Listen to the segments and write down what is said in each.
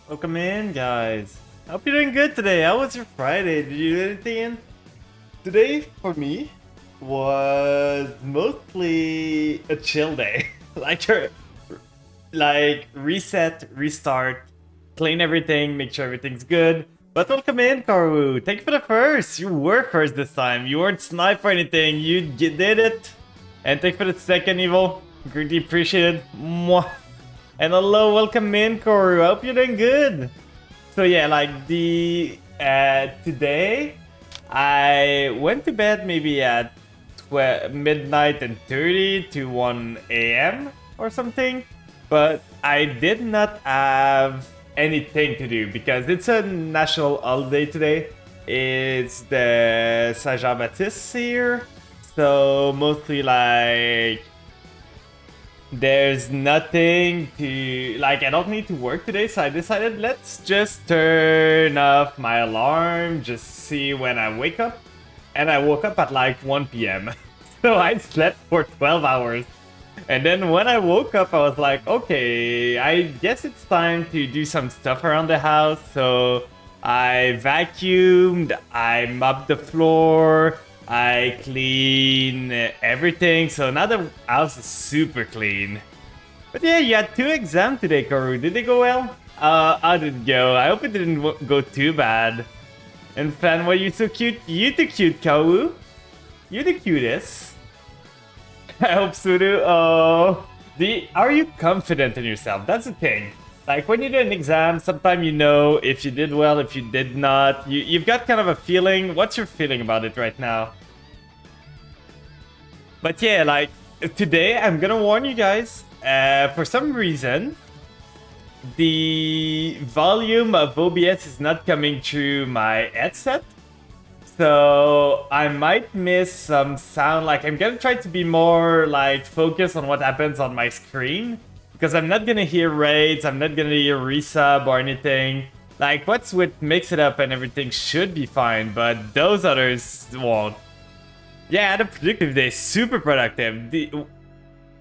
Welcome in, guys. Hope you're doing good today. How was your Friday? Did you do anything? Today, for me, was mostly a chill day. like reset, restart, clean everything, make sure everything's good. But welcome in, Karu. Thank you for the first. You were first this time. You weren't sniped or anything. You did it. And thank you for the second, Evil. Greatly appreciated. Mwah. And hello, welcome in, Koru. I hope you're doing good. So yeah, like today, I went to bed maybe at midnight and 30 to 1 a.m. or something, but I did not have anything to do because it's a national holiday today. It's the Saint Jean Baptiste here, so mostly like there's nothing to like. I don't need to work today, so I decided let's just turn off my alarm, just see when I wake up. And I woke up at like 1 p.m. So I slept for 12 hours. And then when I woke up, I was like, okay, I guess it's time to do some stuff around the house. So I vacuumed, I mopped the floor, I clean everything, so now the house is super clean. But yeah, you had 2 exams today, Karu. Did they go well? How did it go? I hope it didn't go too bad. And Fan, why you so cute? You the cute, Karu. You the cutest. I hope so too. Oh, are you confident in yourself? That's the thing. Like when you do an exam, sometimes you know if you did well, if you did not. You've got kind of a feeling. What's your feeling about it right now? But yeah, like today, I'm gonna warn you guys. For some reason, the volume of OBS is not coming through my headset. So I might miss some sound. Like I'm gonna try to be more like focused on what happens on my screen. Because I'm not gonna hear raids, I'm not gonna hear resub or anything. Like what's with Mix It Up and everything should be fine, but those others won't. Yeah, I had a productive day, super productive.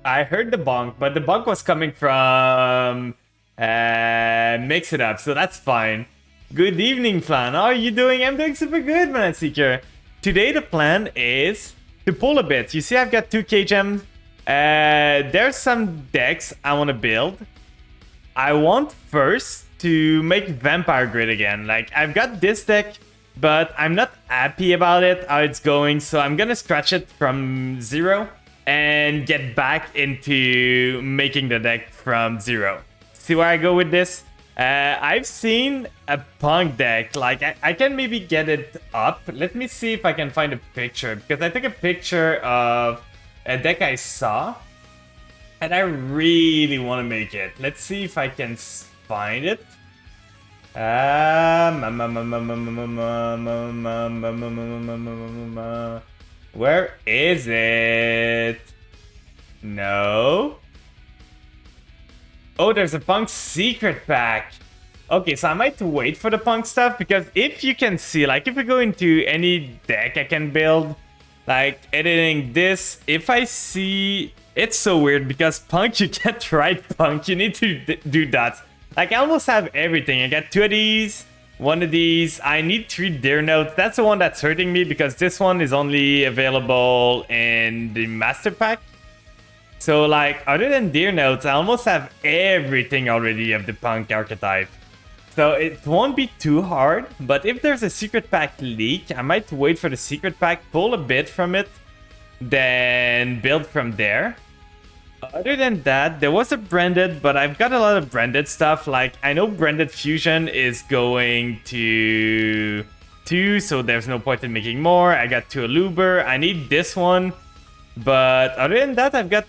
I heard the bonk, but the bonk was coming from Mix It Up, so that's fine. Good evening, Flan. How are you doing? I'm doing super good, man, Seeker. Today the plan is to pull a bit. You see I've got 2 KGEMs. There's some decks I want to build. I want first to make Vampire Grid again. Like, I've got this deck, but I'm not happy about it, how it's going. So I'm gonna scratch it from 0 and get back into making the deck from 0. See where I go with this? I've seen a Punk deck. Like, I can maybe get it up. Let me see if I can find a picture. Because I took a picture of a deck I saw, and I really want to make it. Let's see if I can find it. Where is it? No. Oh, there's a Punk secret pack. Okay, so I might wait for the Punk stuff, because if you can see, like, if we go into any deck I can build, like editing this, if I see, it's so weird because Punk, you can't write Punk, you need to do dots. Like I almost have everything. I got 2 of these, 1 of these. I need 3 Deer Notes. That's the one that's hurting me because this one is only available in the Master Pack. So like other than Deer Notes, I almost have everything already of the Punk archetype. So it won't be too hard, but if there's a secret pack leak, I might wait for the secret pack, pull a bit from it, then build from there. Other than that, there was a branded, but I've got a lot of branded stuff. Like, I know branded fusion is going to 2, so there's no point in making more. I got 2 Aluber. I need this one. But other than that, I've got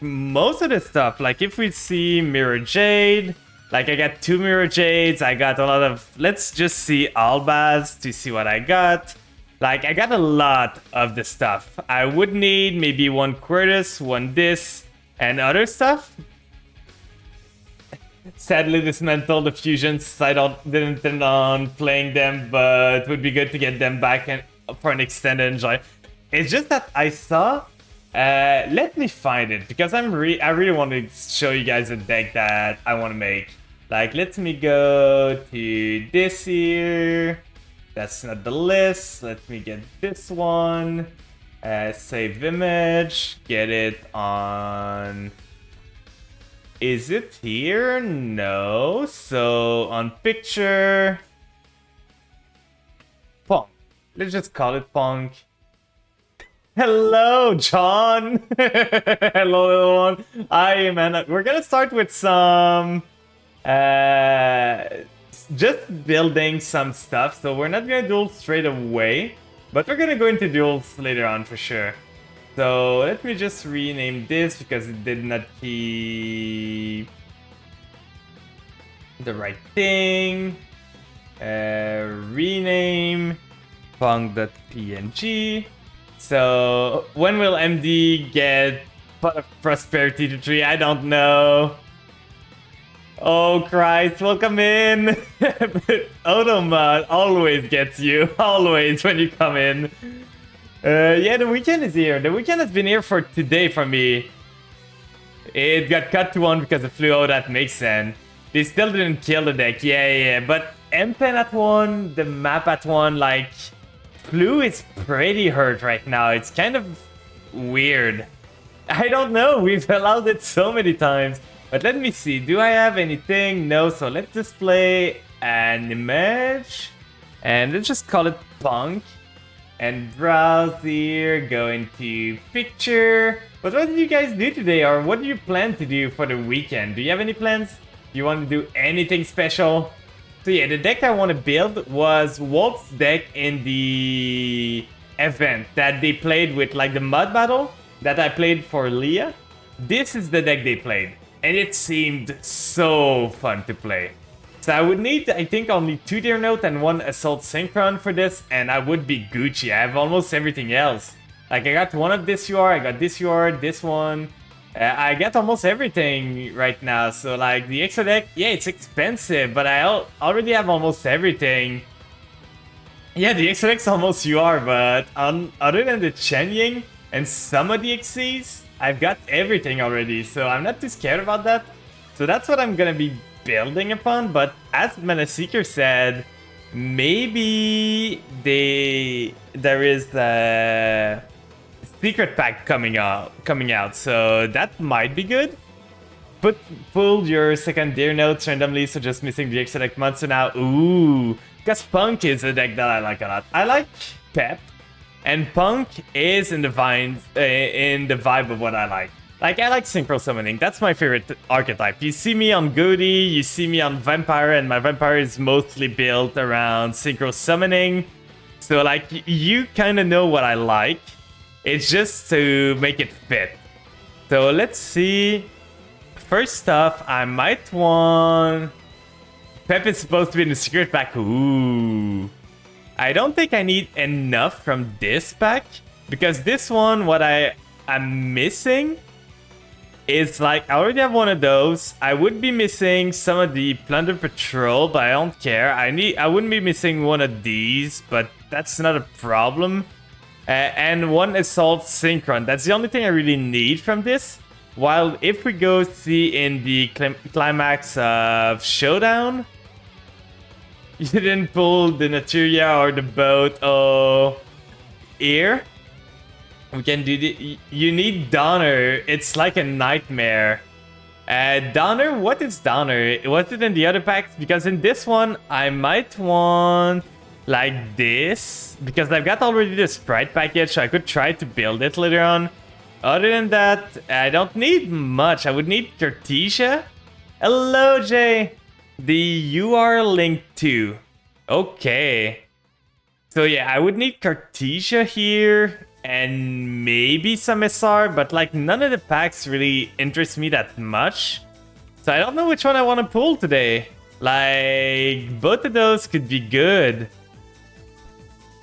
most of the stuff. Like, if we see Mirror Jade, like I got 2 Mirror Jades, I got a lot of, let's just see Albaz to see what I got. Like, I got a lot of the stuff. I would need maybe 1 Quirtus, 1 this, and other stuff. Sadly, dismantled the fusions. I didn't intend on playing them, but it would be good to get them back and for an extended enjoy. It's just that I saw. Let me find it because I really want to show you guys a deck that I want to make. Like, let me go to this here. That's not the list. Let me get this one. Save image. Get it on... Is it here? No. So, on picture... Punk. Let's just call it Punk. Hello, John! Hello, everyone. Hi, man. We're gonna start with some... just building some stuff, so we're not gonna duel straight away, but we're gonna go into duels later on for sure. So let me just rename this because it did not keep the right thing. Rename pong.png. So when will MD get prosperity to 3? I don't know. Oh Christ, welcome in! Automod always gets you, always when you come in. Yeah, the weekend is here. The weekend has been here for today for me. It got cut to 1 because of flu. Oh, that makes sense. They still didn't kill the deck. Yeah. But M-Pen at 1, the map at 1, like... Flu is pretty hurt right now. It's kind of weird. I don't know. We've allowed it so many times. But let me see. Do I have anything? No. So let's just play an image. And let's just call it Punk. And browse here. Go into picture. But what did you guys do today? Or what do you plan to do for the weekend? Do you have any plans? Do you want to do anything special? So yeah, the deck I want to build was Walt's deck in the event that they played with, like the mud battle that I played for Leah. This is the deck they played. And it seemed so fun to play. So I would need, I think, only 2 Deer Note and 1 Assault Synchron for this, and I would be Gucci. I have almost everything else. Like, I got 1 of this UR, I got this UR, this one. I get almost everything right now. So, like, the extra deck, yeah, it's expensive, but I already have almost everything. Yeah, the extra deck's almost UR, but other than the Chen Ying and some of the XCs, I've got everything already, so I'm not too scared about that. So that's what I'm gonna be building upon, but as Manaseeker said, maybe there is a secret pack coming out, so that might be good. Pull your second Deer Notes randomly, so just missing the extra deck monster now. Ooh, because Punk is a deck that I like a lot. I like Pep. And Punk is in the vibe of what I like. Like, I like Synchro Summoning. That's my favorite archetype. You see me on Goody, you see me on Vampire, and my Vampire is mostly built around Synchro Summoning. So, like, you kind of know what I like. It's just to make it fit. So, let's see. First off, I might want... Pep is supposed to be in the secret pack. Ooh. I don't think I need enough from this pack, because this one, what I'm missing is, like, I already have 1 of those. I would be missing some of the Plunder Patrol, but I don't care. I wouldn't be missing 1 of these, but that's not a problem. And 1 Assault Synchron. That's the only thing I really need from this. While if we go see in the climax of Showdown, you didn't pull the Naturia or the boat. Oh, here we can do the. You need Donner. It's like a nightmare. Donner. What is Donner? Was it in the other packs? Because in this one, I might want like this, because I've got already the Sprite package, so I could try to build it later on. Other than that, I don't need much. I would need Cartesia. Hello, Jay. The UR link 2. Okay. So yeah, I would need Cartesia here and maybe some SR, but like none of the packs really interest me that much. So I don't know which one I want to pull today. Like, both of those could be good.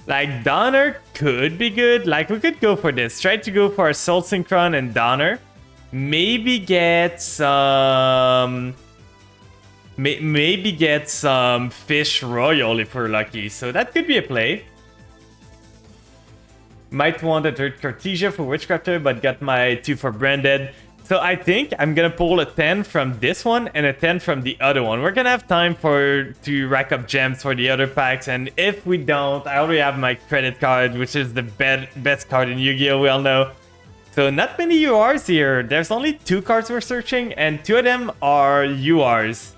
Like, Donner could be good. Like, we could go for this. Try to go for a Soul Synchron and Donner. Maybe get some... Maybe get some Fish Royal if we're lucky. So that could be a play. Might want a third Cartesia for Witchcrafter, but got my 2 for Branded. So I think I'm gonna pull a 10 from this one and a 10 from the other one. We're gonna have time to rack up gems for the other packs, and if we don't, I already have my credit card, which is the best card in Yu-Gi-Oh! We all know. So not many URs here. There's only 2 cards we're searching, and 2 of them are URs.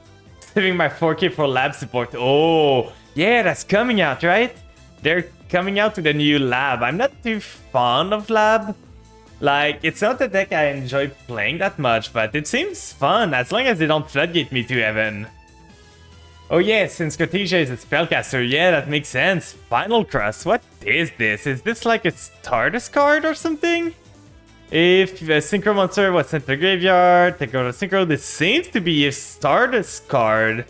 Saving my 4K for lab support. Oh, yeah, that's coming out, right? They're coming out with a new lab. I'm not too fond of lab. Like, it's not a deck I enjoy playing that much, but it seems fun as long as they don't floodgate me to heaven. Oh yeah, since Cortesia is a spellcaster, yeah, that makes sense. Final Cross, what is this? Is this like a Stardust card or something? If a Synchro monster was sent to the graveyard, take out a Synchro, this seems to be a Stardust card.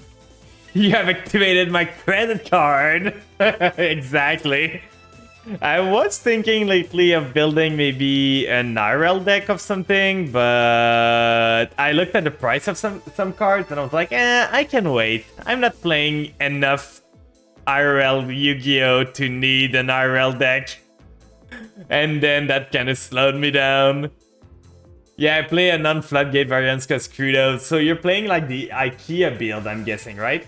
You have activated my credit card. Exactly. I was thinking lately of building maybe an IRL deck of something, but I looked at the price of some cards and I was like, I can wait. I'm not playing enough IRL Yu-Gi-Oh! To need an IRL deck. And then that kind of slowed me down. Yeah, I play a non-floodgate variants because Crudo. So you're playing like the IKEA build, I'm guessing, right?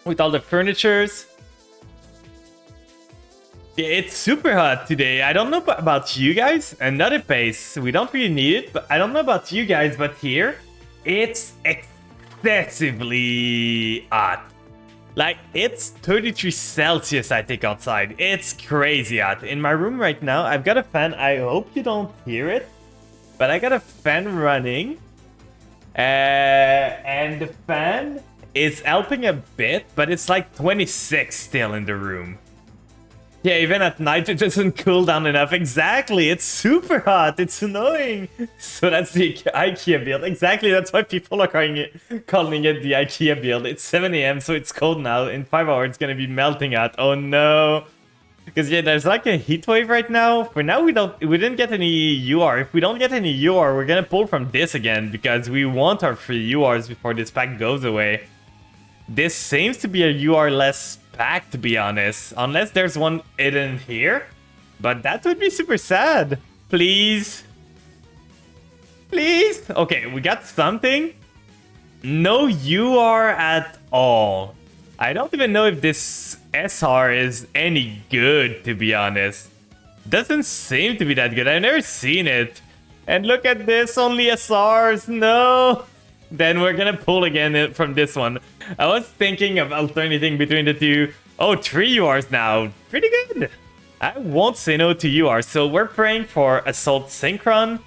With all the furnitures. Yeah, it's super hot today. I don't know about you guys. Another pace. We don't really need it, but I don't know about you guys, but here, it's excessively hot. Like, it's 33 Celsius, I think, outside. It's crazy hot. In my room right now, I've got a fan. I hope you don't hear it, but I got a fan running. And the fan is helping a bit, but it's like 26 still in the room. Yeah, even at night it doesn't cool down enough. Exactly, it's super hot. It's annoying. So that's the IKEA build. Exactly, that's why people are calling it the IKEA build. It's 7 AM, so it's cold now. In 5 hours, it's gonna be melting out. Oh no. Because yeah, there's like a heat wave right now. For now, we didn't get any UR. If we don't get any UR, we're gonna pull from this again because we want our free URs before this pack goes away. This seems to be a UR-less pack, to be honest. Unless there's one hidden here. But that would be super sad. Please. Please. Okay, we got something. No UR at all. I don't even know if this SR is any good, to be honest. Doesn't seem to be that good. I've never seen it. And look at this, only SRs. No. Then we're gonna pull again from this one. I was thinking of alternating between the two. Oh, 3 URs now. Pretty good. I won't say no to UR. So we're praying for Assault Synchron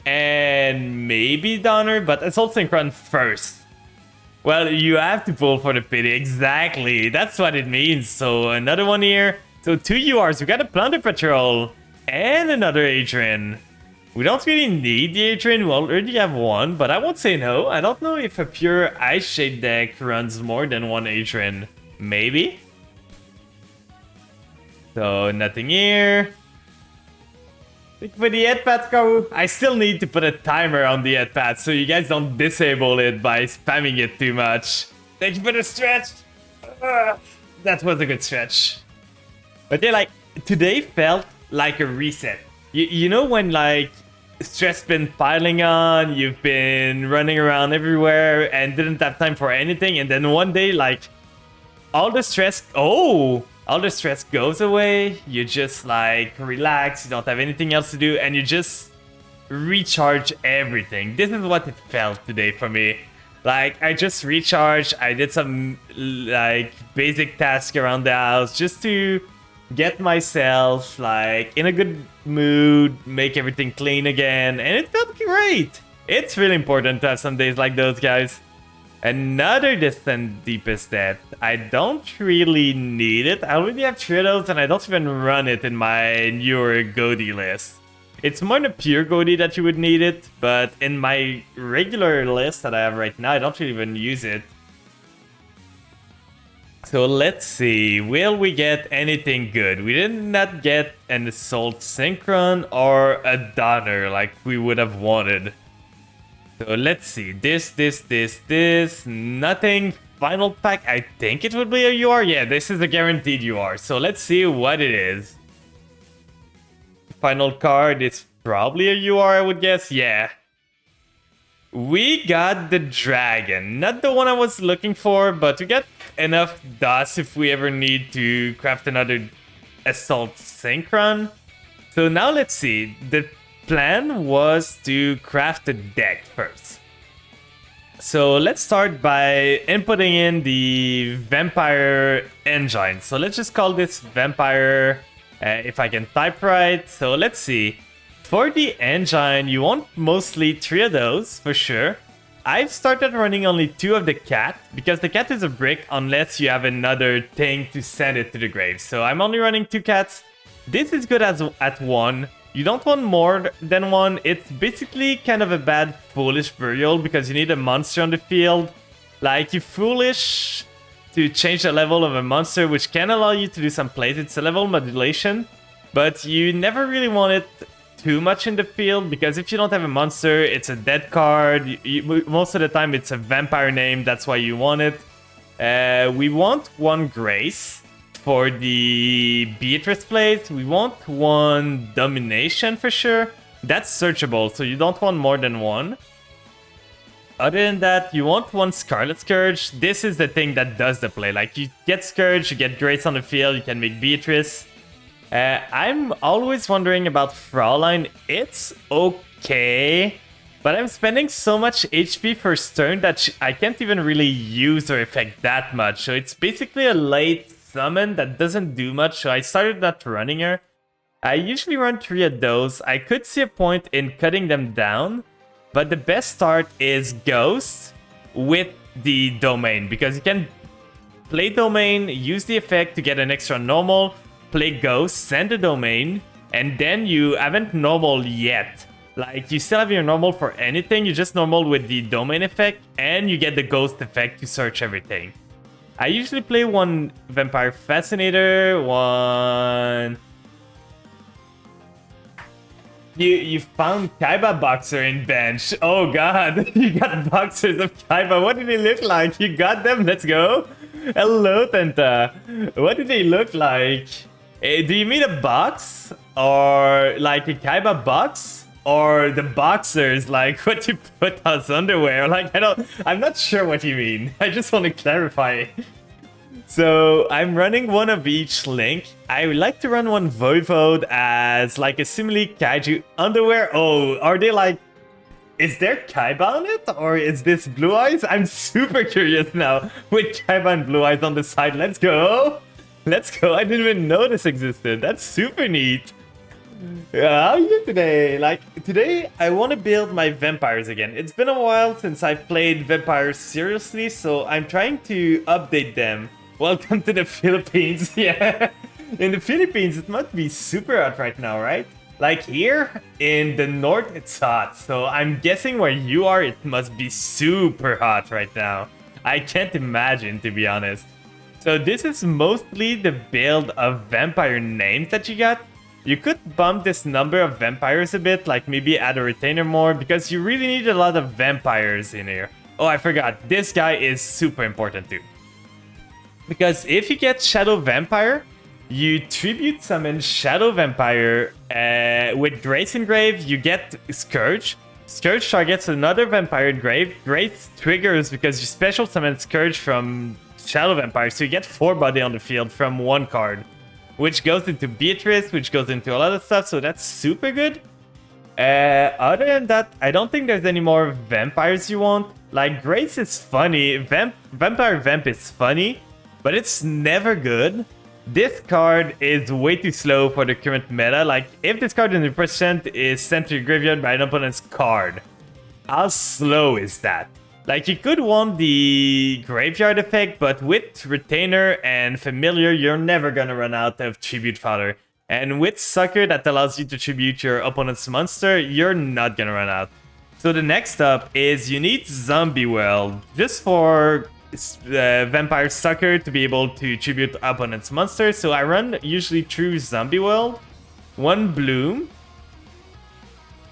and maybe Donner, but Assault Synchron first. Well, you have to pull for the pity. Exactly. That's what it means. So another one here. So 2 URs. We got a Plunder Patrol and another Adrian. We don't really need the Adrian, we already have one, but I won't say no. I don't know if a pure Ice Shade deck runs more than one Adrian. Maybe? So, nothing here. Thank you for the headpad, Karu. I still need to put a timer on the headpad so you guys don't disable it by spamming it too much. Thank you for the stretch. That was a good stretch. But yeah, like, today felt like a reset. You know when, like, stress been piling on, you've been running around everywhere and didn't have time for anything, and then one day, like, all the stress goes away, you just, like, relax, you don't have anything else to do, and you just recharge everything. This is what it felt today for me. Like, I just recharged, I did some, like, basic tasks around the house just to get myself, like, in a good mood, make everything clean again, and it felt great. It's really important to have some days like those, guys. Another Distant Deepest Depth. I don't really need it. I already have 3 of those, and I don't even run it in my newer Goatee list. It's more the pure Goatee that you would need it, but in my regular list that I have right now, I don't really even use it. So let's see, will we get anything good? We did not get an Assault Synchron or a Donner like we would have wanted. So let's see, this, nothing. Final pack, I think it would be a UR. Yeah, this is a guaranteed UR. So let's see what it is. Final card is probably a UR, I would guess. Yeah. We got the dragon. Not the one I was looking for, but we got enough dust if we ever need to craft another assault synchron. So now let's see. The plan was to craft the deck first. So let's start by inputting in the vampire engine. So let's just call this vampire, if I can type right. So let's see. For the engine, you want mostly 3 of those, for sure. I've started running only 2 of the cat, because the cat is a brick unless you have another thing to send it to the grave. So I'm only running 2 cats. This is good as at 1. You don't want more than 1. It's basically kind of a bad foolish burial because you need a monster on the field. Like, you foolish to change the level of a monster, which can allow you to do some plays. It's a level modulation, but you never really want it too much in the field because if you don't have a monster, it's a dead card. Most of the time, it's a vampire name. That's why you want it. We want 1 Grace. For the Beatrice plays, we want 1 Domination for sure. That's searchable, so you don't want more than 1. Other than that, you want 1 Scarlet Scourge. This is the thing that does the play. Like, you get Scourge, you get Grace on the field, you can make Beatrice. I'm always wondering about Fraulein. It's okay, but I'm spending so much HP for turn that I can't even really use her effect that much. So it's basically a late summon that doesn't do much, so I started not running her. I usually run 3 of those. I could see a point in cutting them down, but the best start is Ghost with the Domain, because you can play Domain, use the effect to get an extra normal, play Ghost, send the Domain, and then you haven't normal yet. Like, you still have your normal for anything, you just normal with the Domain effect, and you get the Ghost effect to search everything. I usually play 1 Vampire Fascinator, 1... You found Kaiba Boxer in bench. Oh god, you got boxers of Kaiba. What did they look like? You got them? Let's go. Hello, Tenta. What did they look like? Do you mean a box? Or like a Kaiba box? Or the boxers, like what you put as underwear? Like, I'm not sure what you mean. I just want to clarify. So I'm running 1 of each link. I would like to run 1 Voivode as like a simile kaiju underwear. Oh, are they like... Is there Kaiba on it? Or is this Blue Eyes? I'm super curious now. With Kaiba and Blue Eyes on the side. Let's go! Let's go. I didn't even know this existed. That's super neat. How are you today? Like, today I want to build my vampires again. It's been a while since I've played vampires seriously, so I'm trying to update them. Welcome to the Philippines. Yeah, in the Philippines it must be super hot right now, right? Like here in the north it's hot, so I'm guessing where you are it must be super hot right now. I can't imagine, to be honest. So this is mostly the build of vampire names that you got. You could bump this number of vampires a bit, like maybe add a retainer more, because you really need a lot of vampires in here. Oh, I forgot. This guy is super important too. Because if you get Shadow Vampire, you tribute summon Shadow Vampire with Grace Engrave, you get Scourge. Scourge targets another Vampire Engrave. Grace triggers because you special summon Scourge from Shadow Vampire, so you get 4 body on the field from 1 card. Which goes into Beatrice, which goes into a lot of stuff, so that's super good. Other than that, I don't think there's any more vampires you want. Like, Grace is funny, Vampire Vamp is funny, but it's never good. This card is way too slow for the current meta. Like, if this card in the percent is sent to your graveyard by an opponent's card, how slow is that? Like, you could want the graveyard effect, but with Retainer and Familiar, you're never gonna run out of Tribute Fodder. And with Sucker, that allows you to tribute your opponent's monster, you're not gonna run out. So the next up is you need Zombie Well, just for Vampire Sucker to be able to tribute opponent's monster. So I run usually through Zombie Well, 1 Bloom,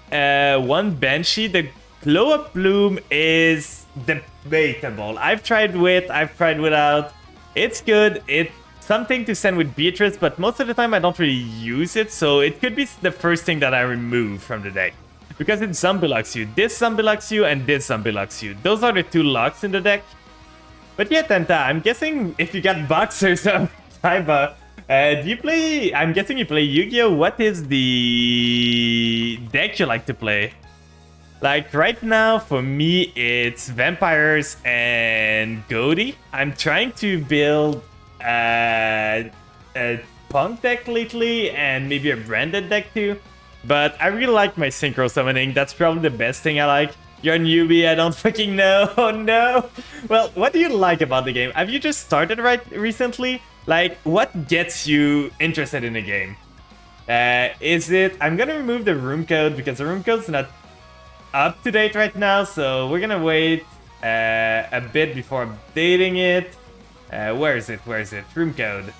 1 Banshee. The Glow Up Bloom is debatable. I've tried with, I've tried without. It's good. It something to send with Beatrice, but most of the time I don't really use it, so it could be the first thing that I remove from the deck. Because it zombie locks you. This zombie locks you, and this zombie locks you. Those are the 2 locks in the deck. But yeah, Tenta, I'm guessing if you got boxers of Taiba, do you play... I'm guessing you play Yu-Gi-Oh! What is the deck you like to play? Like, right now, for me, it's Vampires and Goaty. I'm trying to build a Punk deck lately, and maybe a Branded deck too. But I really like my Synchro Summoning. That's probably the best thing I like. You're a newbie, I don't fucking know. Oh no! Well, what do you like about the game? Have you just started recently? Like, what gets you interested in the game? Is it... I'm gonna remove the room code because the room code's not up to date right now, so we're gonna wait a bit before updating it. Where is it? Where is it? Room code.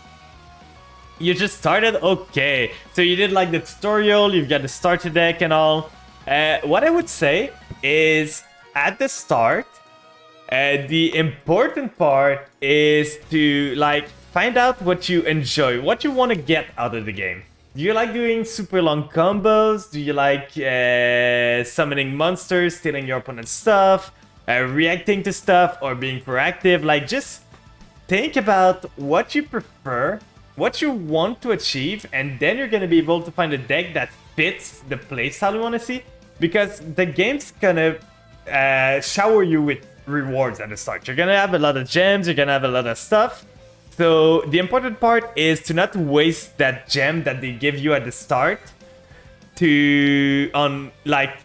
You just started? Okay. So you did like the tutorial, you've got the starter deck and all. What I would say is at the start, the important part is to like find out what you enjoy, what you want to get out of the game. Do you like doing super long combos? Do you like summoning monsters, stealing your opponent's stuff, reacting to stuff, or being proactive? Like, just think about what you prefer, what you want to achieve, and then you're going to be able to find a deck that fits the playstyle you want to see. Because the game's going to shower you with rewards at the start. You're going to have a lot of gems, you're going to have a lot of stuff. So the important part is to not waste that gem that they give you at the start on like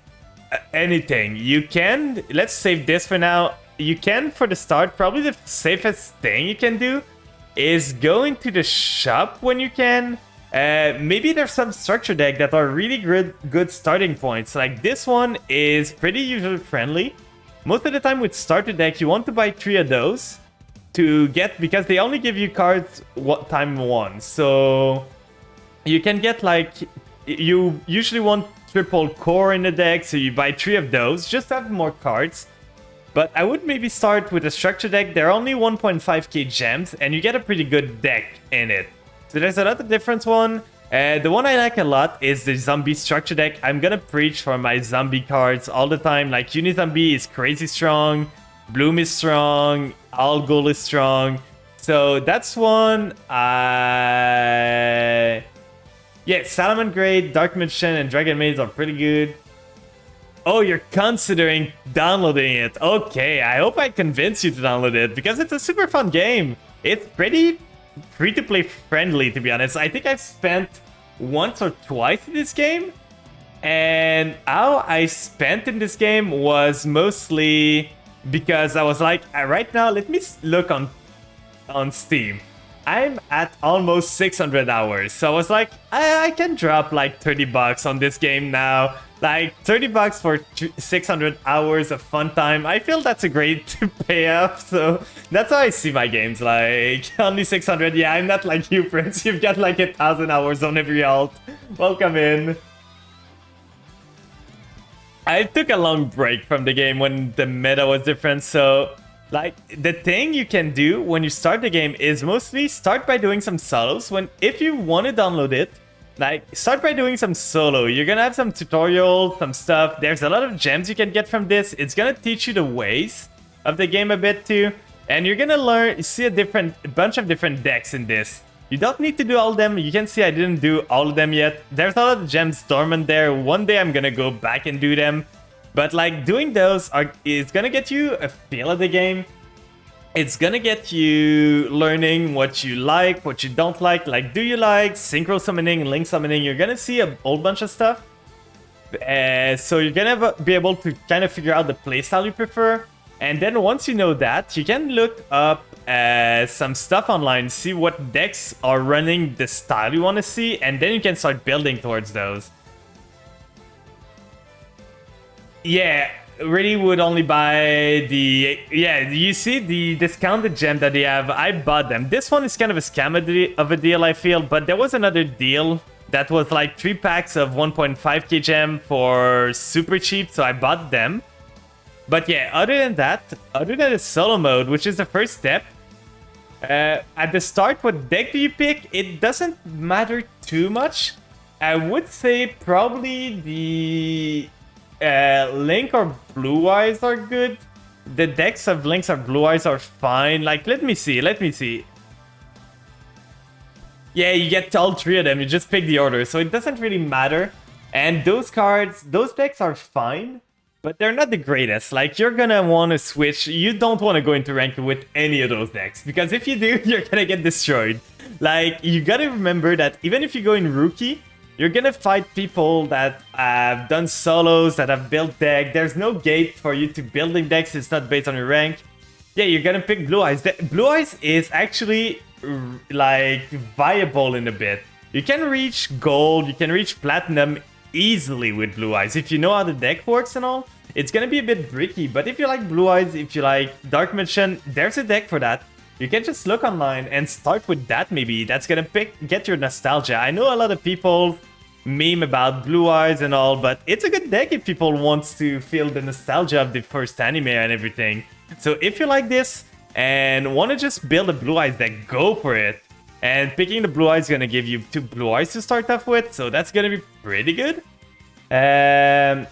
anything. You can, let's save this for now. You can, for the start, probably the safest thing you can do is go into the shop when you can. Maybe there's some structure deck that are really good starting points. Like this one is pretty user friendly. Most of the time with starter deck, you want to buy 3 of those to get, because they only give you cards time 1. So you can get like, you usually want triple core in the deck, so you buy 3 of those just to have more cards. But I would maybe start with a structure deck. They're only 1.5k gems and you get a pretty good deck in it. So there's another different one. The one I like a lot is the zombie structure deck. I'm gonna preach for my zombie cards all the time. Like Unizombie is crazy strong, Bloom is strong, Algol is strong. So that's one. Yeah, Salamangreat, Dark Magician, and Dragon Maze are pretty good. Oh, you're considering downloading it. Okay, I hope I convince you to download it because it's a super fun game. It's pretty free-to-play friendly, to be honest. I think I've spent once or twice in this game. And how I spent in this game was mostly because I was like, right now, let me look on Steam. I'm at almost 600 hours. So I was like, I can drop like 30 bucks on this game now. Like 30 bucks for 600 hours of fun time. I feel that's a great payoff. So that's how I see my games. Like only 600. Yeah, I'm not like you, Prince. You've got like 1,000 hours on every alt. Welcome in. I took a long break from the game when the meta was different. So like the thing you can do when you start the game is mostly start by doing some solos. If you want to download it, like start by doing some solo. You're gonna have some tutorials, some stuff. There's a lot of gems you can get from this. It's gonna teach you the ways of the game a bit too, and you're gonna see a bunch of different decks in this. You don't need to do all of them. You can see I didn't do all of them yet. There's a lot of gems dormant there. One day I'm gonna go back and do them. But like doing those is gonna get you a feel of the game. It's gonna get you learning what you like, what you don't like. Like, do you like synchro summoning, link summoning? You're gonna see a whole bunch of stuff. So you're gonna be able to kind of figure out the playstyle you prefer. And then once you know that, you can look up some stuff online, see what decks are running the style you want to see, and then you can start building towards those. Yeah, really would only buy the... Yeah, you see the discounted gem that they have? I bought them. This one is kind of a scam of a deal, I feel, but there was another deal that was like 3 packs of 1.5k gem for super cheap, so I bought them. But yeah, other than that, other than the solo mode, which is the first step, At the start, what deck do you pick? It doesn't matter too much. I would say probably the Link or Blue Eyes are good. The decks of Links or Blue Eyes are fine. Like, let me see. Yeah, you get all three of them. You just pick the order, so it doesn't really matter. And those cards, those decks are fine, but they're not the greatest. Like, you're gonna want to switch. You don't want to go into ranked with any of those decks, because if you do, you're gonna get destroyed. Like, you gotta remember that even if you go in Rookie, you're gonna fight people that have done solos, that have built deck. There's no gate for you to building decks. It's not based on your rank. Yeah, you're gonna pick Blue Eyes. Blue Eyes is actually like viable in a bit. You can reach gold, you can reach platinum easily with Blue Eyes. If you know how the deck works and all, it's gonna be a bit bricky. But if you like Blue Eyes, if you like Dark Magician, there's a deck for that. You can just look online and start with that maybe. That's gonna get your nostalgia. I know a lot of people meme about Blue Eyes and all, but it's a good deck if people wants to feel the nostalgia of the first anime and everything. So if you like this and want to just build a Blue Eyes deck, go for it. And picking the Blue Eyes is going to give you 2 Blue Eyes to start off with, so that's going to be pretty good. And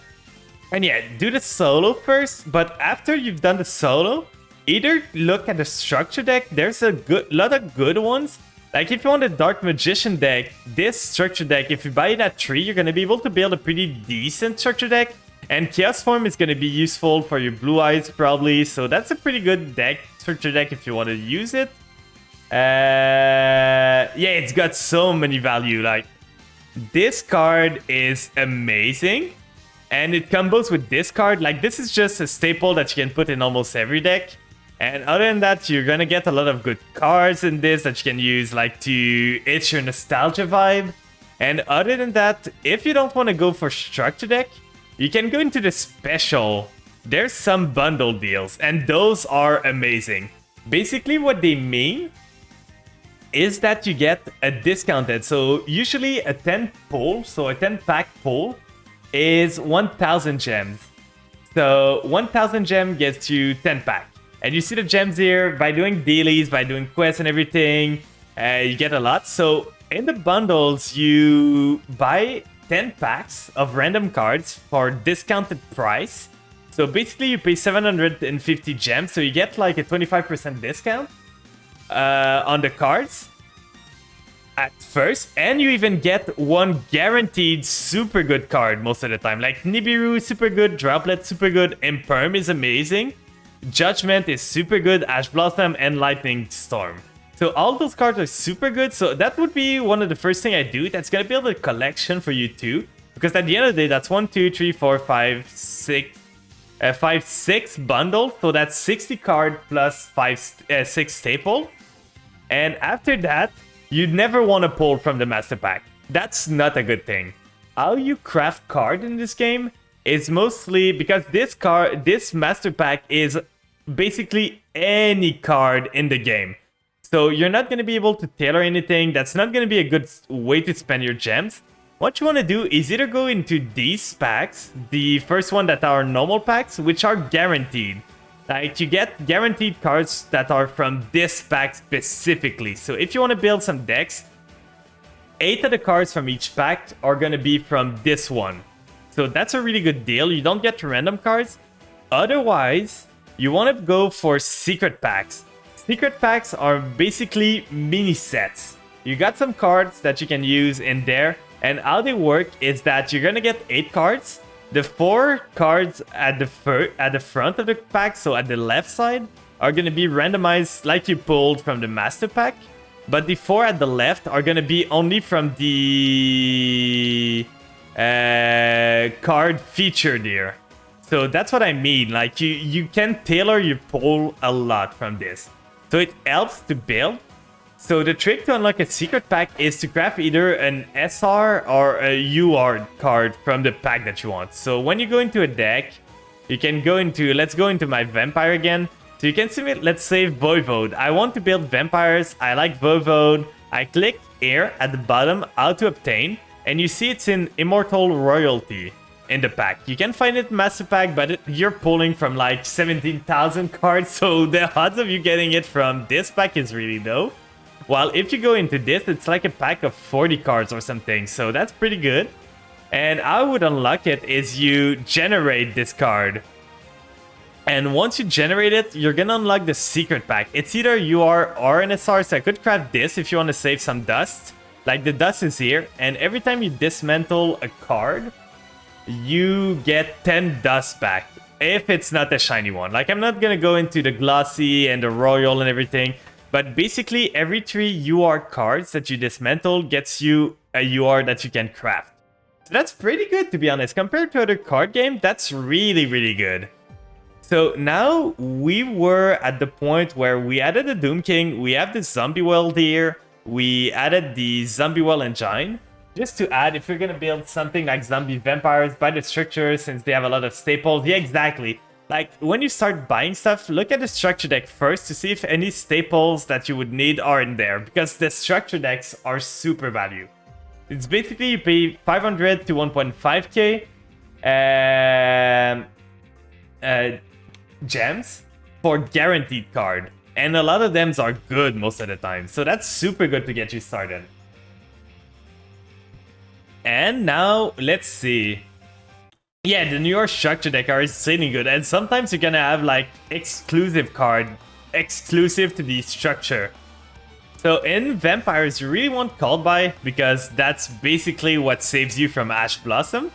yeah, do the solo first, but after you've done the solo, either look at the structure deck. There's a lot of good ones. Like, if you want a Dark Magician deck, this structure deck, if you buy it at 3, you're going to be able to build a pretty decent structure deck. And Chaos Form is going to be useful for your Blue Eyes, probably. So that's a pretty good deck, structure deck, if you want to use it. Yeah, it's got so many value. Like, this card is amazing. And it combos with this card. Like, this is just a staple that you can put in almost every deck. And other than that, you're going to get a lot of good cards in this that you can use, like, to itch your nostalgia vibe. And other than that, if you don't want to go for structure deck, you can go into the special. There's some bundle deals, and those are amazing. Basically, what they mean is that you get a discounted. So usually a 10 pull, so a 10 pack pull is 1,000 gems. So 1,000 gem gets you 10 pack. And you see the gems here, by doing dailies, by doing quests and everything, you get a lot. So in the bundles, you buy 10 packs of random cards for discounted price. So basically you pay 750 gems, so you get like a 25% discount on the cards at first, and you even get one guaranteed super good card most of the time. Like Nibiru, super good, Droplet, super good, Imperm is amazing, Judgment is super good, Ash Blossom, and Lightning Storm. So all those cards are super good, so that would be one of the first thing I do. That's gonna build a collection for you too, because at the end of the day, that's 1, 2, 3, 4, 5, 6, 6 bundle, so that's 60 card plus 6 staple. And after that, you'd never want to pull from the master pack. That's not a good thing. How you craft card in this game is mostly because this master pack is basically any card in the game. So you're not going to be able to tailor anything. That's not going to be a good way to spend your gems. What you want to do is either go into these packs, the first one that are normal packs, which are guaranteed. Like, you get guaranteed cards that are from this pack specifically. So if you want to build some decks, 8 of the cards from each pack are going to be from this one. So that's a really good deal. You don't get random cards. Otherwise, you want to go for secret packs. Secret packs are basically mini sets. You got some cards that you can use in there. And how they work is that you're going to get 8 cards. The 4 cards at the front of the pack, so at the left side, are going to be randomized like you pulled from the master pack. But the 4 at the left are going to be only from the card featured here. So that's what I mean. Like, you can tailor your pull a lot from this. So it helps to build. So the trick to unlock a secret pack is to craft either an SR or a UR card from the pack that you want. So when you go into a deck, you can go into, let's go into my vampire again. So you can see, let's say Voivode. I want to build vampires. I like Voivode. I click here at the bottom, how to obtain. And you see it's in Immortal Royalty. in the pack. You can find it in Master Pack, but you're pulling from like 17,000 cards, so the odds of you getting it from this pack is really low. While if you go into this, it's like a pack of 40 cards or something, so that's pretty good. And how I would unlock it is you generate this card. And once you generate it, you're gonna unlock the secret pack. It's either UR or an SR, so I could craft this if you want to save some dust. Like the dust is here, and every time you dismantle a card, you get 10 dust back. If it's not a shiny one. Like I'm not gonna go into the glossy and the royal and everything, but basically every 3 UR cards that you dismantle gets you a UR that you can craft. So that's pretty good, to be honest. Compared to other card games, that's really, really good. So now we were at the point where we added the Doom King, we have the Zombie Well here, we added the Zombie Well Engine. Just to add, if you're gonna build something like Zombie Vampires, buy the structure since they have a lot of staples. Yeah, exactly. Like, when you start buying stuff, look at the structure deck first to see if any staples that you would need are in there, because the structure decks are super value. It's basically you pay 500 to 1.5k gems for guaranteed card, and a lot of them are good most of the time, so that's super good to get you started. And now let's see. Yeah, the New York structure deck are insanely good, and sometimes you're gonna have like exclusive card exclusive to the structure. So in Vampires you really want Called By, because that's basically what saves you from Ash Blossom.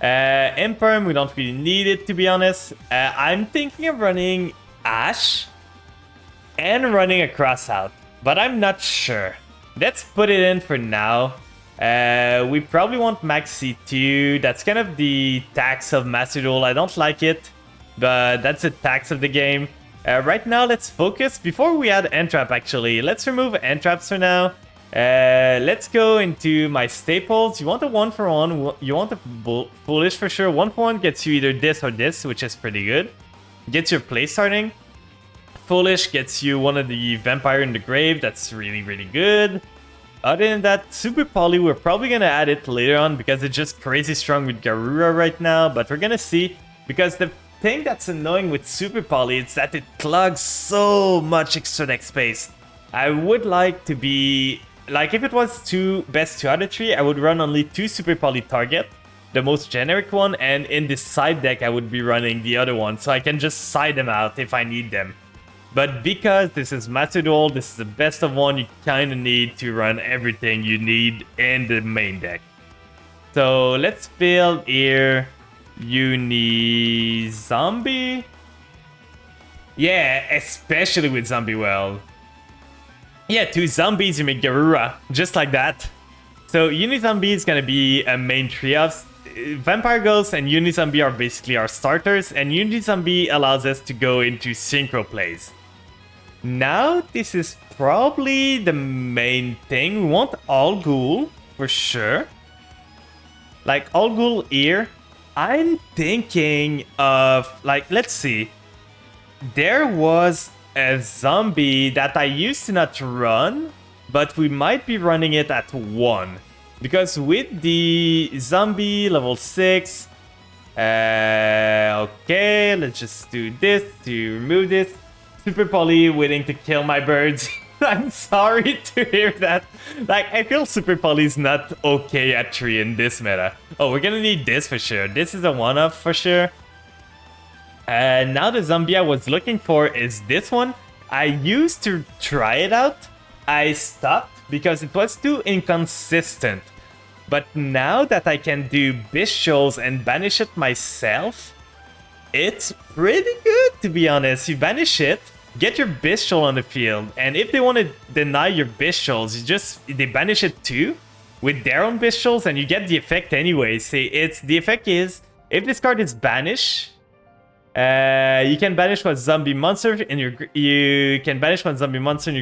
Imperm, we don't really need it, to be honest. I'm thinking of running Ash and running a Crossout, but I'm not sure. Let's put it in for now. We probably want Max C2. That's kind of the tax of Master Duel. I don't like it, but that's the tax of the game. Right now, let's focus. Before we add Entrap, actually, let's remove Entraps for now. Let's go into my staples. You want a 1-for-1. You want a Foolish for sure. 1-for-1 gets you either this or this, which is pretty good. Gets your play starting. Foolish gets you one of the Vampire in the Grave. That's really, really good. Other than that, Super Poly, we're probably going to add it later on because it's just crazy strong with Garura right now. But we're going to see, because the thing that's annoying with Super Poly is that it clogs so much extra deck space. I would like to be... Like, if it was best 2 out of 3, I would run only 2 Super Poly target, the most generic one, and in the side deck I would be running the other one, so I can just side them out if I need them. But because this is Master Duel, this is the best of one, you kind of need to run everything you need in the main deck. So let's build here Uni Zombie. Yeah, especially with Zombie Well. Yeah, 2 zombies, you make Garura, just like that. So Uni-Zombie is gonna be a main trios. Vampire Ghost and Uni-Zombie are basically our starters, and Uni-Zombie allows us to go into synchro plays. Now, this is probably the main thing. We want All Ghoul, for sure. Like, All Ghoul here, I'm thinking of, like, let's see. There was a zombie that I used to not run, but we might be running it at 1. Because with the zombie level 6, okay, let's just do this to remove this. Super Poly waiting to kill my birds. I'm sorry to hear that. Like, I feel Super Poly is not okay at 3 in this meta. Oh, we're gonna need this for sure. This is a one-off for sure. Now the zombie I was looking for is this one. I used to try it out. I stopped because it was too inconsistent. But now that I can do Bishows and banish it myself, it's pretty good, to be honest. You banish it, get your Bishol on the field, and if they want to deny your Bishols, they banish it too with their own Bishols, and you get the effect anyway. See, the effect is, if this card is banished, you can banish one zombie monster in your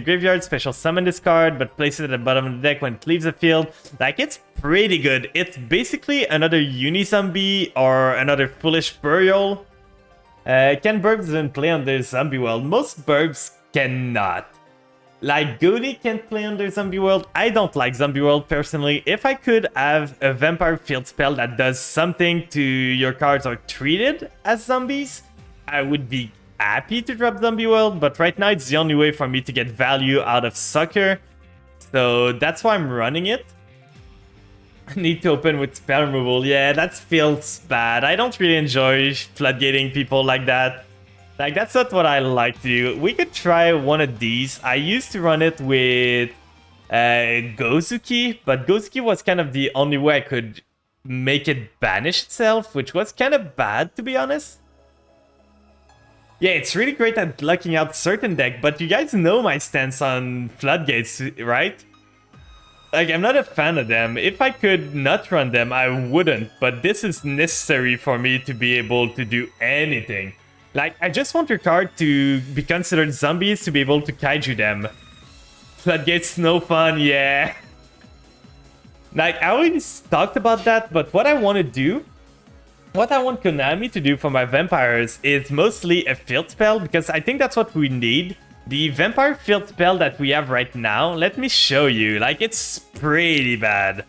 graveyard, special summon this card, but place it at the bottom of the deck when it leaves the field. Like, it's pretty good. It's basically another Uni-Zombie or another Foolish Burial. Can Burbs even play on the Zombie Well? Most Burbs cannot. Like, Goody can't play under Zombie World. I don't like Zombie World personally. If I could have a Vampire Field spell that does something to your cards or treated as zombies, I would be happy to drop Zombie World, but right now it's the only way for me to get value out of Sucker. So that's why I'm running it. I need to open with spell removal. Yeah, that feels bad. I don't really enjoy floodgating people like that. Like, that's not what I like to do. We could try one of these. I used to run it with Gozuki, but Gozuki was kind of the only way I could make it banish itself, which was kind of bad, to be honest. Yeah, it's really great at lucking out certain deck, but you guys know my stance on floodgates, right? Like, I'm not a fan of them. If I could not run them, I wouldn't, but this is necessary for me to be able to do anything. Like, I just want your card to be considered zombies to be able to kaiju them. Floodgates, no fun, yeah. Like, I already talked about that, but what I want to do, what I want Konami to do for my vampires is mostly a field spell, because I think that's what we need. The vampire field spell that we have right now, let me show you. Like, it's pretty bad.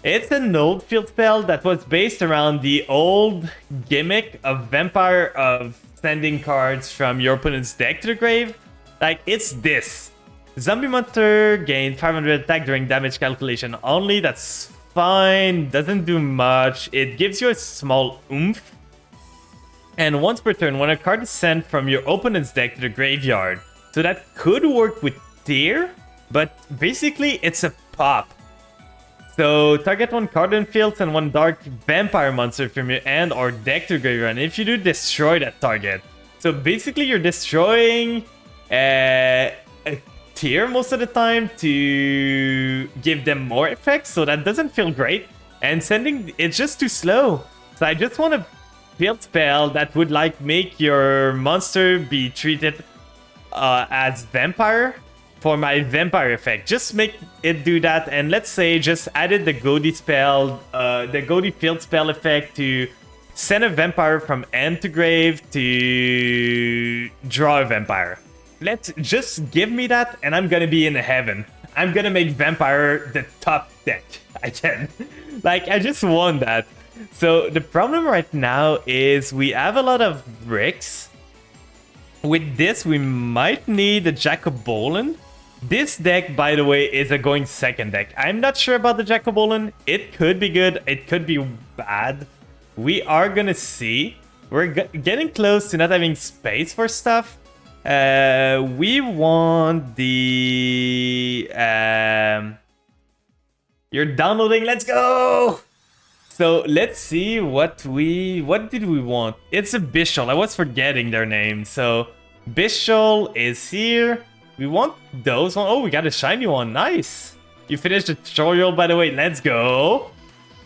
It's an old field spell that was based around the old gimmick of vampire of sending cards from your opponent's deck to the grave. Like, it's this. Zombie monster gains 500 attack during damage calculation only. That's fine. Doesn't do much. It gives you a small oomph. And once per turn, when a card is sent from your opponent's deck to the graveyard. So that could work with Tear, but basically it's a pop. So target one card in field and one dark vampire monster from your hand or deck to graveyard. And if you do, destroy that target. So basically you're destroying a Tear most of the time to give them more effects. So that doesn't feel great. And sending, it's just too slow. So I just want a field spell that would like make your monster be treated as vampire. For my vampire effect, just make it do that, and let's say just added the Godi spell, the Godi field spell effect to send a vampire from end to grave to draw a vampire. Let's just give me that, and I'm gonna be in heaven. I'm gonna make vampire the top deck I can. Like, I just want that. So the problem right now is we have a lot of bricks. With this, we might need a Jacobolin. This deck, by the way, is a going second deck. I'm not sure about the Jacobolin. It could be good. It could be bad. We are gonna see. We're getting close to not having space for stuff. We want the... You're downloading. Let's go! So let's see what did we want? It's a Bishol. I was forgetting their name. So Bishol is here. We want those one. Oh, we got a shiny one. Nice. You finished the tutorial, by the way. Let's go.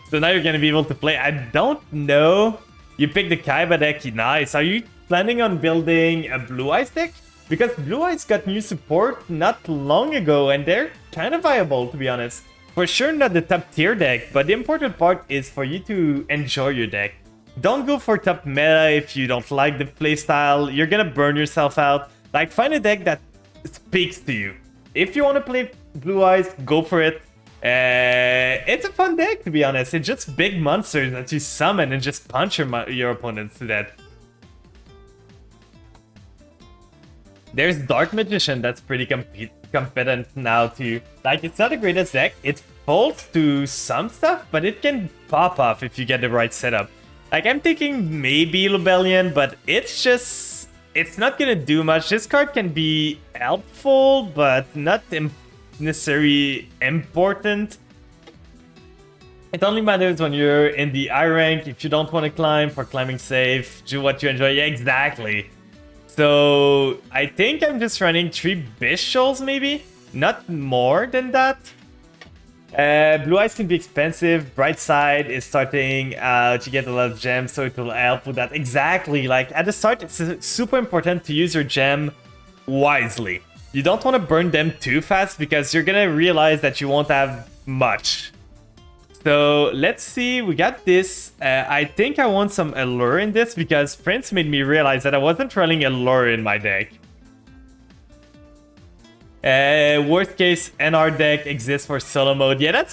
So now you're going to be able to play. I don't know. You picked the Kaiba deck. Nice. Are you planning on building a Blue Eyes deck? Because Blue Eyes got new support not long ago, and they're kind of viable, to be honest. For sure not the top tier deck, but the important part is for you to enjoy your deck. Don't go for top meta if you don't like the playstyle. You're going to burn yourself out. Like, find a deck that speaks to you. If you want to play Blue Eyes, go for it. It's a fun deck, to be honest. It's just big monsters that you summon and just punch your opponents to death. There's Dark Magician that's pretty competent now too. Like, it's not the greatest deck. It folds to some stuff, but it can pop off if you get the right setup. Like, I'm thinking maybe Lubellion, but it's just... It's not gonna do much. This card can be helpful, but not necessarily important. It only matters when you're in the I rank. If you don't want to climb, for climbing safe, do what you enjoy. Yeah, exactly. So I think I'm just running 3 Bishols, maybe? Not more than that. Blue Eyes can be expensive. Bright Side is starting out. You get a lot of gems, so it will help with that. Exactly. Like, at the start, it's super important to use your gem wisely. You don't want to burn them too fast because you're going to realize that you won't have much. So let's see. We got this. I think I want some Allure in this because Prince made me realize that I wasn't running Allure in my deck. Worst case, NR deck exists for solo mode. Yeah,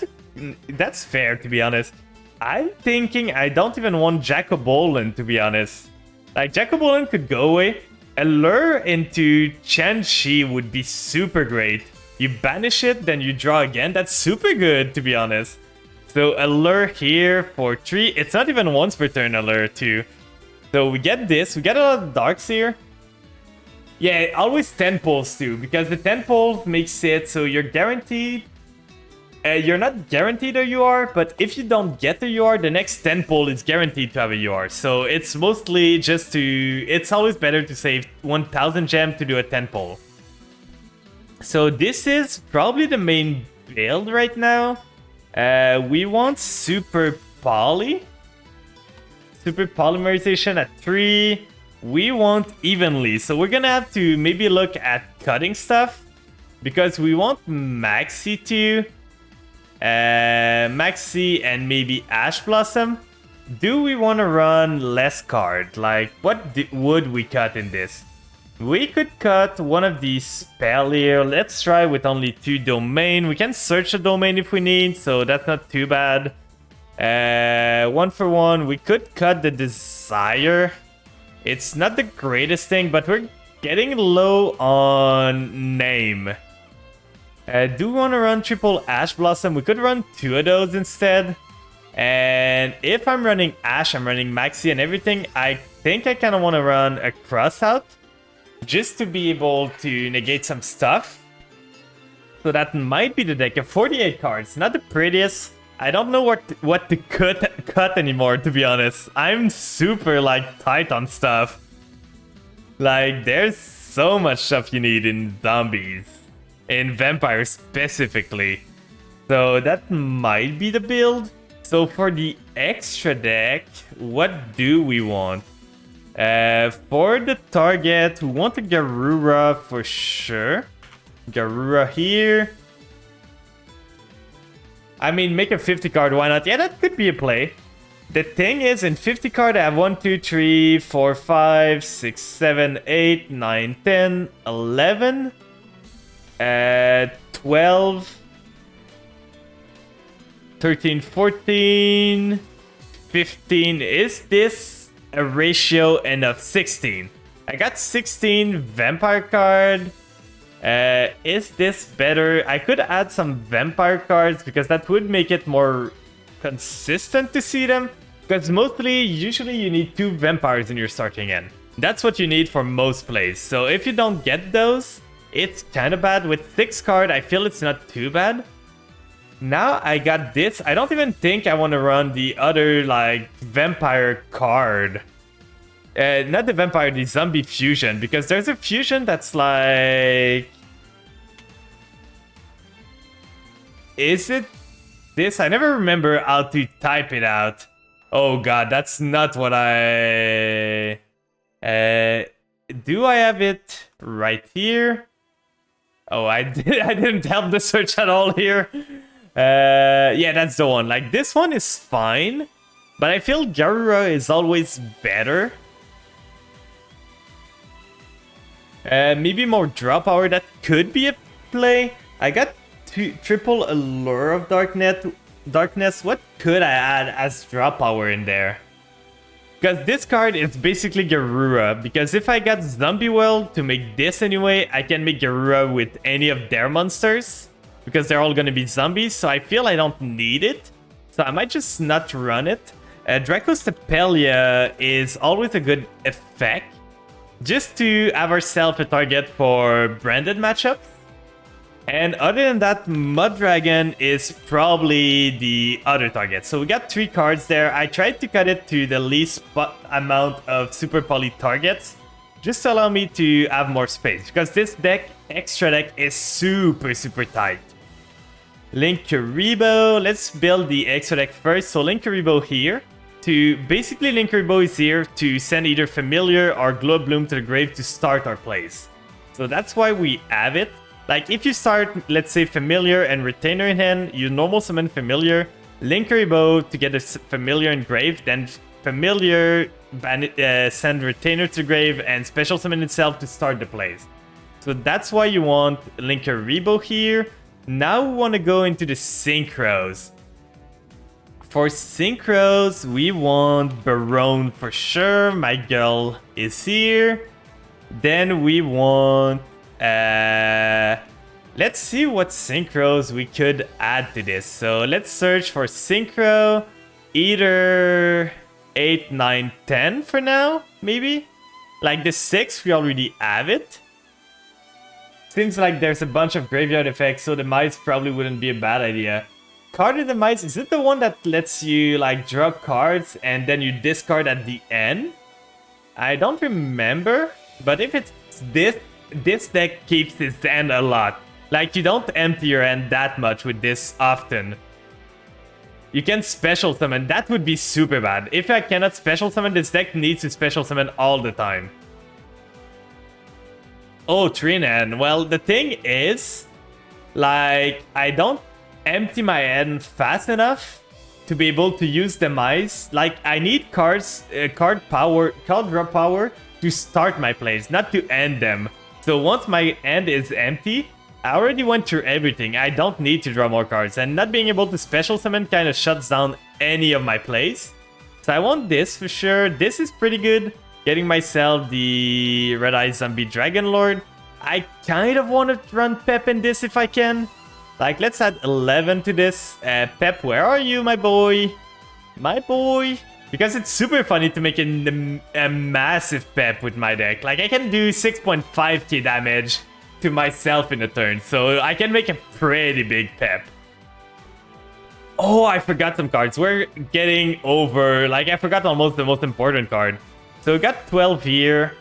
that's fair, to be honest. I'm thinking I don't even want Jacobolin, to be honest. Like, Jacobolin could go away. A lure into Chen-Chi would be super great. You banish it, then you draw again. That's super good, to be honest. So a lure here for 3. It's not even once per turn a lure too. So we get this. We get a lot of darks here. Yeah, always 10 pulls too, because the 10 pulls makes it so you're guaranteed. You're not guaranteed a UR, but if you don't get the UR, the next 10 pull is guaranteed to have a UR. So it's mostly just to... It's always better to save 1000 gem to do a 10 pull. So this is probably the main build right now. We want Super Poly. Super Polymerization at 3. We want Evenly. So we're gonna have to maybe look at cutting stuff. Because we want Maxi too. Maxi and maybe Ash Blossom. Do we want to run less card? Like, what would we cut in this? We could cut one of these spell here. Let's try with only 2 domain. We can search a domain if we need, so that's not too bad. 1 for 1. We could cut the Desire. It's not the greatest thing, but we're getting low on name. Do we want to run triple Ash Blossom? We could run 2 of those instead. And if I'm running Ash, I'm running Maxi and everything, I think I kind of want to run a Cross out. Just to be able to negate some stuff. So that might be the deck of 48 cards. Not the prettiest. I don't know what to cut anymore, to be honest. I'm super, like, tight on stuff. Like, there's so much stuff you need in zombies. In vampires specifically. So that might be the build. So for the extra deck, what do we want? For the target, we want a Garura for sure. Garura here. I mean, make a 50 card, why not? Yeah, that could be a play. The thing is, in 50 card, I have 1, 2, 3, 4, 5, 6, 7, 8, 9, 10, 11, 12, 13, 14, 15. Is this a ratio enough? 16. I got 16 vampire card. Is this better? I could add some vampire cards because that would make it more consistent to see them. Because usually you need 2 vampires in your starting end. That's what you need for most plays. So if you don't get those, it's kind of bad. With 6 card, I feel it's not too bad. Now I got this. I don't even think I want to run the other, like, vampire card. Not the vampire, the zombie fusion. Because there's a fusion that's like... Is it this? I never remember how to type it out. Oh god, that's not what I... do I have it right here? Oh, I didn't help the search at all here. Yeah, that's the one. Like, this one is fine. But I feel Garura is always better. Maybe more draw power. That could be a play. I got triple Allure of Darkness. What could I add as draw power in there? Because this card is basically Garura. Because if I got Zombie Well to make this anyway, I can make Garura with any of their monsters. Because they're all going to be zombies. So I feel I don't need it. So I might just not run it. Draco's Tepelia is always a good effect. Just to have ourselves a target for branded matchups. And other than that, Mud Dragon is probably the other target. So we got 3 cards there. I tried to cut it to the least amount of Super Poly targets. Just to allow me to have more space. Because this deck, extra deck, is super tight. Linkuriboh. Let's build the extra deck first. So Linkuriboh here. Basically, Linkuriboh is here to send either Familiar or Glow Bloom to the grave to start our plays. So that's why we have it. Like, if you start, let's say, Familiar and Retainer in hand, you normal summon Familiar, Linkuriboh to get a Familiar in grave, then Familiar send Retainer to the grave, and special summon itself to start the plays. So that's why you want Linkuriboh here. Now we want to go into the Synchros. For Synchros, we want Barone for sure. My girl is here. Then we want... let's see what Synchros we could add to this. So let's search for Synchro. Either 8, 9, 10 for now, maybe? Like the 6, we already have it. Seems like there's a bunch of graveyard effects, so the mice probably wouldn't be a bad idea. Card of the mice, is it the one that lets you like draw cards and then you discard at the end? I don't remember, but if it's this deck keeps its end a lot. Like you don't empty your end that much with this often. You can special summon, that would be super bad. If I cannot special summon, this deck needs to special summon all the time. Oh, Trinan. Well, the thing is, like, I don't empty my end fast enough to be able to use the mice. Like, I need cards, card draw power to start my plays, not to end them. So once my end is empty, I already went through everything. I don't need to draw more cards, and not being able to special summon kind of shuts down any of my plays. So I want this for sure. This is pretty good. Getting myself the Red Eye Zombie Dragon Lord. I kind of want to run Pep in this if I can. Like, let's add 11 to this. Pep, where are you, my boy? My boy. Because it's super funny to make a massive Pep with my deck. Like, I can do 6.5k damage to myself in a turn. So I can make a pretty big Pep. Oh, I forgot some cards. We're getting over... Like, I forgot almost the most important card. So we got 12 here.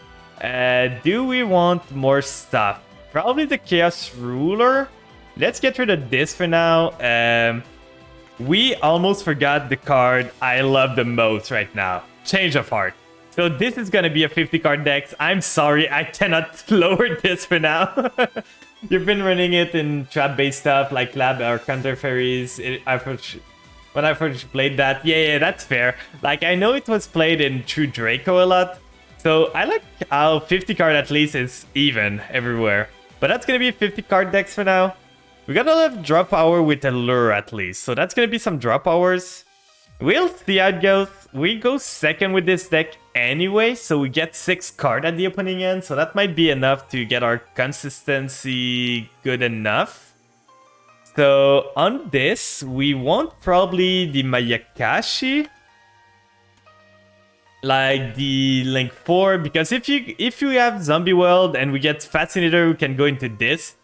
Do we want more stuff? Probably the Chaos Ruler. Let's get rid of this for now. We almost forgot the card I love the most right now. Change of Heart. So this is going to be a 50 card deck. I'm sorry, I cannot lower this for now. You've been running it in trap-based stuff like Lab or Counter Fairies. When I first played that, yeah, that's fair. Like, I know it was played in True Draco a lot. So I like how 50 card at least is even everywhere. But that's going to be 50 card decks for now. We got a lot of draw power with Allure at least. So that's going to be some draw powers. We'll see how it goes. We go second with this deck anyway. So we get 6 card at the opening end. So that might be enough to get our consistency good enough. So on this, we want probably the Mayakashi. Like the Link 4. Because if you have Zombie World and we get Fascinator, we can go into this.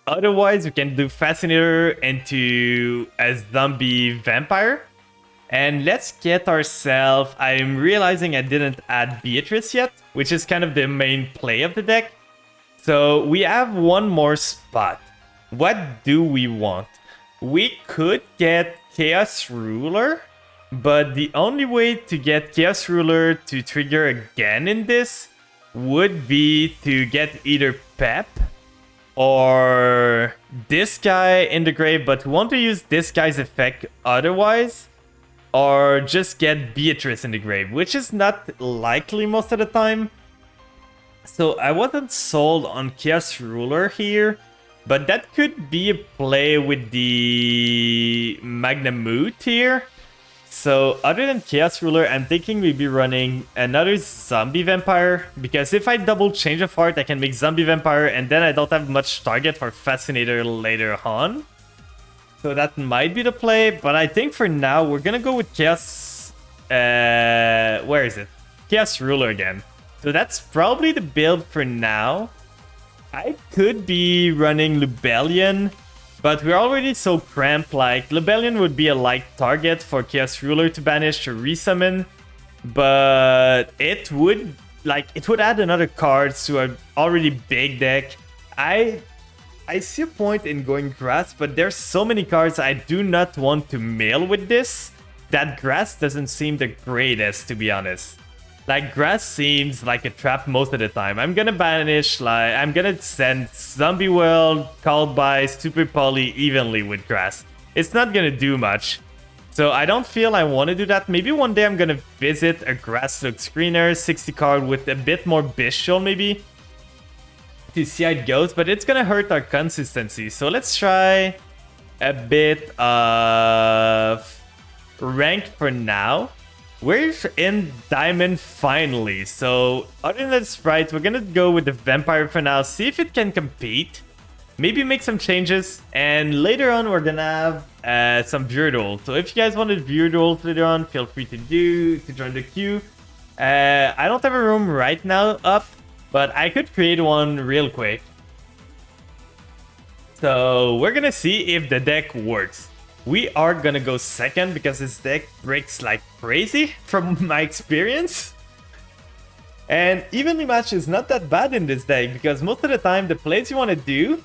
Otherwise, we can do Fascinator into a Zombie Vampire. And let's get ourselves... I'm realizing I didn't add Beatrice yet, which is kind of the main play of the deck. So we have one more spot. What do we want? We could get Chaos Ruler, but the only way to get Chaos Ruler to trigger again in this would be to get either Pep or this guy in the grave, but we want to use this guy's effect otherwise, or just get Beatrice in the grave, which is not likely most of the time. So I wasn't sold on Chaos Ruler here, but that could be a play with the Magnamoot here. So other than Chaos Ruler, I'm thinking we'd be running another Zombie Vampire. Because if I double Change of Heart, I can make Zombie Vampire, and then I don't have much target for Fascinator later on. So that might be the play, but I think for now, we're gonna go with Chaos... where is it? Chaos Ruler again. So that's probably the build for now. I could be running Lubellion, but we're already so cramped. Like, Lubellion would be a light target for Chaos Ruler to banish to resummon, but it would add another card to an already big deck. I see a point in going Grass, but there's so many cards I do not want to mill with this that Grass doesn't seem the greatest, to be honest. Like, Grass seems like a trap most of the time. I'm gonna banish, like, I'm gonna send Zombie World, Called by, Super Poly evenly with Grass. It's not gonna do much. So I don't feel I want to do that. Maybe one day I'm gonna visit a Grass Look Screener, 60 card with a bit more Bestial maybe. to see how it goes, but it's gonna hurt our consistency. So let's try a bit of rank for now. We're in Diamond finally, so other than Sprite, we're gonna go with the Vampire for now, see if it can compete, maybe make some changes, and later on we're gonna have some viewer duels. So if you guys wanted viewer duels later on, feel free to join the queue. I don't have a room right now up, but I could create one real quick. So we're gonna see if the deck works. We are gonna go second because this deck breaks like crazy from my experience. And evenly match is not that bad in this deck because most of the time the plays you want to do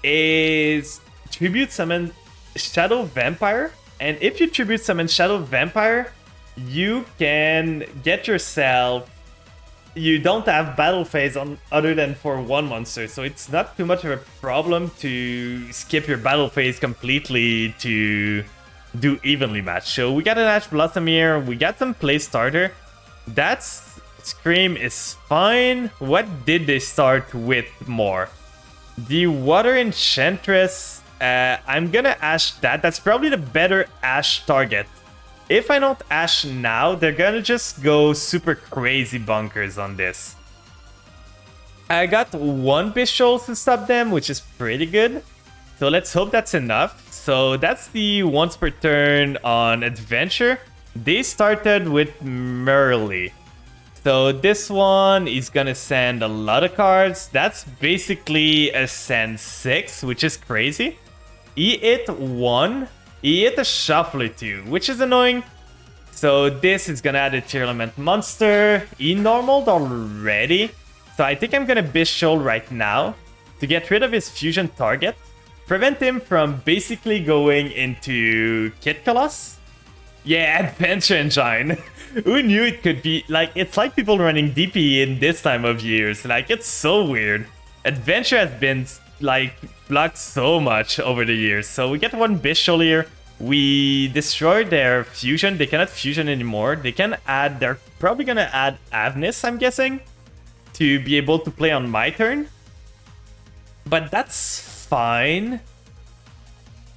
is tribute summon Shadow Vampire. And if you tribute summon Shadow Vampire, you can get yourself... You don't have battle phase on other than for one monster, so it's not too much of a problem to skip your battle phase completely to do evenly match. So we got an Ash Blossom here, we got some play starter. That's Scream is fine. What did they start with more? The Water Enchantress, I'm gonna Ash that. That's probably the better Ash target. If I don't Ash now, they're gonna just go super crazy bunkers on this. I got one Bishol to stop them, which is pretty good. So let's hope that's enough. So that's the once per turn on Adventure. They started with Merly. So this one is gonna send a lot of cards. That's basically a send 6, which is crazy. He hit 1. He hit a Shuffler too, which is annoying. So this is gonna add a Tier Element monster. He normaled already. So I think I'm gonna Bishol right now to get rid of his fusion target. Prevent him from basically going into Kid Colossus. Yeah, Adventure Engine. Who knew it could be like, it's like people running DP in this time of years. Like, it's so weird. Adventure has been like blocked so much over the years. So we get one Bishol here. We destroy their fusion. They cannot fusion anymore. They can add, they're probably gonna add Avnis, I'm guessing, to be able to play on my turn. But that's fine.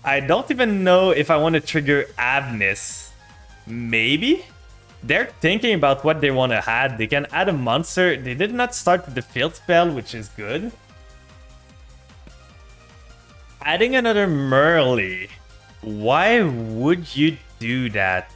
I don't even know if I want to trigger Avnis. Maybe? They're thinking about what they want to add. They can add a monster. They did not start with the field spell, which is good. Adding another Merly. Why would you do that?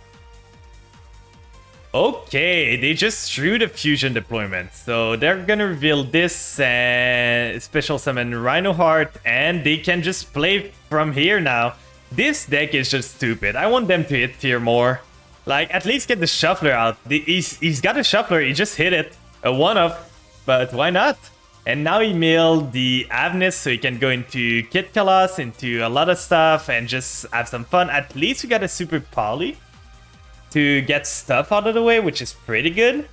Okay, they just threw the fusion deployment. So they're gonna reveal this and special summon Rhino Heart, and they can just play from here now. This deck is just stupid. I want them to hit tier more. Like, at least get the Shuffler out. He's got a Shuffler, he just hit it. A one-off, but why not? And now he milled the Avnis, so he can go into Kid Colossus, into a lot of stuff, and just have some fun. At least we got a Super Poly to get stuff out of the way, which is pretty good.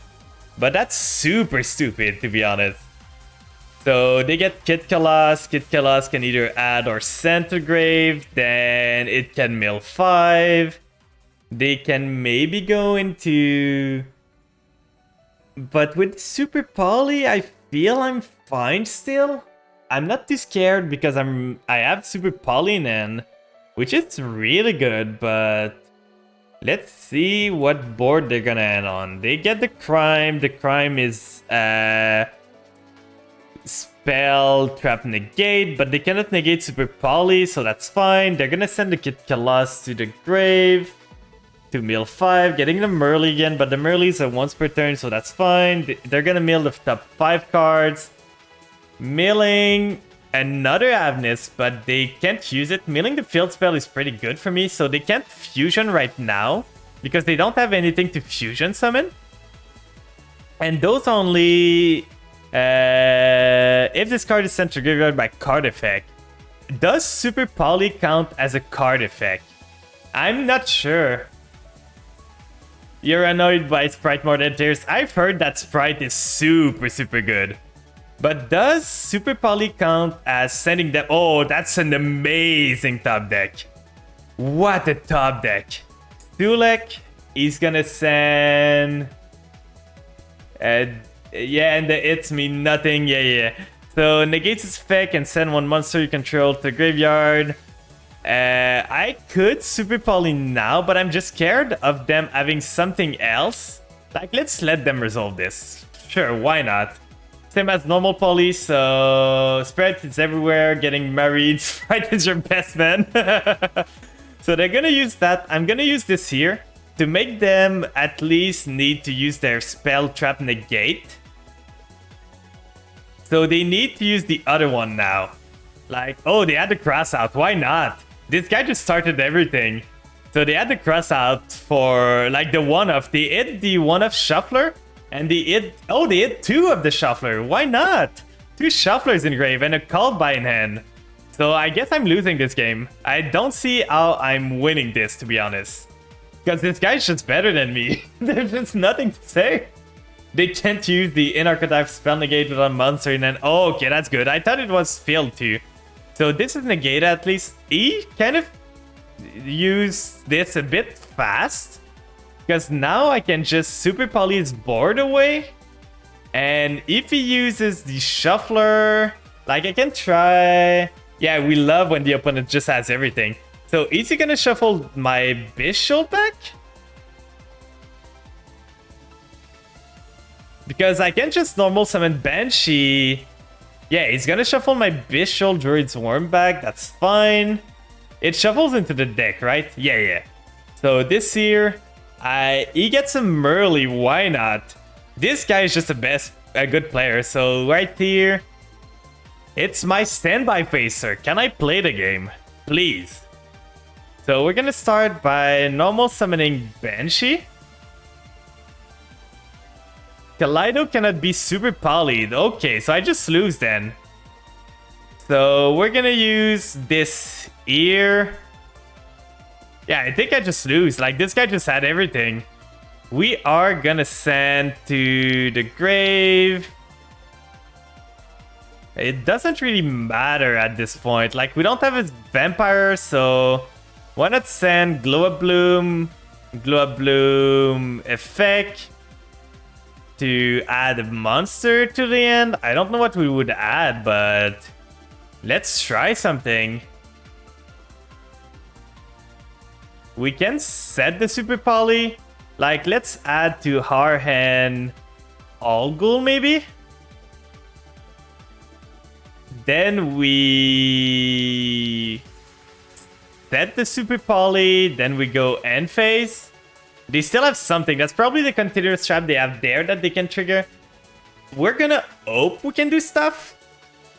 But that's super stupid, to be honest. So they get Kid Colossus. Kid Colossus can either add or Centigrave. Then it can mill 5. They can maybe go into... But with Super Poly, I feel I'm fine still. I'm not too scared because I have Super Poly in, which is really good, but... Let's see what board they're gonna end on. They get the Crime. The Crime is Spell, Trap, Negate, but they cannot negate Super Poly, so that's fine. They're gonna send the Kid Colossus to the grave to mill 5, getting the Merly again, but the Merly is a once per turn, so that's fine. They're gonna mill the top 5 cards. Milling another Avnis, but they can't use it. Milling the field spell is pretty good for me, so they can't fusion right now because they don't have anything to fusion summon. And those only... if this card is sent to graveyard by card effect, does Super Poly count as a card effect? I'm not sure. You're annoyed by Sprite more than Tears. I've heard that Sprite is super good. But does Super Poly count as sending them? Oh, that's an amazing top deck. What a top deck. Sulek is gonna send... yeah, and the It's Me Nothing. Yeah. So negates its effect and send one monster you control to the graveyard. I could Super Poly now, but I'm just scared of them having something else. Like, let's let them resolve this. Sure, why not? Same as normal Poly, so spread is everywhere, getting married, Sprite is your best man. So they're gonna use that. I'm gonna use this here to make them at least need to use their spell trap negate. So they need to use the other one now. Like, oh, they had the cross out. Why not? This guy just started everything. So they had the cross out for like the one-off. They hit the one-off shuffler and they hit... Oh, they hit two of the shuffler. Why not? Two shufflers in grave and a called by in hand. So I guess I'm losing this game. I don't see how I'm winning this, to be honest. Because this guy's just better than me. There's just nothing to say. They can't use the in-archetype spell negate with a monster and then... Oh, okay, that's good. I thought it was failed too. So this is negate at least. He kind of used this a bit fast. Because now I can just Super Poly his board away. And if he uses the shuffler... Like, I can try... Yeah, we love when the opponent just has everything. So is he gonna shuffle my Bishop back? Because I can just normal summon Banshee. Yeah, he's gonna shuffle my Bishop Druid's Worm back. That's fine. It shuffles into the deck, right? Yeah. So this here, he gets a Merly. Why not? This guy is just a good player. So right here, it's my standby phase, sir. Can I play the game? Please. So we're gonna start by normal summoning Banshee. Kaleido cannot be super polyed. Okay, so I just lose then. So we're gonna use this here. Yeah, I think I just lose. Like, this guy just had everything. We are gonna send to the grave. It doesn't really matter at this point. Like, we don't have his vampire, so why not send Glow Up Bloom effect to add a monster to the end? I don't know what we would add, but let's try something. We can set the Super Poly. Like, let's add to Harhan Algul, maybe? Then we set the Super Poly, then we go end phase. They still have something. That's probably the continuous trap they have there that they can trigger. We're gonna hope we can do stuff.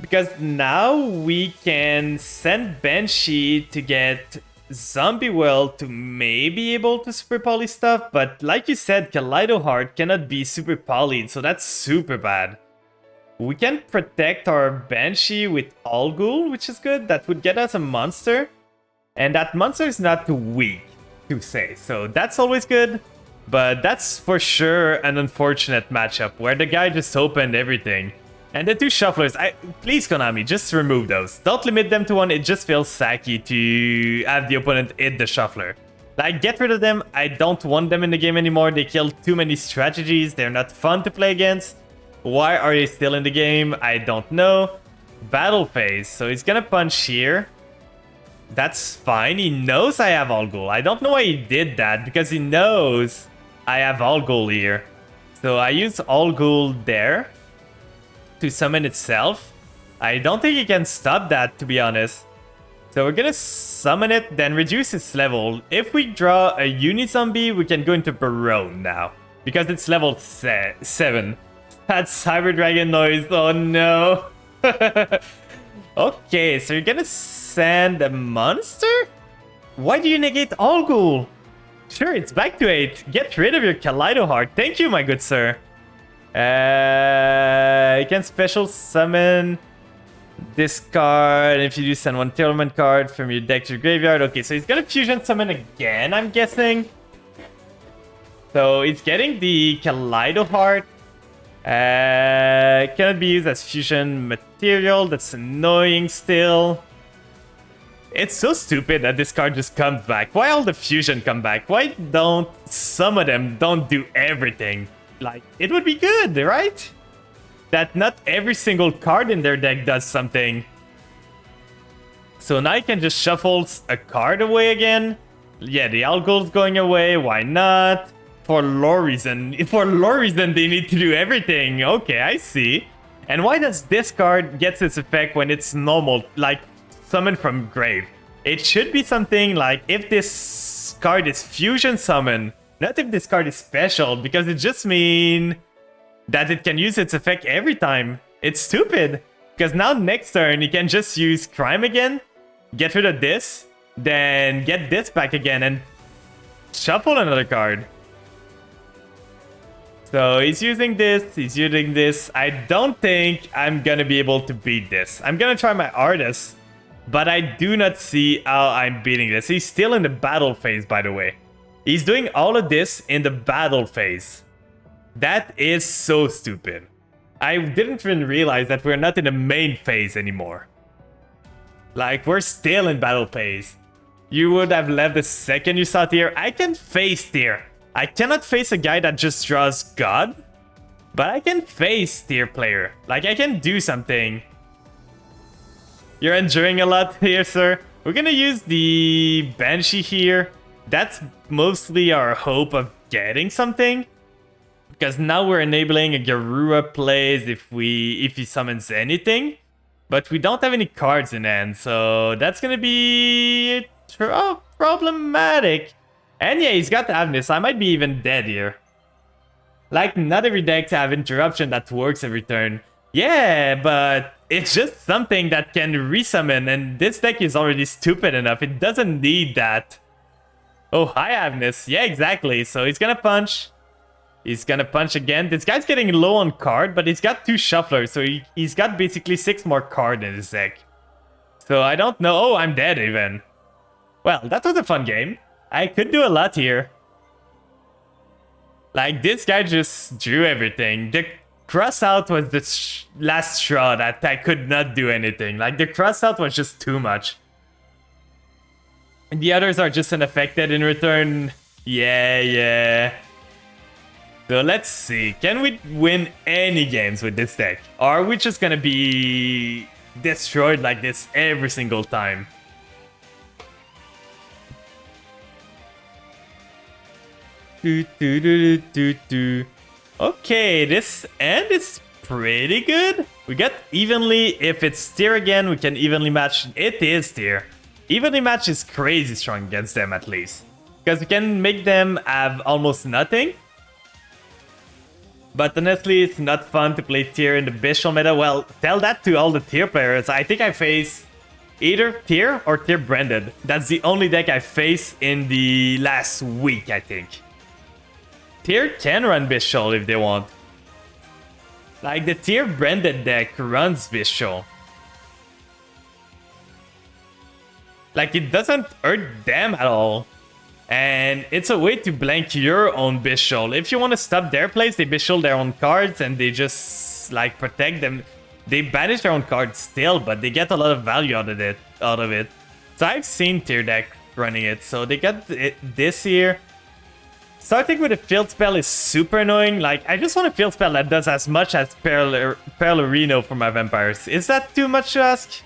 Because now we can send Banshee to get Zombie Well to maybe able to Super Poly stuff. But like you said, Kaleido Heart cannot be Super Polyed, so that's super bad. We can protect our Banshee with Algul, which is good. That would get us a monster. And that monster is not too weak, to say. So that's always good. But that's for sure an unfortunate matchup where the guy just opened everything. And the two shufflers, please Konami, just remove those. Don't limit them to one, it just feels sacky to have the opponent hit the shuffler. Like, get rid of them, I don't want them in the game anymore. They kill too many strategies, they're not fun to play against. Why are they still in the game? I don't know. Battle phase, so he's gonna punch here. That's fine, he knows I have Algol. I don't know why he did that, because he knows I have Algol here. So I use Algol there to summon itself. I don't think he can stop that, to be honest. So we're gonna summon it, then reduce its level. If we draw a Uni-Zombie, we can go into Barone now, because it's level 7. That's Cyber Dragon noise, oh no. Okay, so you're gonna send a monster? Why do you negate Algol? Sure, it's back to 8. Get rid of your Kaleido Heart. Thank you, my good sir. You can special summon this card. If you do, send one tournament card from your deck to your graveyard. Okay, so he's gonna fusion summon again, I'm guessing. So he's getting the Kaleido Heart. Cannot be used as fusion material. That's annoying still. It's so stupid that this card just comes back. Why all the fusion come back? Why don't some of them don't do everything? Like, it would be good, right? that not every single card in their deck does something. So now you can just shuffle a card away again. Yeah, the Algol's going away. Why not? For lore reason. For lore reason, they need to do everything. Okay, I see. And why does this card get its effect when it's normal, like summon from grave? It should be something like if this card is fusion summon, not if this card is special, because it just means that it can use its effect every time. It's stupid. Because now next turn, you can just use Crime again, get rid of this, then get this back again and shuffle another card. So he's using this, he's using this. I don't think I'm gonna be able to beat this. I'm gonna try my hardest, but I do not see how I'm beating this. He's still in the battle phase, by the way. He's doing all of this in the battle phase. That is so stupid. I didn't even realize that we're not in the main phase anymore. Like, we're still in battle phase. You would have left the second you saw Tier. I can face Tier. I cannot face a guy that just draws God, but I can face Tier player. Like, I can do something. You're enjoying a lot here, sir. We're gonna use the Banshee here. That's mostly our hope of getting something. Because now we're enabling a Garura plays if he summons anything. But we don't have any cards in hand, so that's gonna be problematic. And yeah, he's got Avnis. I might be even dead here. Like, not every deck have interruption that works every turn. Yeah, but it's just something that can resummon, and this deck is already stupid enough. It doesn't need that. Oh, hi, Avnis. Yeah, exactly. So he's gonna punch. He's gonna punch again. This guy's getting low on card, but he's got 2 shufflers, so he's got basically 6 more cards in his deck. So I don't know. Oh, I'm dead even. Well, that was a fun game. I could do a lot here. Like, this guy just drew everything. The cross-out was the last straw that I could not do anything. Like, the cross-out was just too much. And the others are just unaffected in return. Yeah. So let's see. Can we win any games with this deck? Or are we just gonna be destroyed like this every single time? Okay, this end is pretty good. We get evenly. If it's tier again, we can evenly match. It is tier. Evenly match is crazy strong against them at least. Because we can make them have almost nothing. But honestly, it's not fun to play tier in the Bishop meta. Well, tell that to all the tier players. I think I face either tier or tier branded. That's the only deck I face in the last week, I think. Tier can run Bishop if they want. Like, the tier branded deck runs Bishop. Like, it doesn't hurt them at all. And it's a way to blank your own Bishop. If you want to stop their plays, they Bishop their own cards and they just, like, protect them. They banish their own cards still, but they get a lot of value out of it. So I've seen tier deck running it. So they got this here. Starting with a field spell is super annoying. Like, I just want a field spell that does as much as Perlerino for my vampires. Is that too much to ask?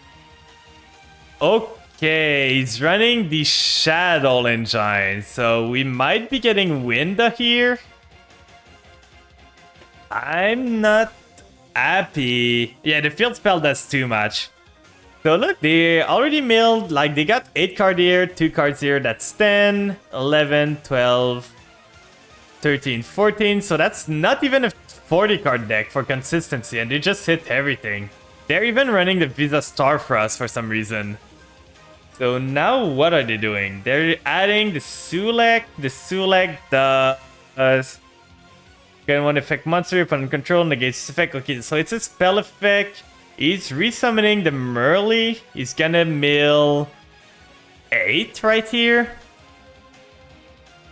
Okay, he's running the Shadow Engine, so we might be getting Winda here. I'm not happy. Yeah, the field spell does too much. So look, they already milled, like, they got 8 cards here, 2 cards here, that's 10, 11, 12, 13, 14, so that's not even a 40 card deck for consistency, and they just hit everything. They're even running the Visa Starfrost for some reason. So now what are they doing? They're adding the Sulek. The Sulek does... Can one effect monster if under control negates effect. Okay, so it's a spell effect. He's resummoning the Merly. He's gonna mill 8 right here.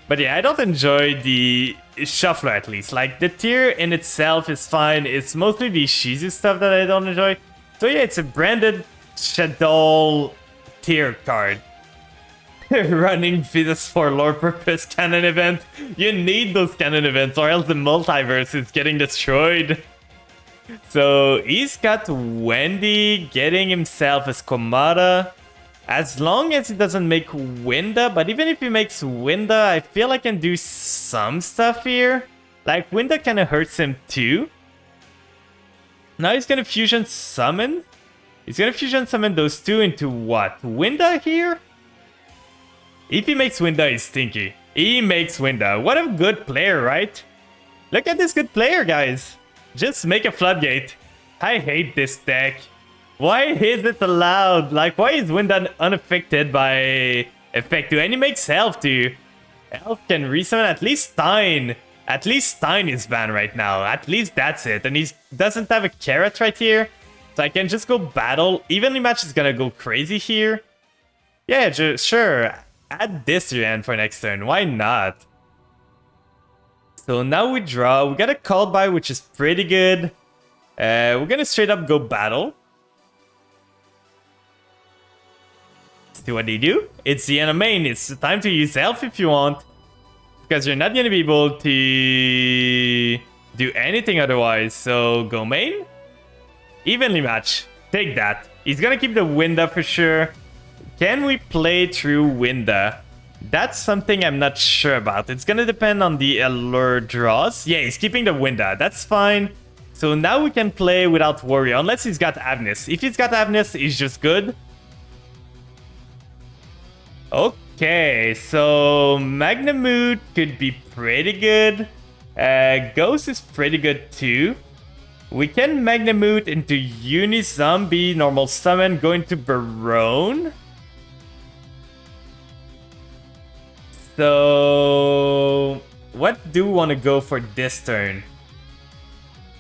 But yeah, I don't enjoy the shuffler at least. Like, the tier in itself is fine. It's mostly the Shizu stuff that I don't enjoy. So yeah, it's a branded Shadow tier card. Running Venus for lore purpose canon event. You need those canon events or else the multiverse is getting destroyed. So he's got Wendy getting himself a Skomata. As long as he doesn't make Winda, but even if he makes Winda, I feel I can do some stuff here. Like, Winda kind of hurts him too. Now he's gonna fusion summon. He's gonna fusion summon those two into what? Winda here? If he makes Winda, he's stinky. He makes Winda. What a good player, right? Look at this good player, guys. Just make a floodgate. I hate this deck. Why is it allowed? Like, why is Winda unaffected by effect 2? And he makes Elf too. Elf can resummon at least Stein. At least Stein is banned right now. At least that's it. And he doesn't have a carrot right here. So I can just go battle. Evenly Match is gonna go crazy here. Yeah, sure. Add this to your hand for next turn. Why not? So now we draw. We got a call by, which is pretty good. We're gonna straight up go battle. See what they do. It's the end of main. It's time to use Elf if you want. Because you're not going to be able to do anything otherwise. So go main. Evenly Match. Take that. He's going to keep the Winda for sure. Can we play through Winda? That's something I'm not sure about. It's going to depend on the allure draws. Yeah, he's keeping the Winda. That's fine. So now we can play without worry. Unless he's got Avnis. If he's got Avnis, he's just good. Okay, so Magnamoot could be pretty good. Ghost is pretty good too. We can Magnamoot into Uni-Zombie, normal summon, go into Barone. So, what do we want to go for this turn?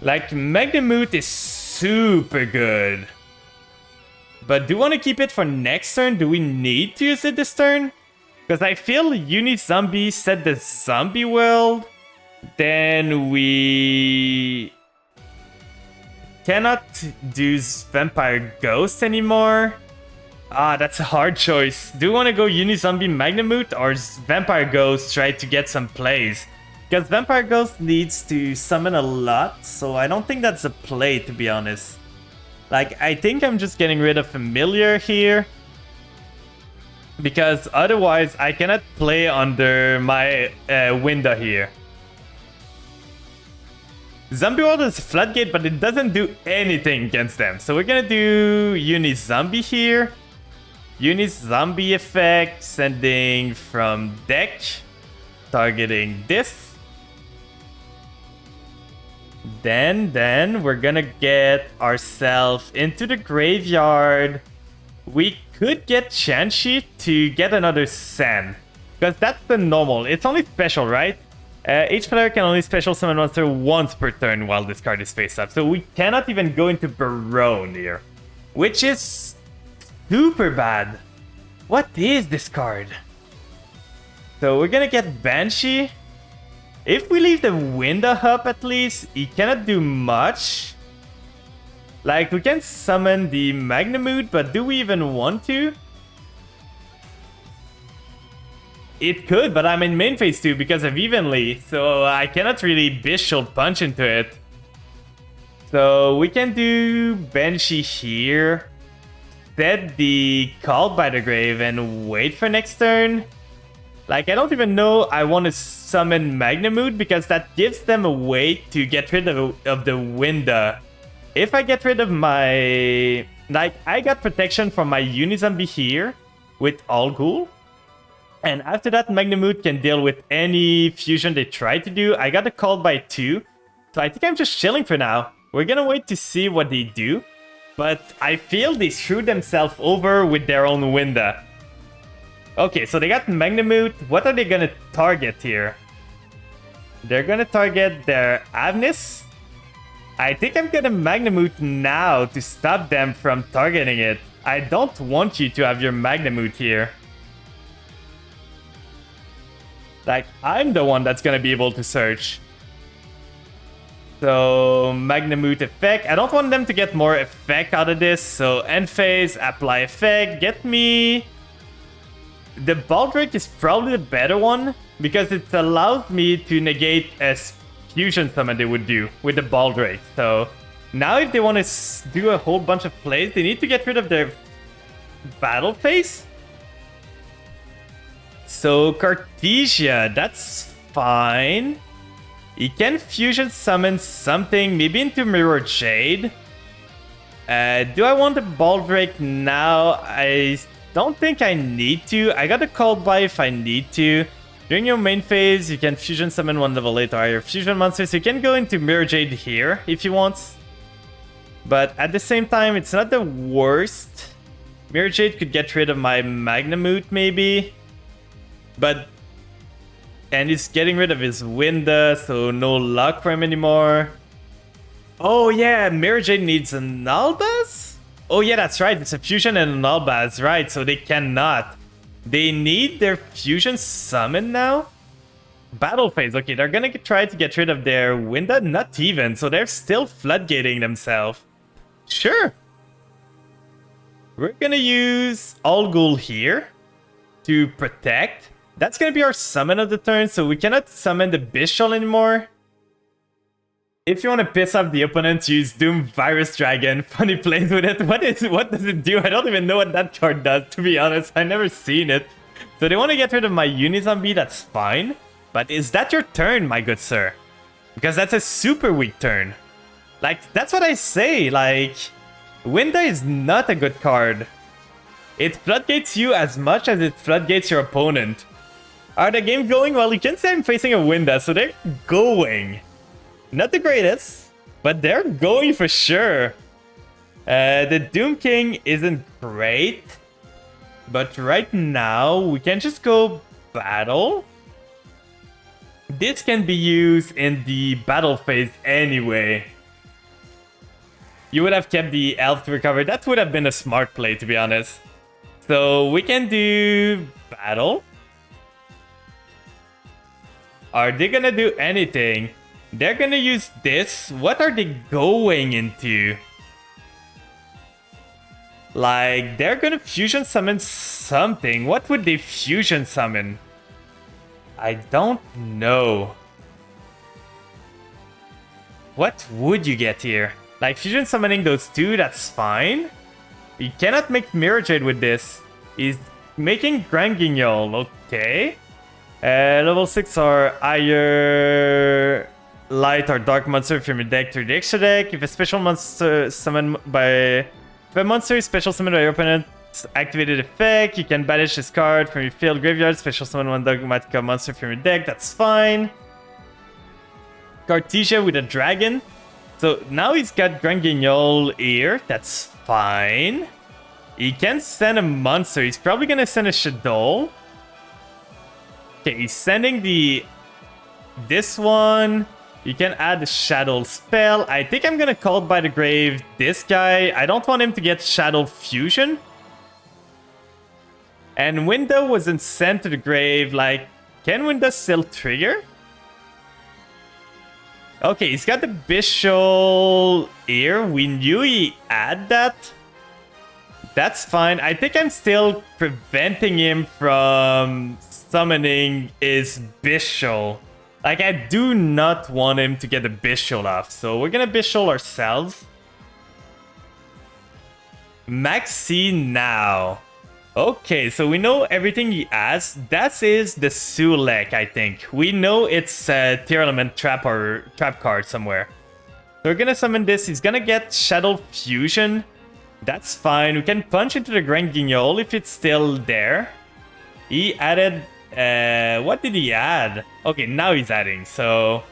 Like, Magnamoot is super good. But do you want to keep it for next turn? Do we need to use it this turn? Because I feel Uni-Zombie set the zombie world. Then we cannot do Vampire Ghost anymore. Ah, that's a hard choice. Do you want to go Uni-Zombie Magnamoot or Vampire Ghost try to get some plays? Because Vampire Ghost needs to summon a lot, so I don't think that's a play, to be honest. Like, I think I'm just getting rid of Familiar here. Because otherwise, I cannot play under my Winda here. Zombie World is a floodgate, but it doesn't do anything against them. So we're gonna do Uni-Zombie here. Uni-Zombie effect, sending from deck. Targeting this. Then we're gonna get ourselves into the graveyard. We could get Shanshi to get another Sen. Because that's the normal. It's only special, right? Each player can only special summon monster once per turn while this card is face up. So we cannot even go into Barone here. Which is super bad. What is this card? So we're gonna get Banshee. If we leave the Winda up at least, he cannot do much. Like, we can summon the Magnamoot, but do we even want to? It could, but I'm in main phase 2 because of Evenly, so I cannot really Bishul punch into it. So we can do Banshee here. Set the Called by the Grave and wait for next turn. Like, I don't even know I want to summon Magnamoot because that gives them a way to get rid of the Winda. If I get rid of my... Like, I got protection from my Uni-Zombie here with All Ghoul. And after that, Magnamoot can deal with any fusion they try to do. I got a call by 2. So I think I'm just chilling for now. We're gonna wait to see what they do. But I feel they screwed themselves over with their own Winda. Okay, so they got Magnamoot. What are they gonna target here? They're gonna target their Avnis. I think I'm gonna Magnamoot now to stop them from targeting it. I don't want you to have your Magnamoot here. Like, I'm the one that's gonna be able to search. So, Magnamoot effect. I don't want them to get more effect out of this. So, end phase, apply effect. Get me... The Baldric is probably the better one. Because it allows me to negate a fusion summon they would do with the Baldric. So, Now if they want to do a whole bunch of plays, they need to get rid of their battle phase. So Cartesia, that's fine. He can fusion summon something, maybe into Mirror Jade. Do I want the Baldric now? I don't think I need to. I got a called by if I need to. During your main phase, you can fusion summon one level 8 or higher fusion monsters. You can go into Mirror Jade here if you want. But at the same time, it's not the worst. Mirror Jade could get rid of my Magnamute maybe. And he's getting rid of his Winda, so no luck for him anymore. Oh yeah, Mirror Jade needs an Albaz? Oh yeah, that's right, it's a fusion and an Albaz, right, so they cannot. They need their fusion summon now? Battle phase, okay, they're gonna try to get rid of their Winda? Not even, so they're still floodgating themselves. Sure. We're gonna use All Ghoul here to protect. That's gonna be our summon of the turn, so we cannot summon the Bishal anymore. If you want to piss off the opponent, use Doom Virus Dragon. Funny plays with it. What does it do? I don't even know what that card does, to be honest. I've never seen it. So they want to get rid of my Unizombie, that's fine. But is that your turn, my good sir? Because that's a super weak turn. Like, that's what I say. Like, Winda is not a good card. It floodgates you as much as it floodgates your opponent. Are the game going? Well, you can say I'm facing a Winda, so they're going. Not the greatest, but they're going for sure. The Doom King isn't great, but right now we can just go battle. This can be used in the battle phase anyway. You would have kept the elf to recover. That would have been a smart play, to be honest. So we can do battle. Are they gonna do anything? They're gonna use this. What are they going into? Like, they're gonna fusion summon something. What would they fusion summon? I don't know. What would you get here? Like, fusion summoning those two, that's fine. You cannot make Mirror Jade with this. He's making Grand Guignol, okay. Level 6 or higher light or dark monster from your deck to your extra deck. If a special monster summoned by... If a monster is special summoned by your opponent's activated effect, you can banish this card from your field graveyard. Special summon one Dogmatica monster from your deck, that's fine. Cartesia with a dragon. So now he's got Grand Guignol here, that's fine. He can send a monster, he's probably gonna send a Shadow. Okay, he's sending this one. You can add the Shadow spell. I think I'm gonna call by the grave this guy. I don't want him to get Shadow Fusion. And Winda wasn't sent to the grave. Like, can Winda still trigger? Okay, he's got the Bishop here. We knew he had that. That's fine. I think I'm still preventing him from summoning his Bishop. Like, I do not want him to get the Bishop off. So we're gonna Bishop ourselves. Maxi now. Okay, so we know everything he has. That is the Sulek, I think. We know it's a Tier Element trap or trap card somewhere. So we're gonna summon this. He's gonna get Shadow Fusion. That's fine. We can punch into the Grand Guignol if it's still there. He added... what did he add? Okay, now he's adding. So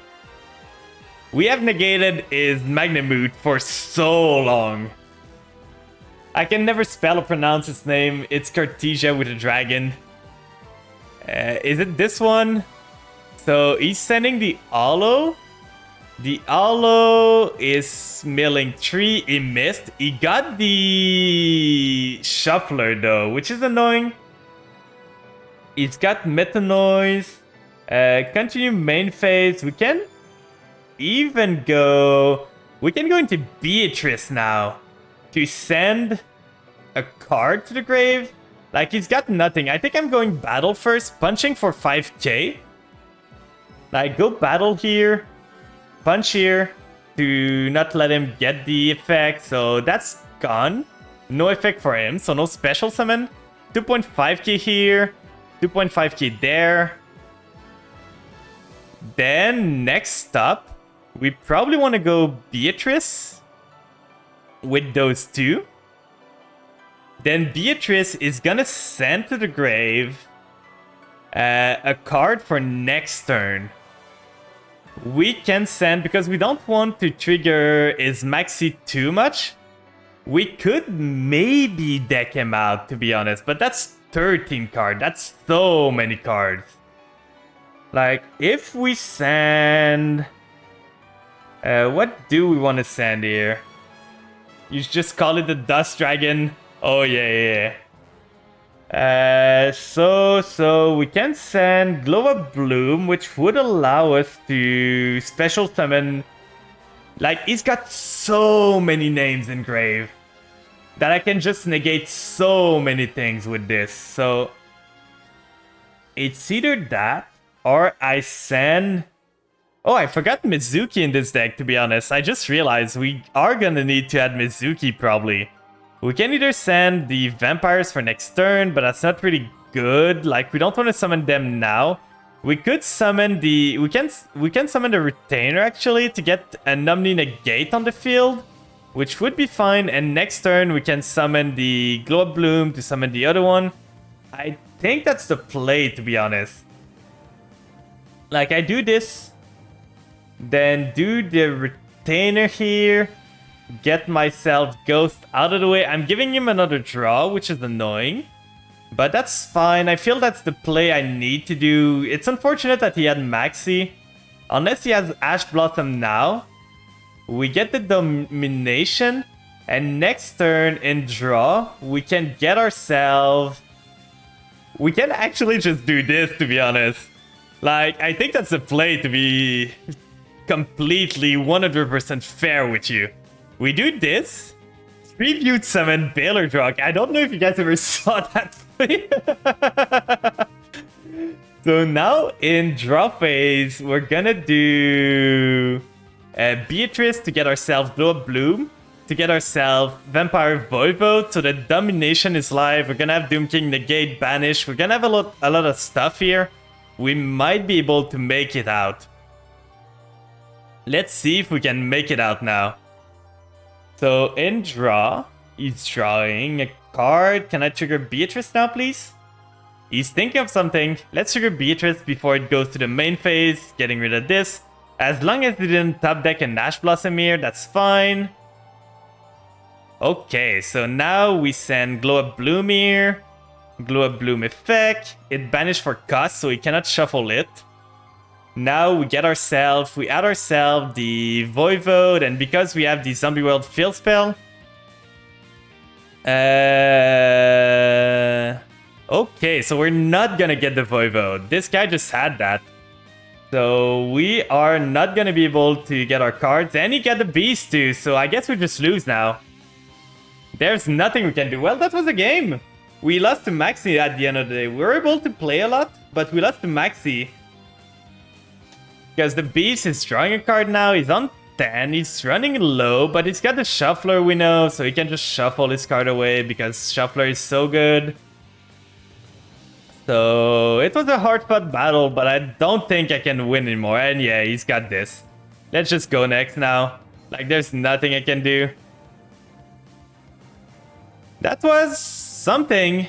we have negated his Magnamute for so long. I can never spell or pronounce his name. It's Cartesia with a dragon. Is it this one? So he's sending the Alo. The Alo is milling 3. He missed. He got the Shuffler though, which is annoying. He's got Meta Noise. Continue main phase. We can even go... We can go into Beatrice now to send a card to the grave. Like, he's got nothing. I think I'm going battle first. Punching for 5k. Like, go battle here. Punch here. to not let him get the effect, so that's gone. No effect for him, so no special summon. 2.5k here, 2.5k there. Then next up, we probably want to go Beatrice with those two. Then Beatrice is gonna send to the grave a card for next turn. We can send, because we don't want to trigger his Maxi too much, we could maybe deck him out, to be honest, but that's 13 cards. That's so many cards. Like, if we send... what do we want to send here? You just call it the Dust Dragon. Oh, yeah. So we can send Glow Up Bloom, which would allow us to special summon. Like, he's got so many names in Grave that I can just negate so many things with this. So it's either that or I send... Oh, I forgot Mizuki in this deck, to be honest. I just realized we are gonna need to add Mizuki probably. We can either send the vampires for next turn, but that's not really good. Like, we don't want to summon them now. We could summon the... We can summon the Retainer, actually, to get a Numni Negate on the field, which would be fine. And next turn, we can summon the Glow Up Bloom to summon the other one. I think that's the play, to be honest. Like, I do this, then do the Retainer here, get myself Ghost out of the way. I'm giving him another draw, which is annoying, but that's fine. I feel that's the play I need to do. It's unfortunate that he had Maxi. Unless he has Ash Blossom now, we get the Domination, and next turn in draw, we can get ourselves... We can actually just do this, to be honest. Like, I think that's the play, to be completely 100% fair with you. We do this. Tribute summon Baylor Drug. I don't know if you guys ever saw that play. So now in draw phase, we're gonna do Beatrice to get ourselves Glow Up Bloom, to get ourselves Vampire Voivode, so the Domination is live. We're gonna have Doom King negate, banish. We're gonna have a lot of stuff here. We might be able to make it out. Let's see if we can make it out now. So in draw, he's drawing a card. Can I trigger Beatrice now, please? He's thinking of something. Let's trigger Beatrice before it goes to the main phase, getting rid of this. As long as he didn't top deck a Ash Blossom here, that's fine. Okay, so now we send Glow Up Bloom here. Glow Up Bloom effect. It banished for cost, so we cannot shuffle it. Now we add ourselves the Voivode, and because we have the Zombie World Fill spell... Okay, so we're not gonna get the Voivode. This guy just had that. So we are not gonna be able to get our cards, and he got the Beast too, so I guess we just lose now. There's nothing we can do. Well, that was a game. We lost to Maxi at the end of the day. We were able to play a lot, but we lost to Maxi. Because the Beast is drawing a card now, he's on 10, he's running low, but he's got the Shuffler, we know, so he can just shuffle his card away because Shuffler is so good. So it was a hard-fought battle, but I don't think I can win anymore. And yeah, he's got this. Let's just go next now. Like, there's nothing I can do. That was something.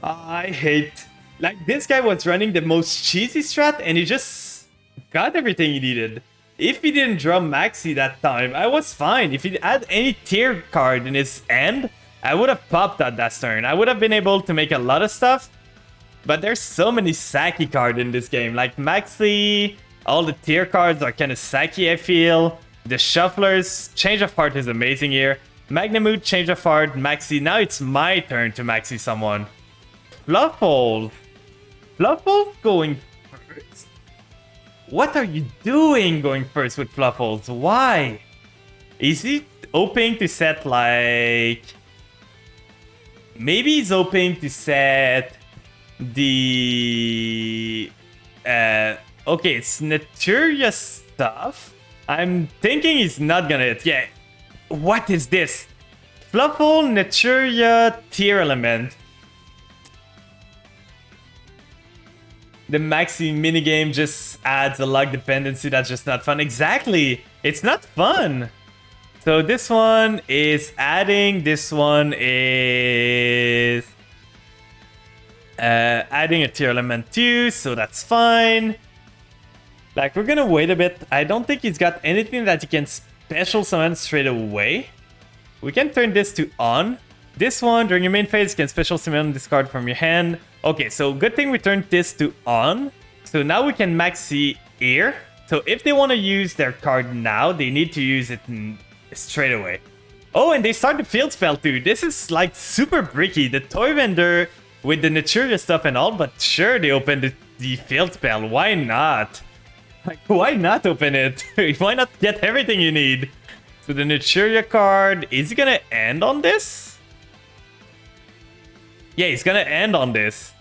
I hate... Like, this guy was running the most cheesy strat, and he just got everything he needed. If he didn't draw Maxi that time, I was fine. If he had any tier card in his end, I would have popped out that turn. I would have been able to make a lot of stuff. But there's so many sacky cards in this game. Like Maxi, all the tier cards are kind of sacky, I feel. The Shufflers, Change of Heart is amazing here. Magnamood, Change of Heart, Maxi. Now it's my turn to Maxi someone. Fluffles. Fluffles going first? What are you doing going first with Fluffles? Why? Is he hoping to set like... Maybe he's hoping to set the... okay, it's Naturia stuff. I'm thinking he's not gonna hit. Yeah. What is this? Fluffle Naturia Tier Element. The maxi minigame just adds a luck dependency that's just not fun. Exactly. It's not fun. So this one is adding. This one is adding a tier element too. So that's fine. Like, we're gonna wait a bit. I don't think he's got anything that you can special summon straight away. We can turn this to on. This one, during your main phase, you can special summon this card from your hand. Okay, so good thing we turned this to on. So now we can maxi here. So if they want to use their card now, they need to use it straight away. Oh, and they start the field spell too. This is like super bricky. The toy vendor with the Naturia stuff and all, but sure, they opened the field spell. Why not? Like, why not open it? Why not get everything you need? So the Naturia card, is he gonna end on this? Yeah, he's gonna end on this.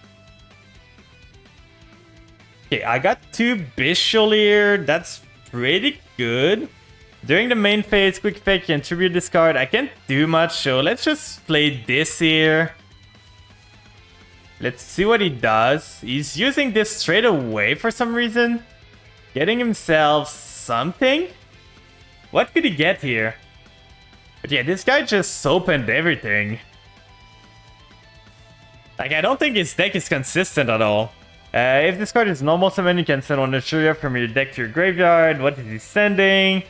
Okay, I got 2 Bisholier. That's pretty good. During the main phase, quick fake, can tribute this card. I can't do much, so let's just play this here. Let's see what he does. He's using this straight away for some reason. Getting himself something? What could he get here? But yeah, this guy just opened everything. Like, I don't think his deck is consistent at all. If this card is normal summon, you can send one Naturia from your deck to your graveyard. What is he sending?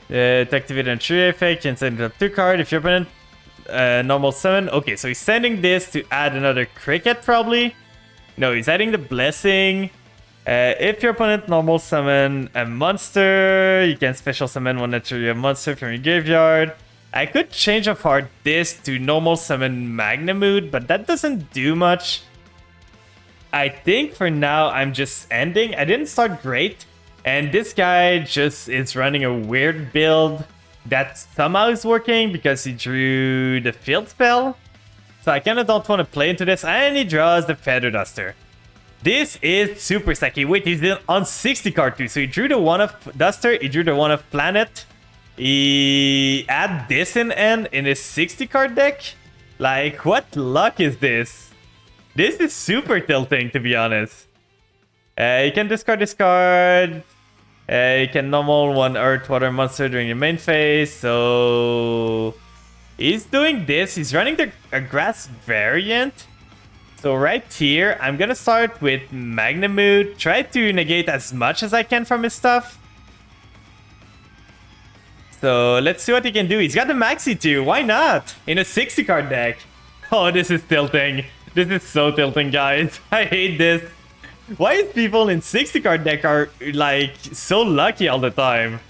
To activate a Naturia effect, you can send it up 2 card. If your opponent normal summon. Okay, so he's sending this to add another cricket, probably. No, he's adding the blessing. If your opponent normal summon a monster, you can special summon one Naturia monster from your graveyard. I could change apart this to normal summon Magnamood, but that doesn't do much. I think for now I'm just ending. I didn't start great, and this guy just is running a weird build that somehow is working because he drew the field spell. So I kind of don't want to play into this, and he draws the Feather Duster. This is super sacky. Wait, he's on 60 card too. So he drew the one of Duster, he drew the one of Planet. He add this in end in his 60 card deck. Like, what luck is this? This is super tilting, to be honest. You can discard this card. You can normal one Earth Water monster during your main phase. So he's doing this. He's running a grass variant. So right here, I'm gonna start with Magnamood. Try to negate as much as I can from his stuff. So let's see what he can do. He's got the Maxi too. Why not? In a 60 card deck. Oh, this is tilting. This is so tilting, guys. I hate this. Why is people in 60 card deck are like so lucky all the time?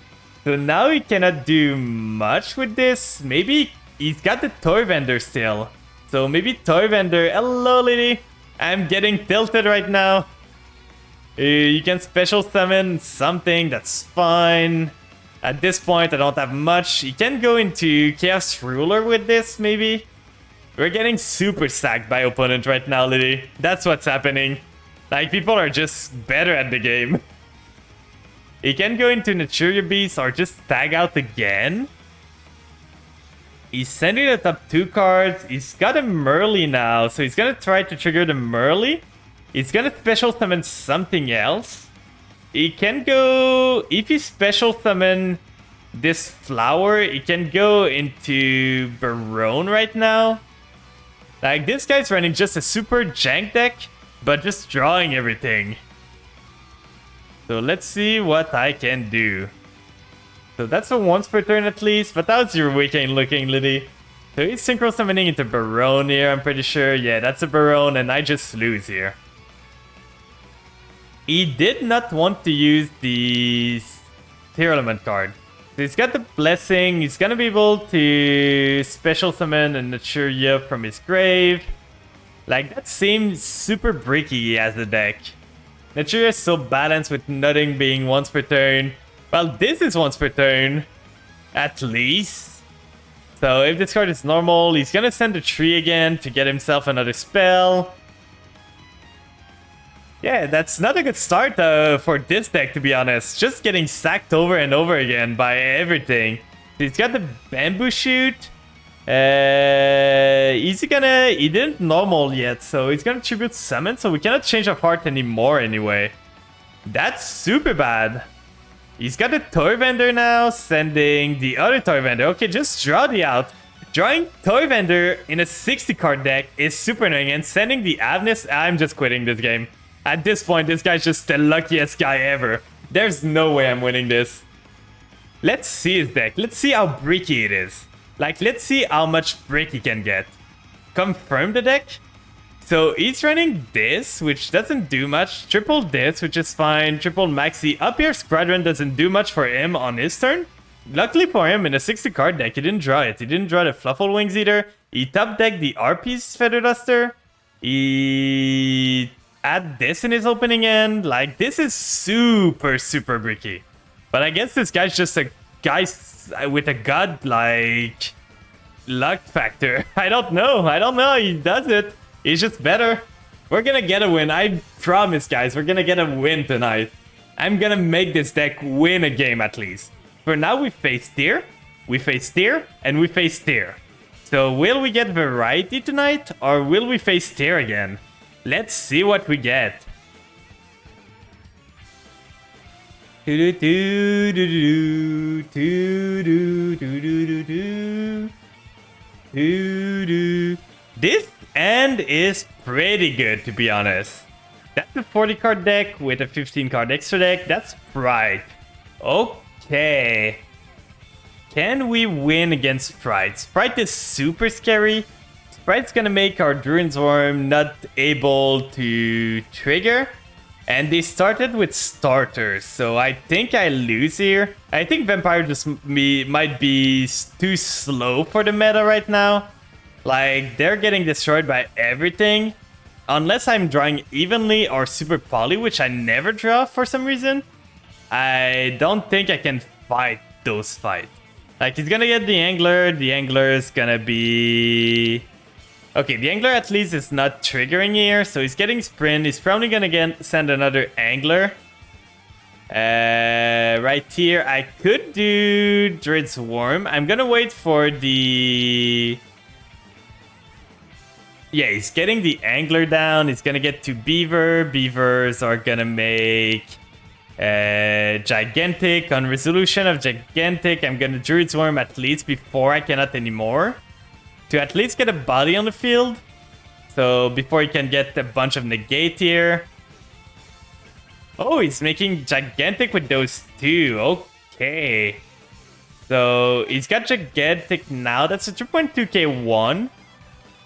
So now he cannot do much with this. Maybe he's got the toy vendor still. So maybe toy vendor. Hello, lady. I'm getting tilted right now. You can special summon something. That's fine. At this point, I don't have much. You can go into Chaos Ruler with this, maybe. We're getting super sacked by opponent right now, lady. That's what's happening. Like, people are just better at the game. You can go into Naturia Beast or just tag out again. He's sending the top 2 cards. He's got a Merly now, so he's gonna try to trigger the Merly. He's gonna special summon something else. He can go... If you special summon this flower, he can go into Barone right now. Like, this guy's running just a super jank deck, but just drawing everything. So let's see what I can do. So that's a once per turn at least, but that was your weekend looking, Liddy. So he's synchro summoning into Barone here, I'm pretty sure. Yeah, that's a Barone, and I just lose here. He did not want to use the Tier Element card. So he's got the Blessing. He's gonna be able to special summon a Naturia from his grave. Like, that seems super bricky as a deck. Naturia is so balanced with nothing being once per turn. Well, this is once per turn, at least. So if this card is normal, he's gonna send a tree again to get himself another spell. Yeah, that's not a good start for this deck, to be honest. Just getting sacked over and over again by everything. He's got the bamboo shoot. He didn't normal yet, so he's gonna tribute summon, so we cannot change of heart anymore anyway. That's super bad. He's got a toy vendor now, sending the other toy vendor. Okay, just draw the out. Drawing toy vendor in a 60 card deck is super annoying, and sending the Avnis, I'm just quitting this game. At this point, this guy's just the luckiest guy ever. There's no way I'm winning this. Let's see his deck. Let's see how bricky it is. Like, let's see how much brick he can get. Confirm the deck. So he's running this, which doesn't do much. Triple this, which is fine. Triple maxi. Up here, Squadron doesn't do much for him on his turn. Luckily for him, in a 60 card deck, he didn't draw it. He didn't draw the Fluffle Wings either. He top decked the RP's Feather Duster. He had this in his opening end. Like, this is super, super bricky. But I guess this guy's just a guy with a god-like luck factor. I don't know. He does it. He's just better. We're gonna get a win. I promise, guys. We're gonna get a win tonight. I'm gonna make this deck win a game at least. For now, we face Tyr, and we face Tyr. So will we get variety tonight, or will we face Tyr again? Let's see what we get. This end is pretty good, to be honest. That's a 40 card deck with a 15 card extra deck. That's Pride. Okay. Can we win against Sprite? Sprite is super scary. Sprite's gonna make our Druid's Worm not able to trigger. And they started with starters, so I think I lose here. I think Vampire just might be too slow for the meta right now. Like, they're getting destroyed by everything. Unless I'm drawing evenly or super poly, which I never draw for some reason. I don't think I can fight those fights. Like, he's gonna get the Angler. The Angler is gonna be... Okay, the Angler at least is not triggering here, so he's getting Sprint. He's probably gonna send another Angler. Right here, I could do Druid's Worm. I'm gonna wait for the... Yeah, he's getting the Angler down. He's gonna get to Beaver. Beavers are gonna make... Gigantic. On resolution of Gigantic, I'm gonna Druid's Worm at least before I cannot anymore. To at least get a body on the field. So before he can get a bunch of negate here. Oh, he's making Gigantic with those two. Okay. So he's got Gigantic now. That's a 2.2k1.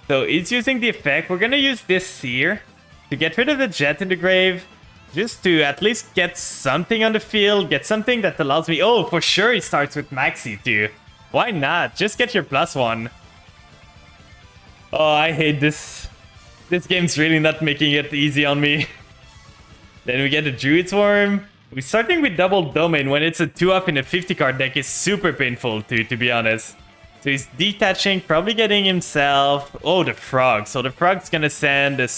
So he's using the effect. We're gonna use this here to get rid of the Jet in the grave. Just to at least get something on the field. Get something that allows me... Oh, for sure he starts with Maxi too. Why not? Just get your +1. Oh, I hate this. This game's really not making it easy on me. Then we get the Druid's Worm. We're starting with double domain when it's a 2-up in a 50 card deck is super painful to be honest. So he's detaching, probably getting himself... Oh, the Frog. So the Frog's gonna send a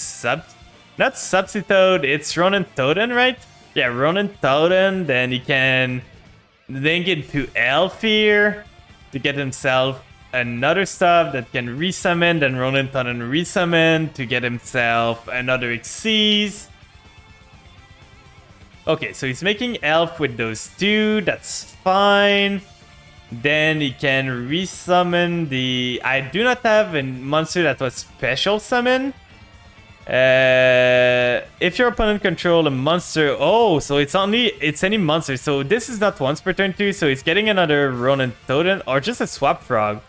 not Substitute, it's Ronin Totem, right? Yeah, Ronin Totem. Then he can link it to Elf here to get himself another stuff that can resummon, then Ronin Totem resummon to get himself another Xyz. Okay, so he's making Elf with those two, that's fine. Then he can resummon the... I do not have a monster that was special summon. If your opponent control a monster... Oh, so it's any monster. So this is not once per turn too, so he's getting another Ronin Totem or just a Swap Frog.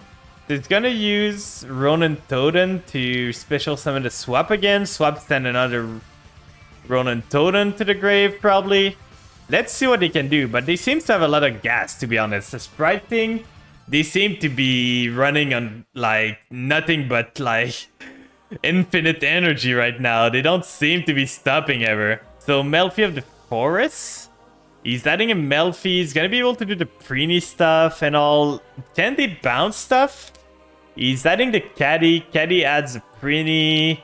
So it's gonna use Ronin Totem to special summon the Swap again. Swap send another Ronin Totem to the grave, probably. Let's see what they can do, but they seem to have a lot of gas, to be honest. The Sprite thing, they seem to be running on, like, nothing but, like, infinite energy right now. They don't seem to be stopping ever. So, Melfi of the Forest. He's adding a Melfi. He's gonna be able to do the Preeny stuff and all. Can they bounce stuff? He's adding the Caddy. Caddy adds a Preeny.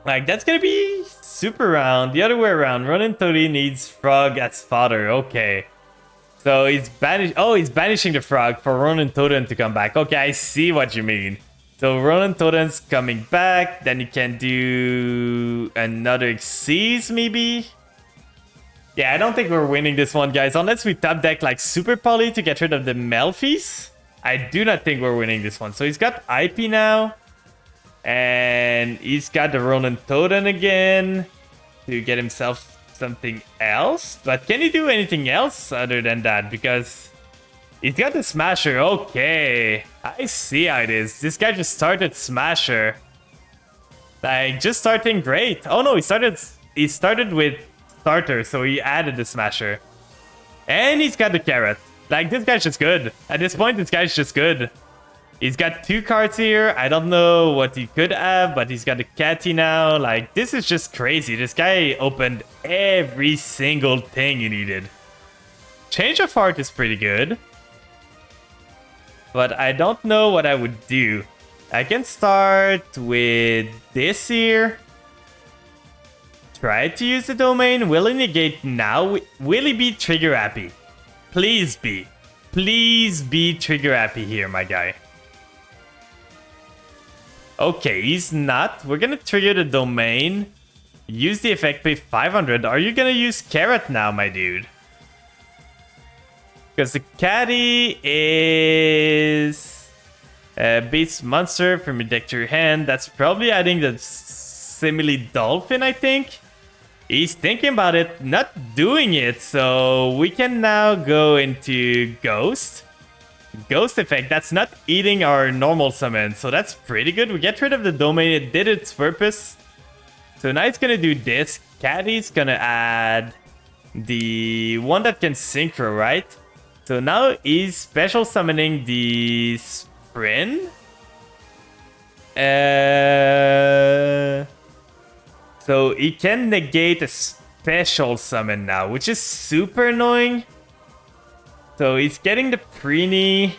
Like, that's gonna be super round. The other way around. Ronin Toady needs frog as fodder. Okay. So he's he's banishing the frog for Ronin Totem to come back. Okay, I see what you mean. So Ronin Totem's coming back. Then you can do another Xyz maybe. Yeah, I don't think we're winning this one, guys. Unless we top deck like Super Poly to get rid of the Melfies. I do not think we're winning this one. So he's got IP now. And he's got the Ronin Totem again to get himself something else. But can he do anything else other than that? Because he's got the Smasher. Okay, I see how it is. This guy just started Smasher. Like, just starting great. Oh no, he started with Starter, so he added the Smasher. And he's got the Carrot. Like, this guy's just good. At this point, this guy's just good. He's got 2 cards here. I don't know what he could have, but he's got a Catty now. Like, this is just crazy. This guy opened every single thing he needed. Change of Heart is pretty good. But I don't know what I would do. I can start with this here. Try to use the domain. Will he negate now? Will he be trigger happy? Please be. Please be trigger happy here, my guy. Okay, he's not. We're gonna trigger the domain. Use the effect, pay 500. Are you gonna use Carrot now, my dude? Because the Caddy is beats monster from your deck to your hand. That's probably adding the Simile Dolphin, I think. He's thinking about it, not doing it. So we can now go into Ghost. Ghost effect, that's not eating our normal summon, so that's pretty good. We get rid of the domain, it did its purpose. So now it's gonna do this. Caddy's gonna add the one that can synchro, right? So now he's special summoning the Sprint. So he can negate a special summon now, which is super annoying. So he's getting the Preenie.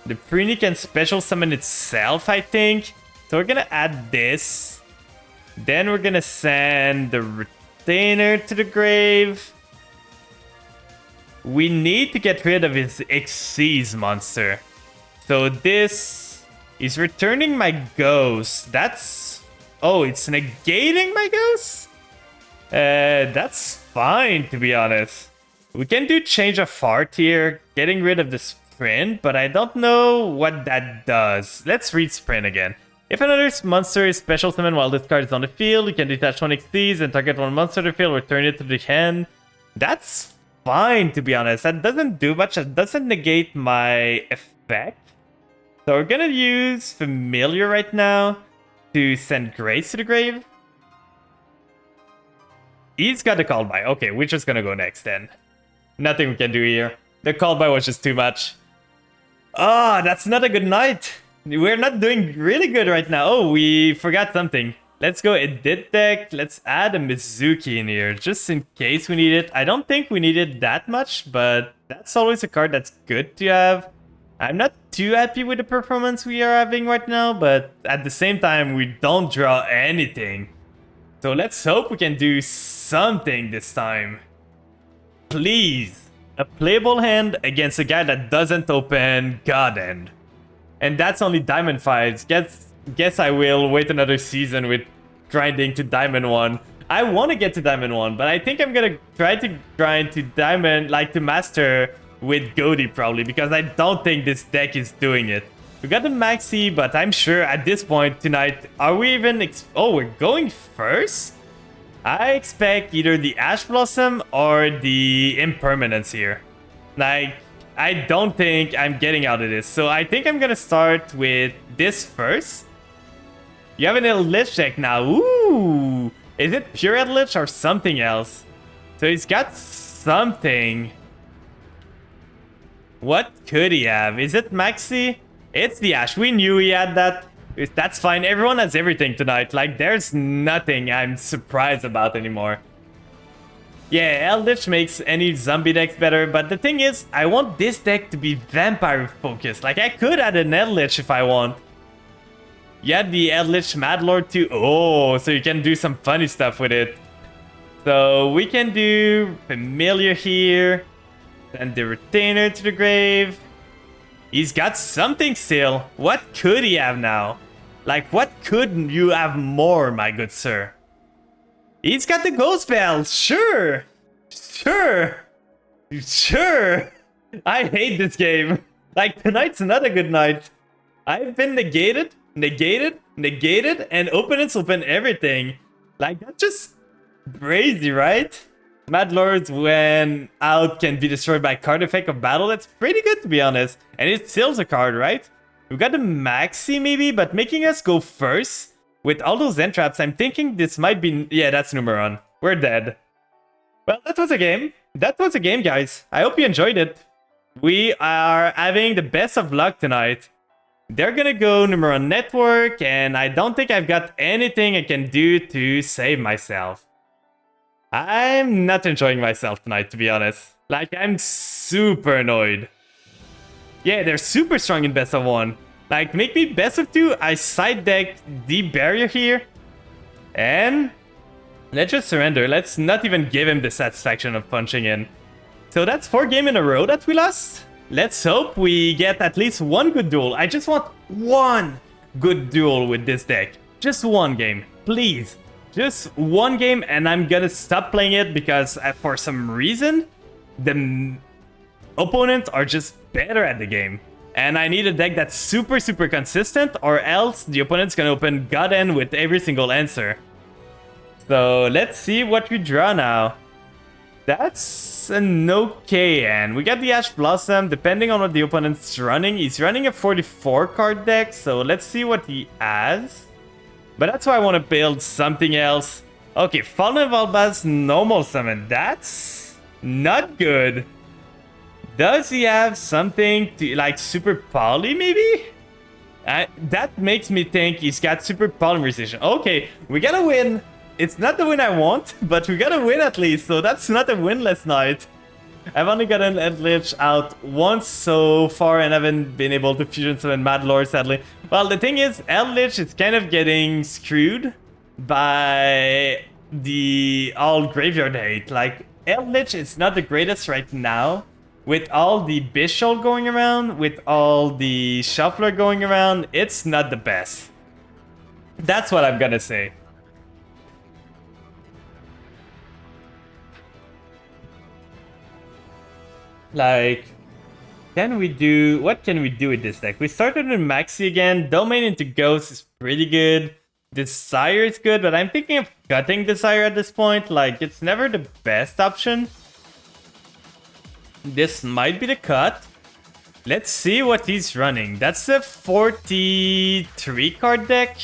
The Preenie can special summon itself, I think. So we're gonna add this. Then we're gonna send the Retainer to the grave. We need to get rid of his Xyz monster. So this is returning my Ghost. That's... oh, it's negating my Ghost? That's fine, to be honest. We can do Change of Heart here, getting rid of the Sprint, but I don't know what that does. Let's read Sprint again. If another monster is special summoned while this card is on the field, you can detach one Xyz and target one monster to the field, return it to the hand. That's fine, to be honest. That doesn't do much. That doesn't negate my effect. So we're gonna use Familiar right now to send Grace to the grave. He's got the call by. Okay, we're just gonna go next then. Nothing we can do here. The call by was just too much. Ah, that's not a good night. We're not doing really good right now. Oh, we forgot something. Let's go edit deck. Let's add a Mizuki in here just in case we need it. I don't think we need it that much, but that's always a card that's good to have. I'm not too happy with the performance we are having right now, but at the same time, we don't draw anything. So let's hope we can do something this time. Please. A playable hand against a guy that doesn't open God End. And that's only Diamond 5s. Guess I will wait another season with grinding to Diamond 1. I want to get to Diamond 1, but I think I'm gonna try to grind to Diamond, like to Master with Goaty probably, because I don't think this deck is doing it. We got the Maxi, but I'm sure at this point tonight, are we even... oh, we're going first? I expect either the Ash Blossom or the Impermanence here. Like, I don't think I'm getting out of this. So I think I'm gonna start with this first. You have an Eldritch deck now. Ooh! Is it pure Eldritch or something else? So he's got something. What could he have? Is it Maxi? It's the Ash. We knew he had that. That's fine. Everyone has everything tonight. Like, there's nothing I'm surprised about anymore. Yeah, Eldritch makes any zombie decks better, but the thing is, I want this deck to be vampire focused. Like, I could add an Eldritch if I want. You had the Eldritch Madlord too. Oh, so you can do some funny stuff with it. So we can do Familiar here. Send the Retainer to the grave. He's got something still. What could he have now? Like, what could you have more, my good sir? He's got the Ghost Bell. Sure. Sure. Sure. I hate this game. Like, tonight's not a good night. I've been negated, and opponents open everything. Like, that's just crazy, right? Mad Lords, when out, can be destroyed by card effect of battle. That's pretty good, to be honest. And it steals a card, right? We've got the Maxi, maybe, but making us go first with all those end traps, I'm thinking this might be... Yeah, that's Numeron. We're dead. Well, that was a game. That was a game, guys. I hope you enjoyed it. We are having the best of luck tonight. They're gonna go Numeron Network, and I don't think I've got anything I can do to save myself. I'm not enjoying myself tonight, to be honest. Like, I'm super annoyed. Yeah, they're super strong in best of 1. Like, make me best of 2, I side deck the barrier here. And let's just surrender. Let's not even give him the satisfaction of punching in. So that's 4 games in a row that we lost. Let's hope we get at least one good duel. I just want one good duel with this deck. Just one game, please. Just one game, and I'm gonna stop playing it because for some reason, the opponents are just better at the game. And I need a deck that's super consistent, or else the opponent's gonna open God End with every single answer. So let's see what we draw now. That's an okay end. We got the Ash Blossom, depending on what the opponent's running. He's running a 44 card deck, so let's see what he has. But that's why I want to build something else. Okay, Fallen Valbaz normal summon. That's not good. Does he have something to, like, super poly, maybe? That makes me think he's got super polymerization. Okay, we gotta win. It's not the win I want, but we gotta win at least, so that's not a winless night. I've only gotten Eldritch out once so far and haven't been able to fusion summon Mad Lord, sadly. Well, the thing is, Eldritch is kind of getting screwed by the all graveyard hate. Like, Eldritch is not the greatest right now. With all the Bishop going around, with all the Shuffler going around, it's not the best. That's what I'm gonna say. Like, what can we do with this deck? We started with Maxi again. Domain into Ghost is pretty good. Desire is good, but I'm thinking of cutting Desire at this point. Like, it's never the best option. This might be the cut. Let's see what he's running. That's a 43 card deck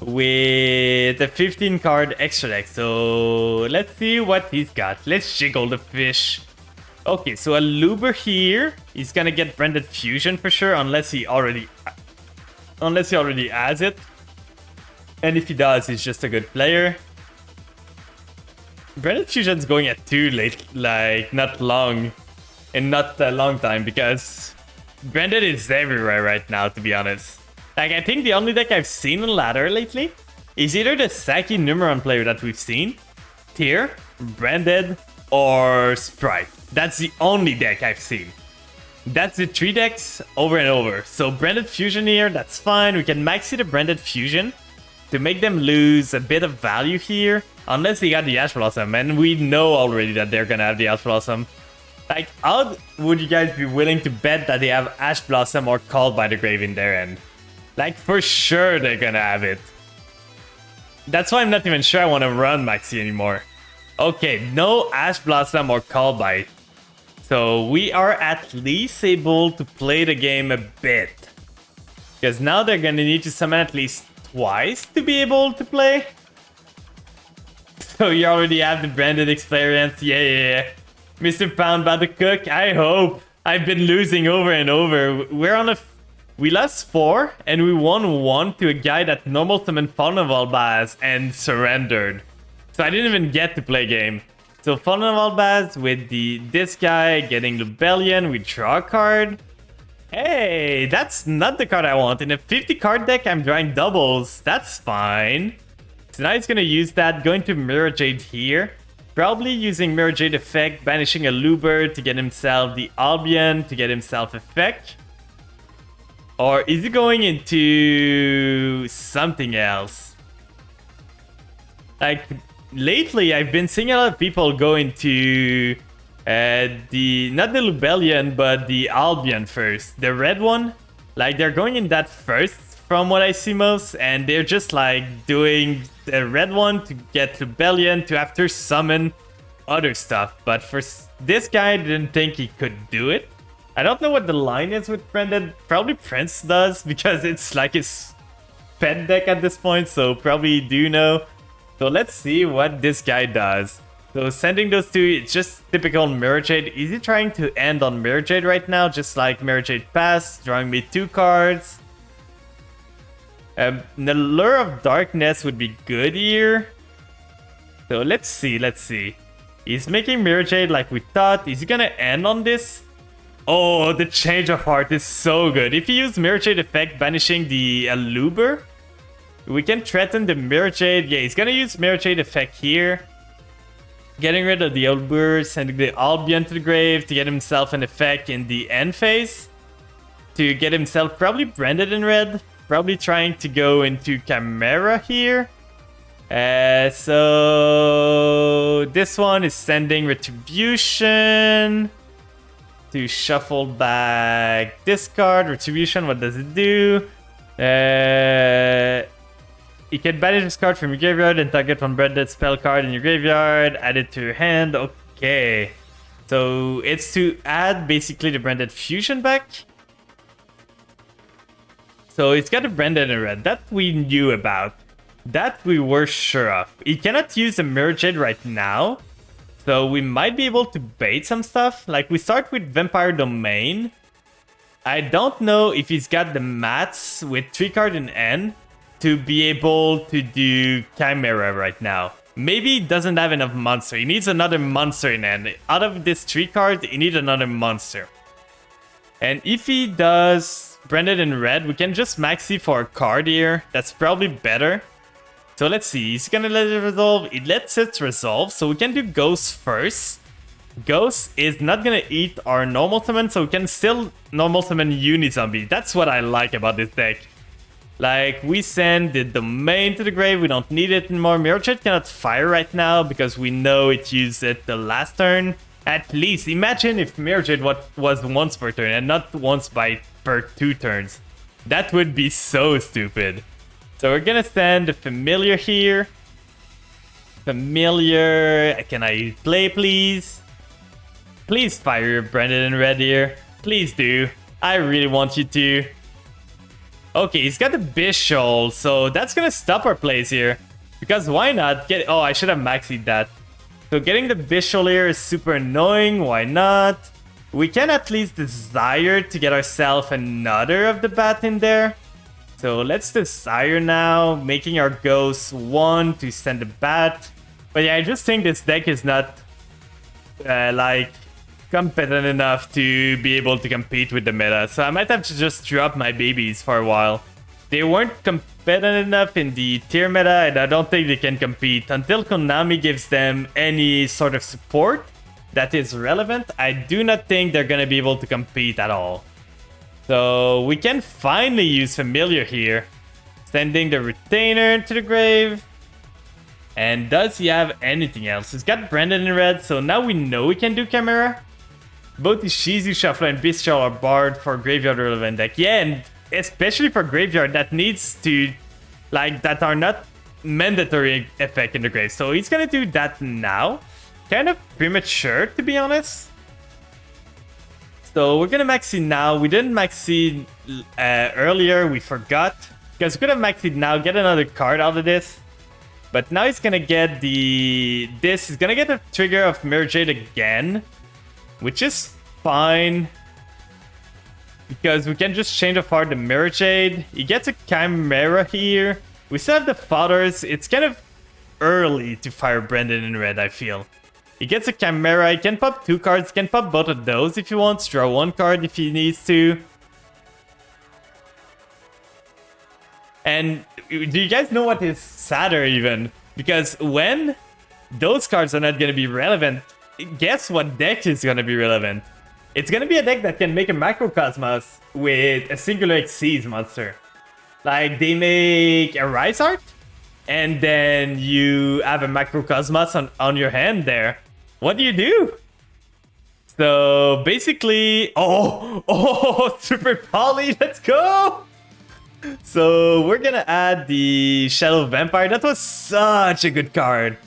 with a 15 card extra deck. So let's see what he's got. Let's jiggle the fish. Okay, so a Luber here. He's gonna get Branded Fusion for sure, unless he already has it. And if he does, he's just a good player. Branded Fusion's going at 2 late, like not long, and not a long time, because Branded is everywhere right now, to be honest. Like, I think the only deck I've seen on ladder lately is either the Saki Numeron player that we've seen, Tier, Branded, or Sprite. That's the only deck I've seen. That's the 3 decks over and over. So Branded Fusion here, that's fine. We can maxi the Branded Fusion to make them lose a bit of value here. Unless they got the Ash Blossom. And we know already that they're gonna have the Ash Blossom. Like, how would you guys be willing to bet that they have Ash Blossom or Called by the Grave in their end? Like, for sure they're gonna have it. That's why I'm not even sure I want to run Maxi anymore. Okay, no Ash Blossom or Called by. So we are at least able to play the game a bit. Because now they're gonna need to summon at least twice to be able to play. So you already have the Branded experience. Yeah. Mr. Pound about to cook. I hope. I've been losing over and over. We lost 4 and we won 1 to a guy that normal summoned Fallen Valbaz and surrendered. So I didn't even get to play game. So Fallen Valbaz with this guy getting Lubellion, we draw a card. Hey, that's not the card I want. In a 50 card deck, I'm drawing doubles. That's fine. So now he's gonna use that, going to Mirror Jade here. Probably using Mirror Jade effect, banishing a Luber to get himself the Albion to get himself effect. Or is he going into something else? Like, lately I've been seeing a lot of people go into not the Lubellion, but the Albion first. The red one. Like, they're going in that first from what I see most. And they're just like doing the red one to get Lubellion to after summon other stuff. But for this guy, I didn't think he could do it. I don't know what the line is with Brendan. Probably Prince does, because it's like his pet deck at this point, so probably do know. So let's see what this guy does. So sending those two, it's just typical Mirror Jade. Is he trying to end on Mirror Jade right now? Just like Mirror Jade Pass, drawing me 2 cards. The Lure of Darkness would be good here. So let's see. He's making Mirror Jade like we thought. Is he gonna end on this? Oh, the change of heart is so good. If you use Mirror Jade effect, banishing the Luber, we can threaten the Mirror Jade. Yeah, he's gonna use Mirror Jade effect here. Getting rid of the Luber, sending the Albion to the grave to get himself an effect in the end phase. To get himself probably branded in red. Probably trying to go into Chimera here. So this one is sending Retribution. To shuffle back discard, Retribution, what does it do? You can banish this card from your graveyard and target one branded spell card in your graveyard, add it to your hand. Okay. So it's to add basically the branded fusion back. So it's got a branded in red. That we knew about. That we were sure of. He cannot use the Mirror Jade right now. So we might be able to bait some stuff. Like, we start with Vampire Domain. I don't know if he's got the mats with 3 card in N to be able to do Chimera right now. Maybe he doesn't have enough monster. He needs another monster in N. Out of this 3 cards, he needs another monster. And if he does Branded in red, we can just maxi for a card here. That's probably better. So let's see, he's gonna let it resolve. It lets it resolve, so we can do Ghost first. Ghost is not gonna eat our normal summon, so we can still normal summon Unizombie. That's what I like about this deck. Like, we send the Domain to the grave, we don't need it anymore. Mirror Jade cannot fire right now, because we know it used it the last turn. At least, imagine if Mirror Jade was once per turn, and not once per 2 turns. That would be so stupid. So we're gonna send the Familiar here. Familiar. Can I play, please? Please fire your Branded in red here. Please do. I really want you to. Okay, he's got the Bishol, so that's gonna stop our plays here. Because why not get... Oh, I should have maxied that. So getting the Bishol here is super annoying. Why not? We can at least desire to get ourselves another of the bat in there. So let's desire now, making our ghost 1 to send a bat. But yeah, I just think this deck is not like competent enough to be able to compete with the meta. So I might have to just drop my babies for a while. They weren't competent enough in the tier meta, and I don't think they can compete until Konami gives them any sort of support that is relevant. I do not think they're gonna be able to compete at all. So we can finally use Familiar here. Sending the Retainer to the grave. And does he have anything else? He's got Brandon in red, so now we know we can do Chimera. Both the Shizu, Shuffler, and Bestial are barred for graveyard relevant deck. Yeah, and especially for graveyard that needs to, like, that are not mandatory effect in the grave. So he's gonna do that now. Kind of premature, to be honest. So we're gonna maxi now. We didn't maxi earlier, we forgot. Because we could have maxied now, get another card out of this. But now he's gonna get he's gonna get the trigger of Mirror Jade again. Which is fine. Because we can just change apart the Mirror Jade. He gets a Chimera here. We still have the Fathers. It's kind of early to fire Brandon in red, I feel. He gets a Chimera. He can pop 2 cards. He can pop both of those if he wants. Draw 1 card if he needs to. And do you guys know what is sadder even? Because when those cards are not going to be relevant. Guess what deck is going to be relevant? It's going to be a deck that can make a Macrocosmos with a singular Xyz monster. Like, they make a Rise Art, and then you have a Macrocosmos on your hand there. What do you do? So, basically... Oh, Super Poly, let's go! So, we're gonna add the Shadow Vampire. That was such a good card.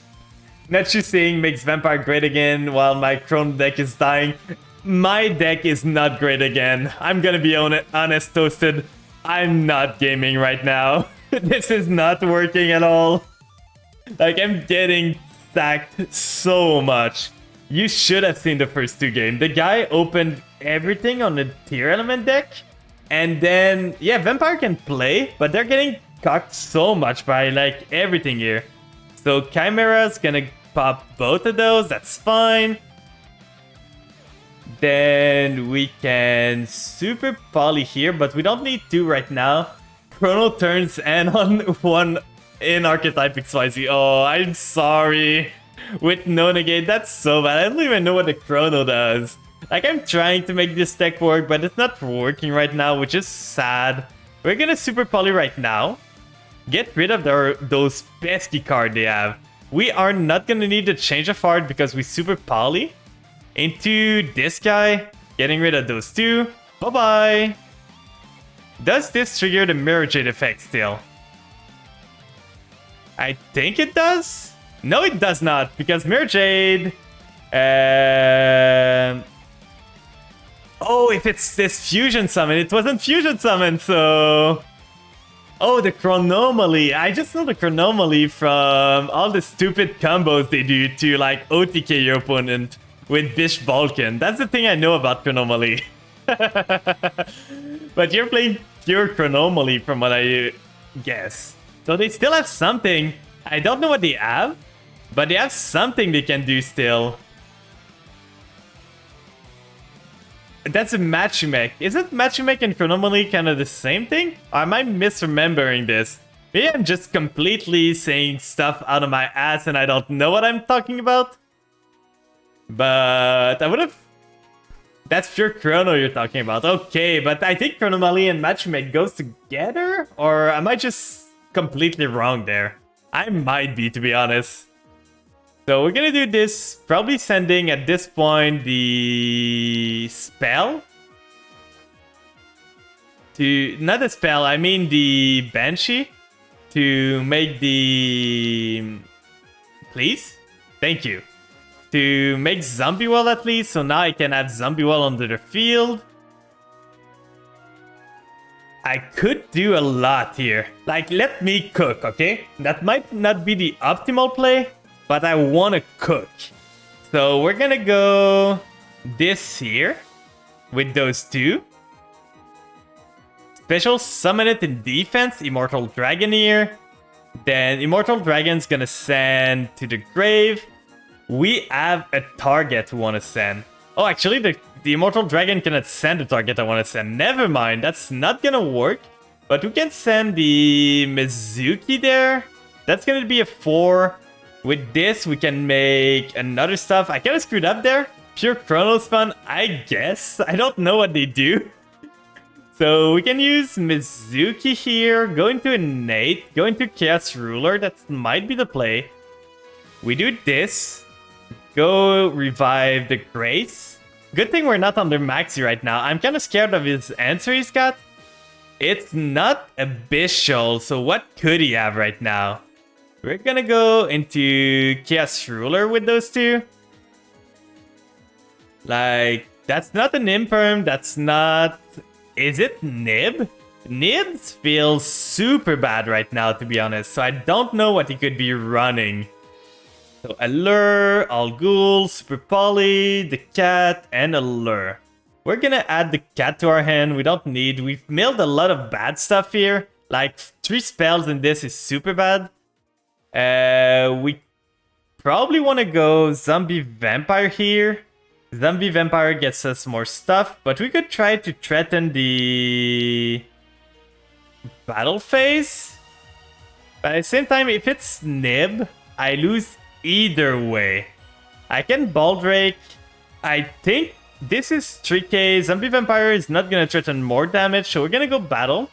Not You Sing makes Vampire great again while my Chrono deck is dying. My deck is not great again. I'm gonna be honest, Toasted. I'm not gaming right now. This is not working at all. Like, I'm getting sacked so much. You should have seen the first two games. The guy opened everything on the Tier Element deck. And then, yeah, Vampire can play, but they're getting cocked so much by, like, everything here. So Chimera's gonna pop both of those. That's fine. Then we can Super Poly here, but we don't need two right now. Chrono turns and on one in Archetype XYZ. Oh, I'm sorry. With no negate, that's so bad. I don't even know what the Chrono does. Like, I'm trying to make this deck work, but it's not working right now, which is sad. We're gonna Super Poly right now. Get rid of those pesky cards they have. We are not gonna need to change of heart because we Super Poly into this guy. Getting rid of those two. Bye-bye. Does this trigger the Mirror Jade effect still? I think it does. No, it does not, because Mirror Jade... Oh, if it's this Fusion Summon, it wasn't Fusion Summon, so... Oh, the Chronomaly. I just know the Chronomaly from all the stupid combos they do to, like, OTK your opponent with Bish Vulcan. That's the thing I know about Chronomaly. But you're playing pure Chronomaly from what I guess. So they still have something. I don't know what they have, but they have something they can do still. That's a Machimek. Isn't Machimek and Chronomaly kind of the same thing? Or am I misremembering this? Maybe I'm just completely saying stuff out of my ass and I don't know what I'm talking about. But I would have... That's pure Chrono you're talking about. Okay, but I think Chronomaly and Machimek goes together? Or am I just completely wrong there? I might be, to be honest. So we're gonna do this, probably sending at this point the spell to, not the spell, I mean the Banshee to make the, please, thank you, to make Zombie Wall at least, so now I can have Zombie Wall under the field. I could do a lot here, like let me cook, okay? That might not be the optimal play, but I want to cook. So we're gonna go this here with those two. Special summon it in defense, Immortal Dragon here. Then Immortal Dragon's gonna send to the grave. We have a target we want to send. Oh, actually the Immortal Dragon cannot send the target I want to send. Never mind, that's not gonna work. But we can send the Mizuki there. That's gonna be a 4. With this, we can make another stuff. I kind of screwed up there. Pure Chrono Spun, I guess. I don't know what they do. So we can use Mizuki here. Go into Innate. Go into Chaos Ruler. That might be the play. We do this. Go revive the Grace. Good thing we're not under Maxi right now. I'm kind of scared of his answer he's got. It's not Abyssal, so what could he have right now? We're gonna go into Chaos Ruler with those two. Like, that's not an Imperm, that's not... Is it Nib? Nibs feels super bad right now, to be honest, so I don't know what he could be running. So Allure, All Ghoul, Super Poly, the Cat, and Allure. We're gonna add the Cat to our hand, we don't need... We've milled a lot of bad stuff here. Like, 3 spells in this is super bad. We probably want to go Zombie Vampire here. Zombie Vampire gets us more stuff, but we could try to threaten the battle phase. But at the same time, if it's Nib, I lose either way. I can Baldrake. I think this is 3k. Zombie Vampire is not gonna threaten more damage, so we're gonna go battle.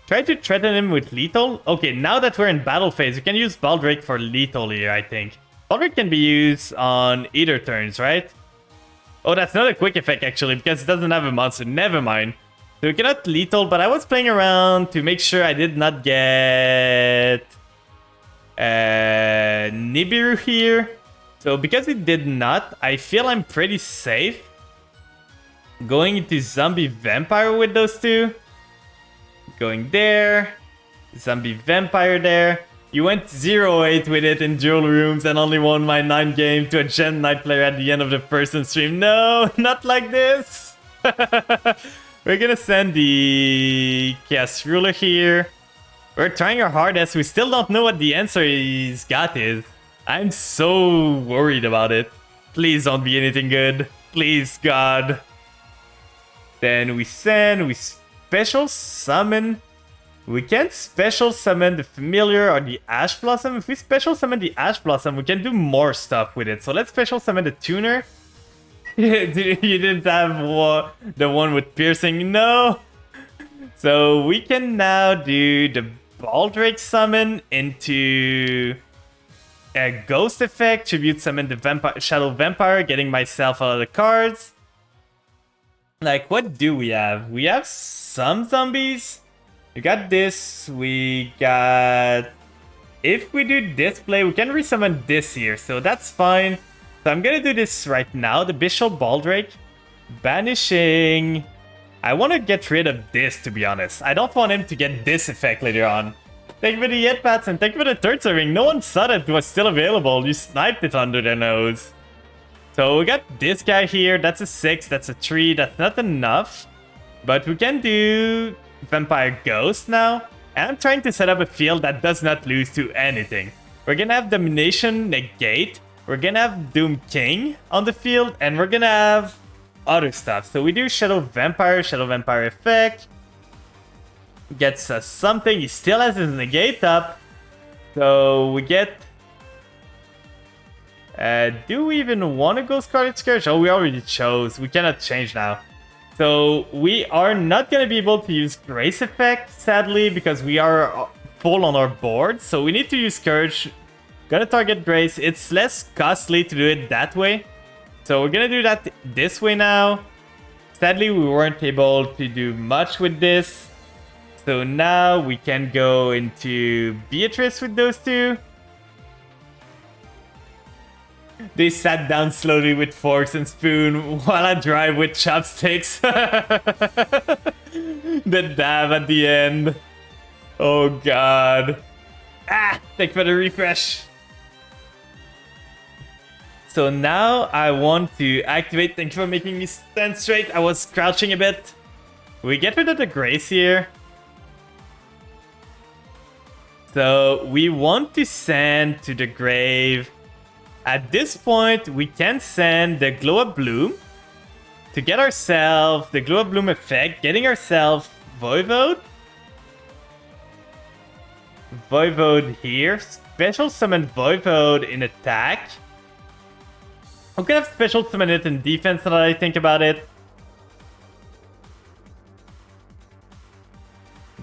Try to threaten him with lethal. Okay, now that we're in battle phase, we can use Baldrake for lethal here, I think. Baldrake can be used on either turns, right? Oh, that's not a quick effect, actually, because it doesn't have a monster. Never mind. So we cannot lethal, but I was playing around to make sure I did not get Nibiru here. So because it did not, I feel I'm pretty safe going into Zombie Vampire with those two. Going there. Zombie Vampire there. You went 0-8 with it in dual rooms and only won my 9 game to a Gen Knight player at the end of the person stream. No, not like this. We're gonna send the Chaos Ruler here. We're trying our hardest. We still don't know what the answer he's got is. I'm so worried about it. Please don't be anything good. Please, God. Then we send, we special summon. We can't special summon the Familiar or the Ash Blossom. If we special summon the Ash Blossom, we can do more stuff with it. So let's special summon the Tuner. You didn't have the one with piercing. No. So we can now do the Baldrake summon into a ghost effect. Tribute summon the Shadow Vampire, getting myself out of the cards. Like, what do we have? We have some zombies. We got this. We got... If we do this play, we can resummon this here. So that's fine. So I'm gonna do this right now. The Bishop Baldrake. Banishing. I want to get rid of this, to be honest. I don't want him to get this effect later on. Thank you for the Yetpats and thank you for the third serving. No one saw that it was still available. You sniped it under their nose. So we got this guy here. That's a 6. That's a 3. That's not enough. But we can do Vampire Ghost now. And I'm trying to set up a field that does not lose to anything. We're gonna have Domination Negate. We're gonna have Doom King on the field. And we're gonna have other stuff. So we do Shadow Vampire effect. Gets us something. He still has his Negate up. So we get... do we even want to go Scarlet Scourge? Oh, we already chose. We cannot change now. So we are not going to be able to use Grace effect, sadly, because we are full on our board. So we need to use Scourge. Gonna target Grace. It's less costly to do it that way. So we're gonna do that this way now. Sadly, we weren't able to do much with this. So now we can go into Beatrice with those two. They sat down slowly with forks and spoon while I drive with chopsticks. The dab at the end. Oh god. Ah, thank you for the refresh. So now I want to activate. Thank you for making me stand straight. I was crouching a bit. We get rid of the Grace here. So we want to send to the grave. At this point, we can send the Glow Up Bloom to get ourselves the Glow Up Bloom effect, getting ourselves Voivode. Voivode here. Special summon Voivode in attack. I'm gonna have special summon it in defense now that I think about it.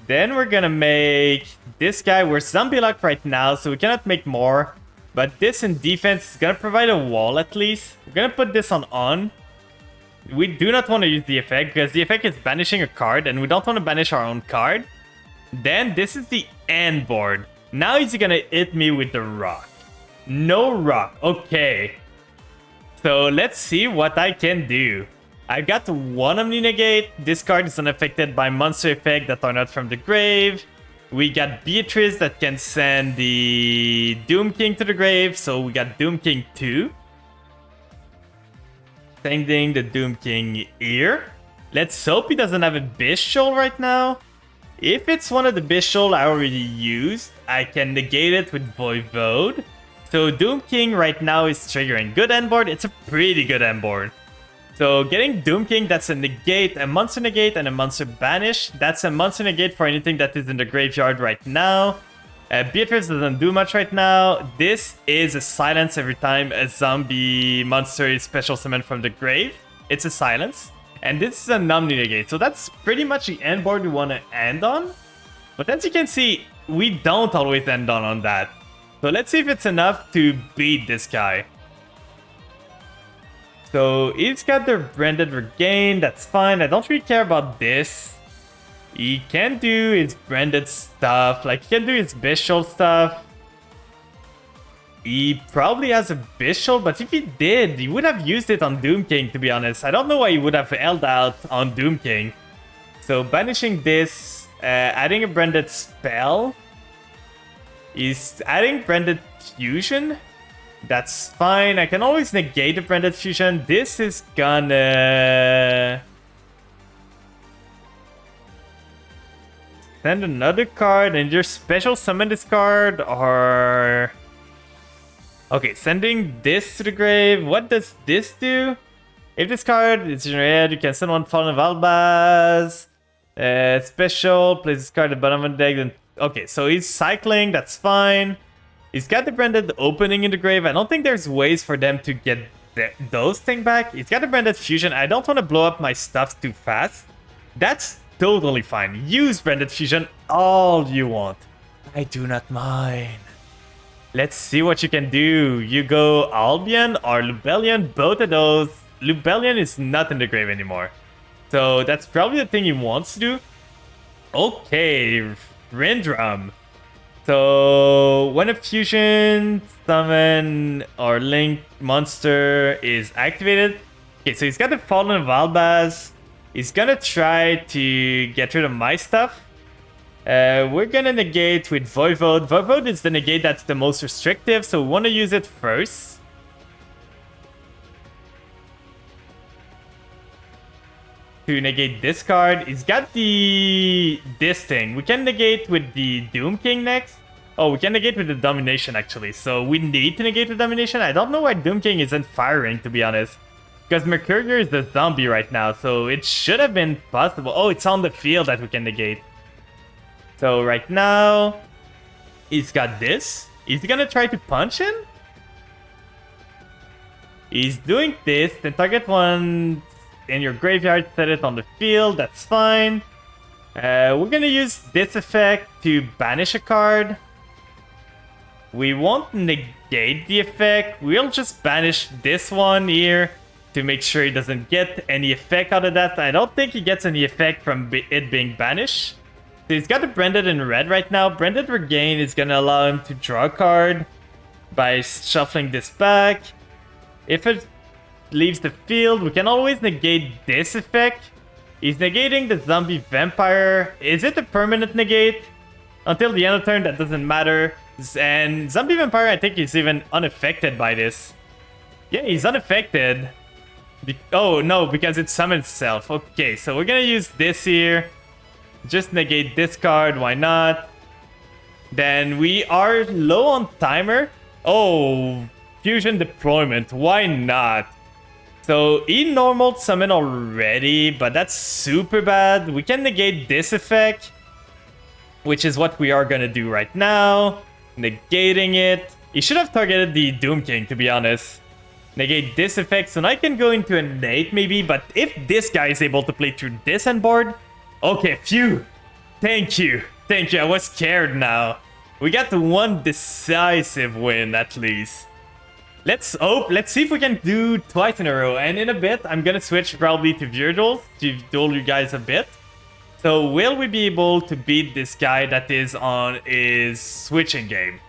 Then we're gonna make this guy. We're zombie locked right now, so we cannot make more. But this in defense is gonna provide a wall at least. We're gonna put this on. We do not want to use the effect because the effect is banishing a card and we don't want to banish our own card. Then this is the end board. Now he's gonna hit me with the rock. No rock. Okay. So let's see what I can do. I got one Omni Negate. This card is unaffected by monster effect that are not from the grave. We got Beatrice that can send the Doom King to the grave. So we got Doom King 2. Sending the Doom King here. Let's hope he doesn't have a Bishol right now. If it's one of the Bishol I already used, I can negate it with Voivode. So Doom King right now is triggering. Good end board. It's a pretty good end board. So getting Doom King, that's a negate, a monster negate, and a monster banish. That's a monster negate for anything that is in the graveyard right now. Beatrice doesn't do much right now. This is a silence every time a zombie monster is special summoned from the grave. It's a silence. And this is a numb negate. So that's pretty much the end board we want to end on. But as you can see, we don't always end on that. So let's see if it's enough to beat this guy. So he's got the branded regain. That's fine. I don't really care about this. He can do his branded stuff. Like, he can do his Bishul stuff. He probably has a Bishul, but if he did, he would have used it on Doom King, to be honest. I don't know why he would have held out on Doom King. So, banishing this, adding a branded spell. He's adding branded fusion. That's fine. I can always negate the branded fusion. This is gonna... send another card and either special summon this card or... Okay, sending this to the grave. What does this do? If this card is in your hand, you can send one Fallen Valbaz. Special, place this card at the bottom of the deck. Then... Okay, so he's cycling, that's fine. He's got the branded opening in the grave. I don't think there's ways for them to get those things back. He's got the branded fusion. I don't want to blow up my stuff too fast. That's totally fine. Use branded fusion all you want. I do not mind. Let's see what you can do. You go Albion or Lubellion, both of those. Lubellion is not in the grave anymore. So that's probably the thing he wants to do. Okay, Rindrum. So when a fusion, summon, or link monster is activated. Okay, so he's got the Fallen Valbaz. He's gonna try to get rid of my stuff. We're gonna negate with Voivode. Voivode is the negate that's the most restrictive, so we want to use it first. To negate this card. He's got this thing. We can negate with the Doom King next. Oh, we can negate with the Domination actually. So we need to negate with Domination. I don't know why Doom King isn't firing, to be honest. Because Mercurier is the zombie right now, so it should have been possible. Oh, it's on the field that we can negate. So right now, he's got this. He's gonna try to punch him. He's doing this. Then target one in your graveyard, set it on the field. That's fine. We're gonna use this effect to banish a card. We won't negate the effect. We'll just banish this one here to make sure he doesn't get any effect out of that. I don't think he gets any effect from it being banished. So he's got the Branded in red right now. Branded Regain is going to allow him to draw a card by shuffling this back. If it leaves the field, we can always negate this effect. He's negating the Zombie Vampire. Is it a permanent negate? Until the end of the turn, that doesn't matter. And Zombie Vampire, I think, is even unaffected by this. Yeah, he's unaffected. Oh, no, because it summons itself. Okay, so we're gonna use this here. Just negate this card, why not? Then we are low on timer. Oh, Fusion Deployment, why not? So he normal summon already, but that's super bad. We can negate this effect, which is what we are gonna do right now. Negating it. He should have targeted the Doom King, to be honest. Negate this effect, so now I can go into an 8 maybe, but if this guy is able to play through this end board... Okay, phew! Thank you, I was scared now. We got the one decisive win, at least. Let's see if we can do twice in a row, and in a bit, I'm gonna switch probably to Virgil to duel you guys a bit. So will we be able to beat this guy that is on his switching game?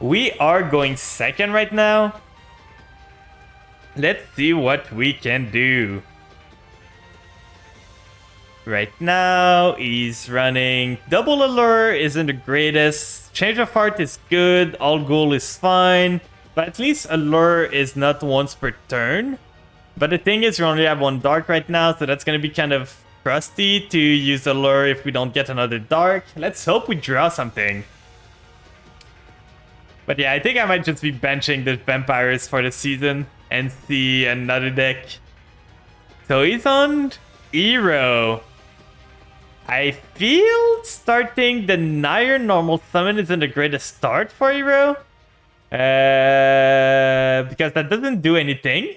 We are going second right now. Let's see what we can do. Right now, he's running Double Allure isn't the greatest. Change of Heart is good. All Ghoul is fine. But at least Allure is not once per turn. But the thing is, we only have one Dark right now, so that's going to be kind of crusty to use Allure if we don't get another Dark. Let's hope we draw something. But yeah, I think I might just be benching the Vampires for the season and see another deck. So he's on Hero. I feel starting the Nair normal summon isn't the greatest start for Hero. Because that doesn't do anything.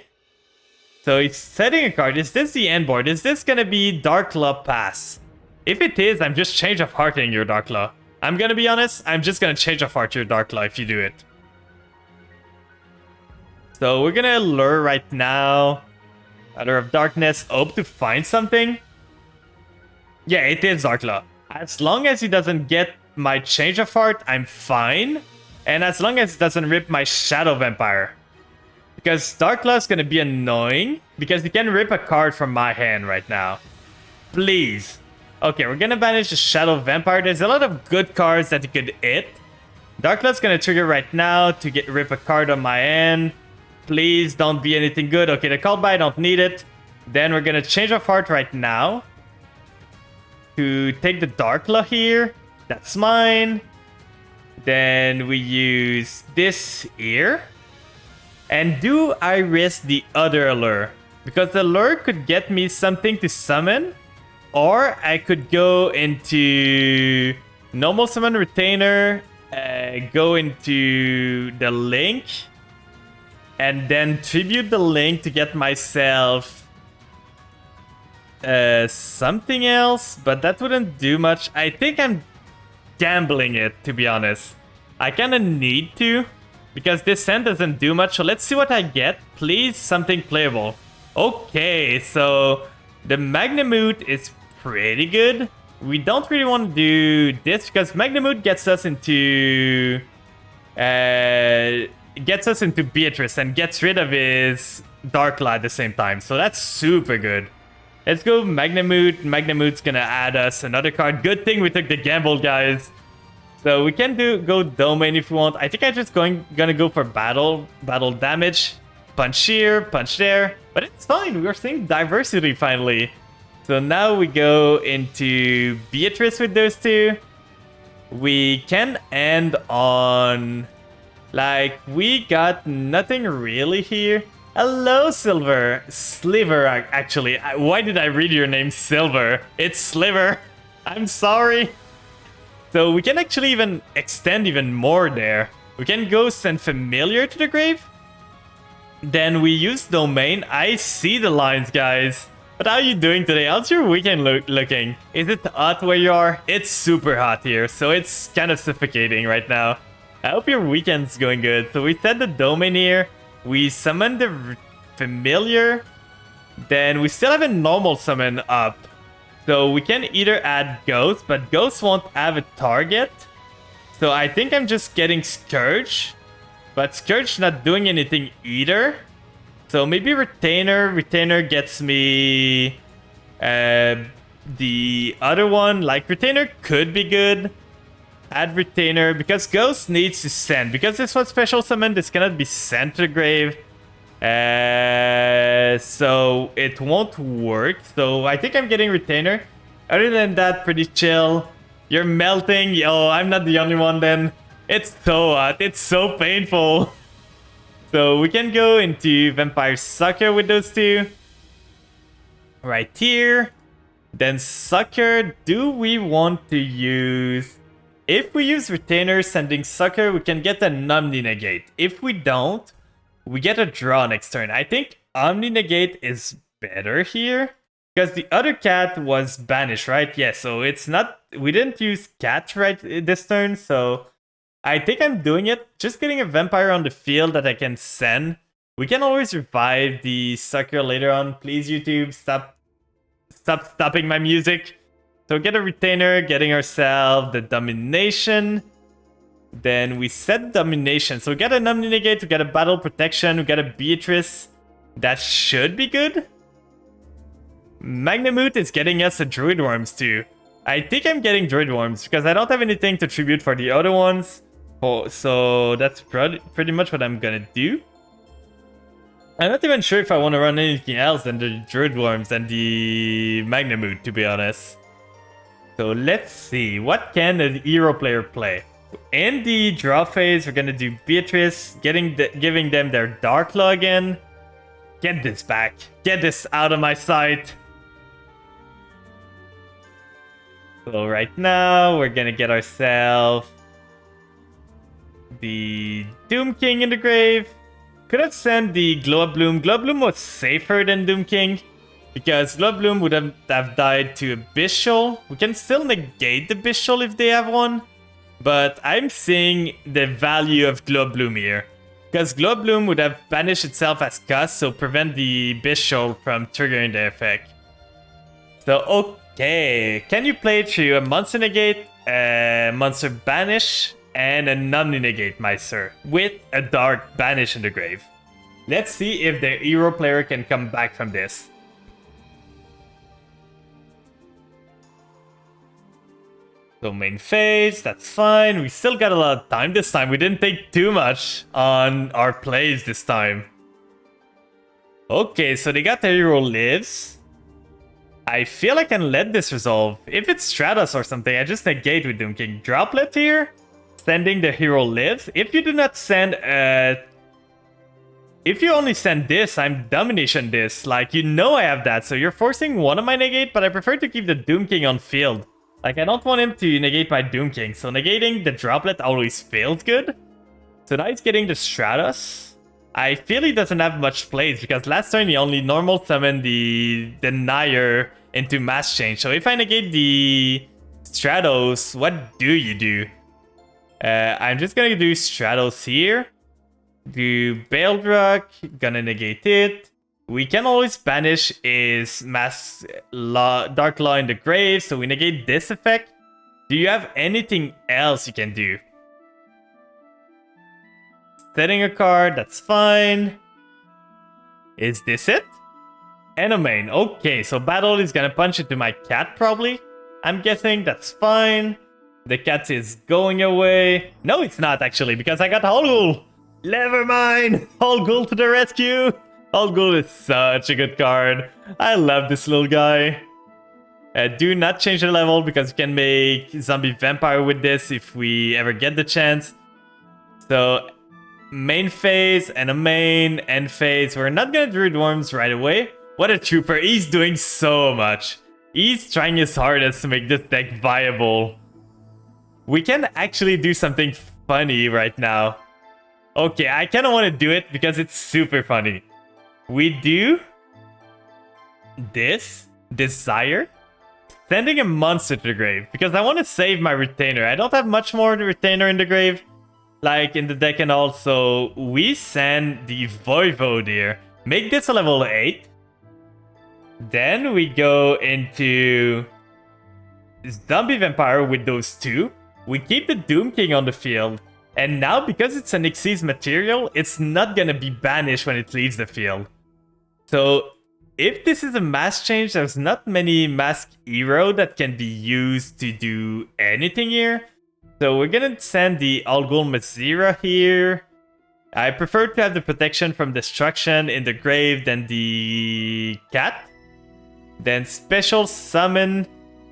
So he's setting a card. Is this the end board? Is this gonna be Dark Claw pass? If it is, I'm just change of hearting your Dark Claw. I'm gonna be honest, I'm just gonna change of heart your Dark Claw if you do it. So we're gonna lure right now. Other of Darkness, hope to find something. Yeah, it is Dark Claw. As long as he doesn't get my change of heart, I'm fine. And as long as it doesn't rip my Shadow Vampire. Because Dark Claw is going to be annoying. Because he can rip a card from my hand right now. Please. Okay, we're going to banish the Shadow Vampire. There's a lot of good cards that he could hit. Dark Claw is going to trigger right now to rip a card on my hand. Please don't be anything good. Okay, the Call By, I don't need it. Then we're going to change of heart right now. To take the Dark Claw here. That's mine. Then we use this here. And do I risk the other allure? Because the allure could get me something to summon. Or I could go into normal summon retainer. Go into the link. And then tribute the link to get myself something else. But that wouldn't do much. I think I'm gambling it, to be honest. I kind of need to, because this send doesn't do much. So let's see what I get. Please, something playable. Okay, so the Magnamute is pretty good. We don't really want to do this because Magnamute gets us into Beatrice and gets rid of his Dark Claw at the same time. So that's super good. Let's go Magnamute. Magnamute's gonna add us another card. Good thing we took the gamble, guys. So we can go Domain if we want. I think I'm just gonna go for battle damage. Punch here, punch there. But it's fine, we're seeing diversity finally. So now we go into Beatrice with those two. We can end on... Like, we got nothing really here. Hello, Silver. Sliver, actually. Why did I read your name Silver? It's Sliver. I'm sorry. So we can actually even extend even more there. We can go send Familiar to the grave. Then we use Domain. I see the lines, guys. But how are you doing today? How's your weekend looking? Is it hot where you are? It's super hot here, so it's kind of suffocating right now. I hope your weekend's going good. So we set the Domain here. We summon the Familiar. Then we still have a normal summon up. So we can either add Ghost, but Ghost won't have a target. So I think I'm just getting Scourge. But Scourge not doing anything either. So maybe Retainer. Retainer gets me the other one. Like, Retainer could be good. Add Retainer. Because Ghost needs to send. Because this was special summon, this cannot be sent to the grave. So it won't work. So I think I'm getting Retainer. Other than that, pretty chill. You're melting. Yo, I'm not the only one then. It's so hot. It's so painful. So we can go into Vampire Sucker with those two. Right here. Then Sucker. Do we want to use... If we use Retainer sending Sucker, we can get an Omni Negate. If we don't, we get a draw next turn. I think Omni Negate is better here. Because the other cat was banished, right? Yeah, so it's not... We didn't use cat right this turn, so... I think I'm doing it. Just getting a vampire on the field that I can send. We can always revive the Sucker later on. Please, YouTube, stop stopping my music. So get a Retainer, getting ourselves the Domination. Then we set Domination. So we get an Omni Negate, we get a Battle Protection, we get a Beatrice. That should be good. Magnamute is getting us a Druid Worms too. I think I'm getting Druid Worms because I don't have anything to tribute for the other ones. Oh, so that's pretty much what I'm gonna do. I'm not even sure if I want to run anything else than the Druid Worms and the Magnamute, to be honest. So let's see, what can a hero player play? In the draw phase, we're gonna do Beatrice, giving them their Dark Claw again. Get this back. Get this out of my sight. So right now, we're gonna get ourselves the Doom King in the grave. Could have sent the Glow Up Bloom. Glow Up Bloom was safer than Doom King, because Glow Up Bloom would have died to a Bishul. We can still negate the Bishul if they have one, but I'm seeing the value of Glow Up Bloom here. Because Glow Up Bloom would have banished itself as Cuss, so prevent the Bishul from triggering the effect. So, okay. Can you play through a Monster Negate, a Monster Banish, and a non-negate, my sir, with a Dark Banish in the grave? Let's see if the hero player can come back from this. So main phase, that's fine. We still got a lot of time this time. We didn't take too much on our plays this time. Okay, so they got the hero lives. I feel I can let this resolve. If it's Stratos or something, I just negate with Doom King. Droplet here, sending the hero lives. If you do not send if you only send this, I'm domination this. Like, you know I have that, so you're forcing one of my negate, but I prefer to keep the Doom King on field. Like, I don't want him to negate my Doom King, so negating the droplet always feels good. So now he's getting the Stratos. I feel he doesn't have much plays, because last turn he only normal summoned the Denier into Mass Change. So if I negate the Stratos, what do you do? I'm just gonna do Stratos here. Do Baldrock, gonna negate it. We can always banish his Dark Law in the grave, so we negate this effect. Do you have anything else you can do? Setting a card, that's fine. Is this it? And a main. Okay, so battle is gonna punch into my cat, probably. I'm guessing that's fine. The cat is going away. No, it's not, actually, because I got Holgul. Never mind. Holgul to the rescue. Holgul is such a good card. I love this little guy. Do not change the level, because you can make zombie vampire with this if we ever get the chance. So, main phase and a main end phase. We're not gonna Druid Worms right away. What a trooper. He's doing so much. He's trying his hardest to make this deck viable. We can actually do something funny right now. Okay, I kind of want to do it because it's super funny. We do this, Desire, sending a monster to the grave, because I want to save my retainer. I don't have much more retainer in the grave, like in the deck, and also we send the Voivode here. Make this a level 8. Then we go into Zombie Vampire with those two. We keep the Doom King on the field. And now, because it's an Xyz material, it's not gonna be banished when it leaves the field. So, if this is a mass change, there's not many mask hero that can be used to do anything here. So we're gonna send the Algol Mazira here. I prefer to have the protection from destruction in the grave than the cat. Then special summon.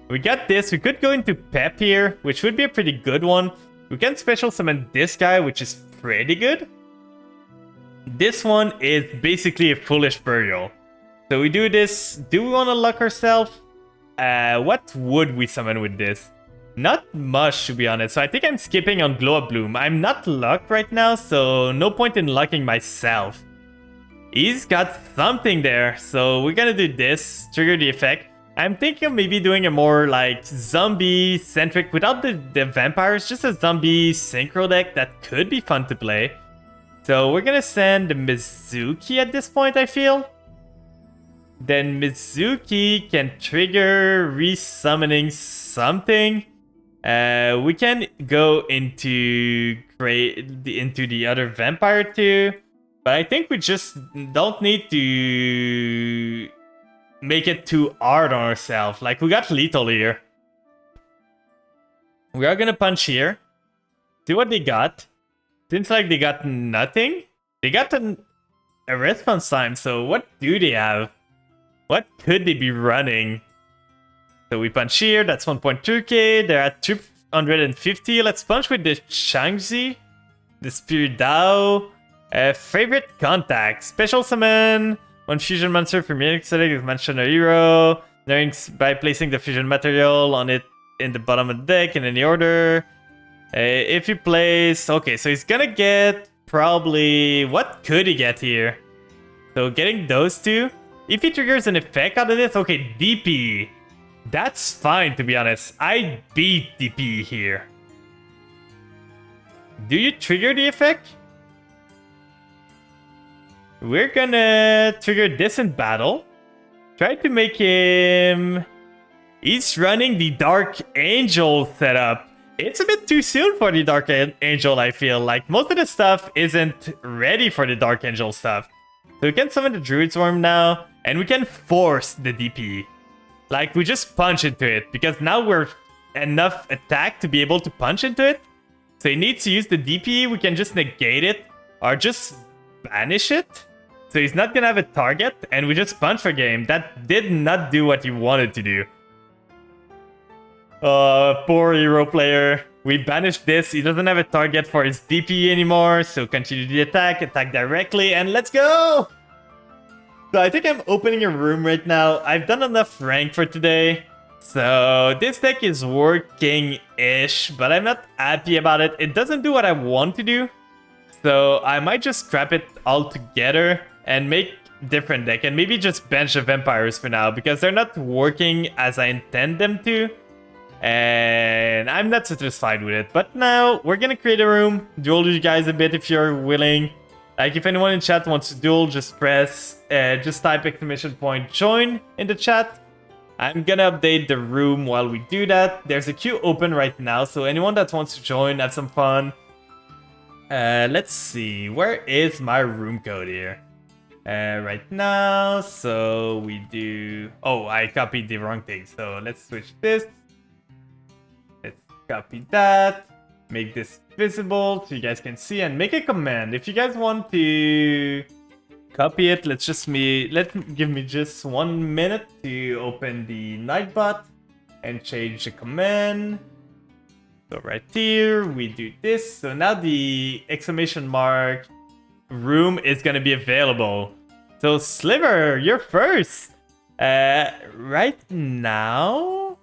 We got this. We could go into Pep here, which would be a pretty good one. We can special summon this guy, which is pretty good. This one is basically a Foolish Burial. So we do this. Do we want to luck ourselves? What would we summon with this? Not much, to be honest. So I think I'm skipping on Glow Up Bloom. I'm not lucked right now, so no point in lucking myself. He's got something there, so we're gonna do this. Trigger the effect. I'm thinking of maybe doing a more like zombie-centric, without the vampires, just a zombie synchro deck that could be fun to play. So we're gonna send the Mizuki at this point, I feel. Then Mizuki can trigger resummoning something. We can go into the other vampire too. But I think we just don't need to make it too hard on ourselves. Like, we got lethal here. We are gonna punch here. See what they got. Seems like they got nothing. They got a response time, so what do they have? What could they be running? So we punch here, that's 1.2k. They're at 250. Let's punch with the Shangzi, the Spirit Dao. Favorite contact. Special summon. One fusion monster from your select is mentioned a hero. By placing the fusion material on it in the bottom of the deck in any order. If he plays... Okay, so he's gonna get probably... What could he get here? So getting those two. If he triggers an effect out of this... Okay, DP. That's fine, to be honest. I beat DP here. Do you trigger the effect? We're gonna trigger this in battle. Try to make him... He's running the Dark Angel setup. It's a bit too soon for the Dark Angel, I feel. Like, most of the stuff isn't ready for the Dark Angel stuff. So we can summon the Druid Swarm now, and we can force the DP. Like, we just punch into it, because now we're enough attack to be able to punch into it. So he needs to use the DP, we can just negate it, or just banish it. So he's not gonna have a target, and we just punch for game. That did not do what he wanted to do. Poor hero player. We banished this. He doesn't have a target for his DP anymore. So continue the attack directly, and let's go! So I think I'm opening a room right now. I've done enough rank for today. So this deck is working-ish, but I'm not happy about it. It doesn't do what I want to do. So I might just scrap it all together and make different deck. And maybe just bench the vampires for now, because they're not working as I intend them to. And I'm not satisfied with it. But now we're gonna create a room, duel you guys a bit if you're willing. Like, if anyone in chat wants to duel, just type exclamation point join in the chat. I'm gonna update the room while we do that. There's a queue open right now, so anyone that wants to join, have some fun. Let's see, where is my room code here? Right now, so we do... Oh, I copied the wrong thing, so let's switch this. Let's copy that, make this visible so you guys can see, and make a command. If you guys want to copy it, give me just 1 minute to open the Nightbot and change the command. So right here, we do this. So now the exclamation mark room is gonna be available. So Sliver, you're first. Right now,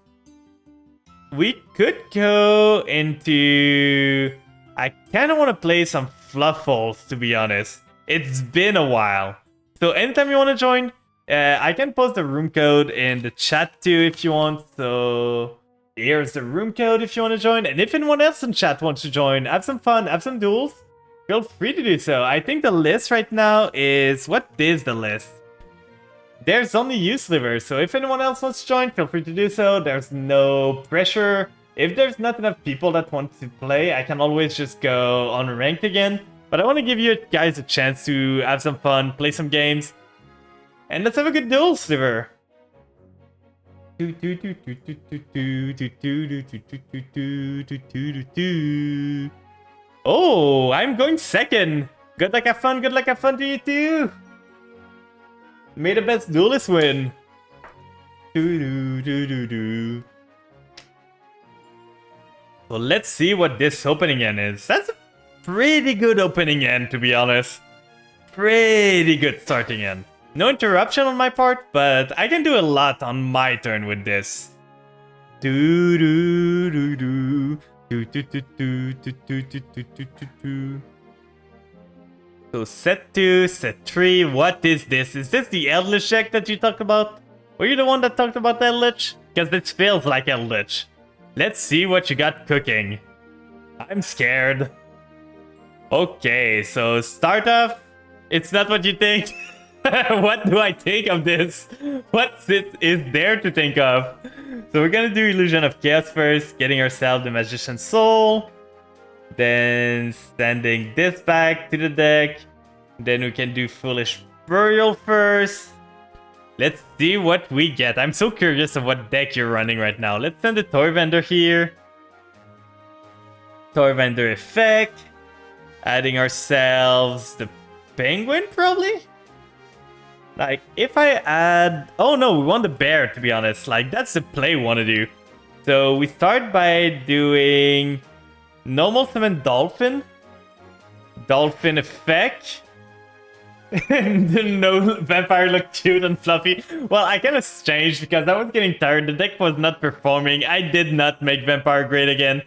we could go into... I kind of want to play some Fluffles, to be honest. It's been a while. So anytime you want to join, I can post the room code in the chat too if you want. So here's the room code if you want to join. And if anyone else in chat wants to join, have some fun, have some duels, feel free to do so. I think the list right now is... What is the list? There's only you, Sliver, so if anyone else wants to join, feel free to do so. There's no pressure. If there's not enough people that want to play, I can always just go on ranked again. But I want to give you guys a chance to have some fun, play some games. And let's have a good duel, Sliver. Oh, I'm going second. Good luck, have fun. Good luck, have fun to you too. May the best duelist win. Well, let's see what this opening end is. That's a pretty good opening end, to be honest. Pretty good starting end. No interruption on my part, but I can do a lot on my turn with this. So set 2, set 3, what is this? Is this the Eldritch deck that you talked about? Were you the one that talked about Eldritch? Because this feels like Eldritch. Let's see what you got cooking. I'm scared. Okay, so start off. It's not what you think. What do I think of this? What is there to think of? So we're gonna do Illusion of Chaos first, getting ourselves the Magician's Soul. Then sending this back to the deck. Then we can do Foolish Burial first. Let's see what we get. I'm so curious of what deck you're running right now. Let's send the Toy Vendor here. Toy Vendor effect. Adding ourselves the Penguin, probably? Like, if I add... Oh no, we want the bear, to be honest. Like, that's the play we want to do. So we start by doing... Normal Summon Dolphin. Dolphin effect. No vampire looked cute and fluffy. Well, I kind of changed because I was getting tired. The deck was not performing. I did not make vampire great again.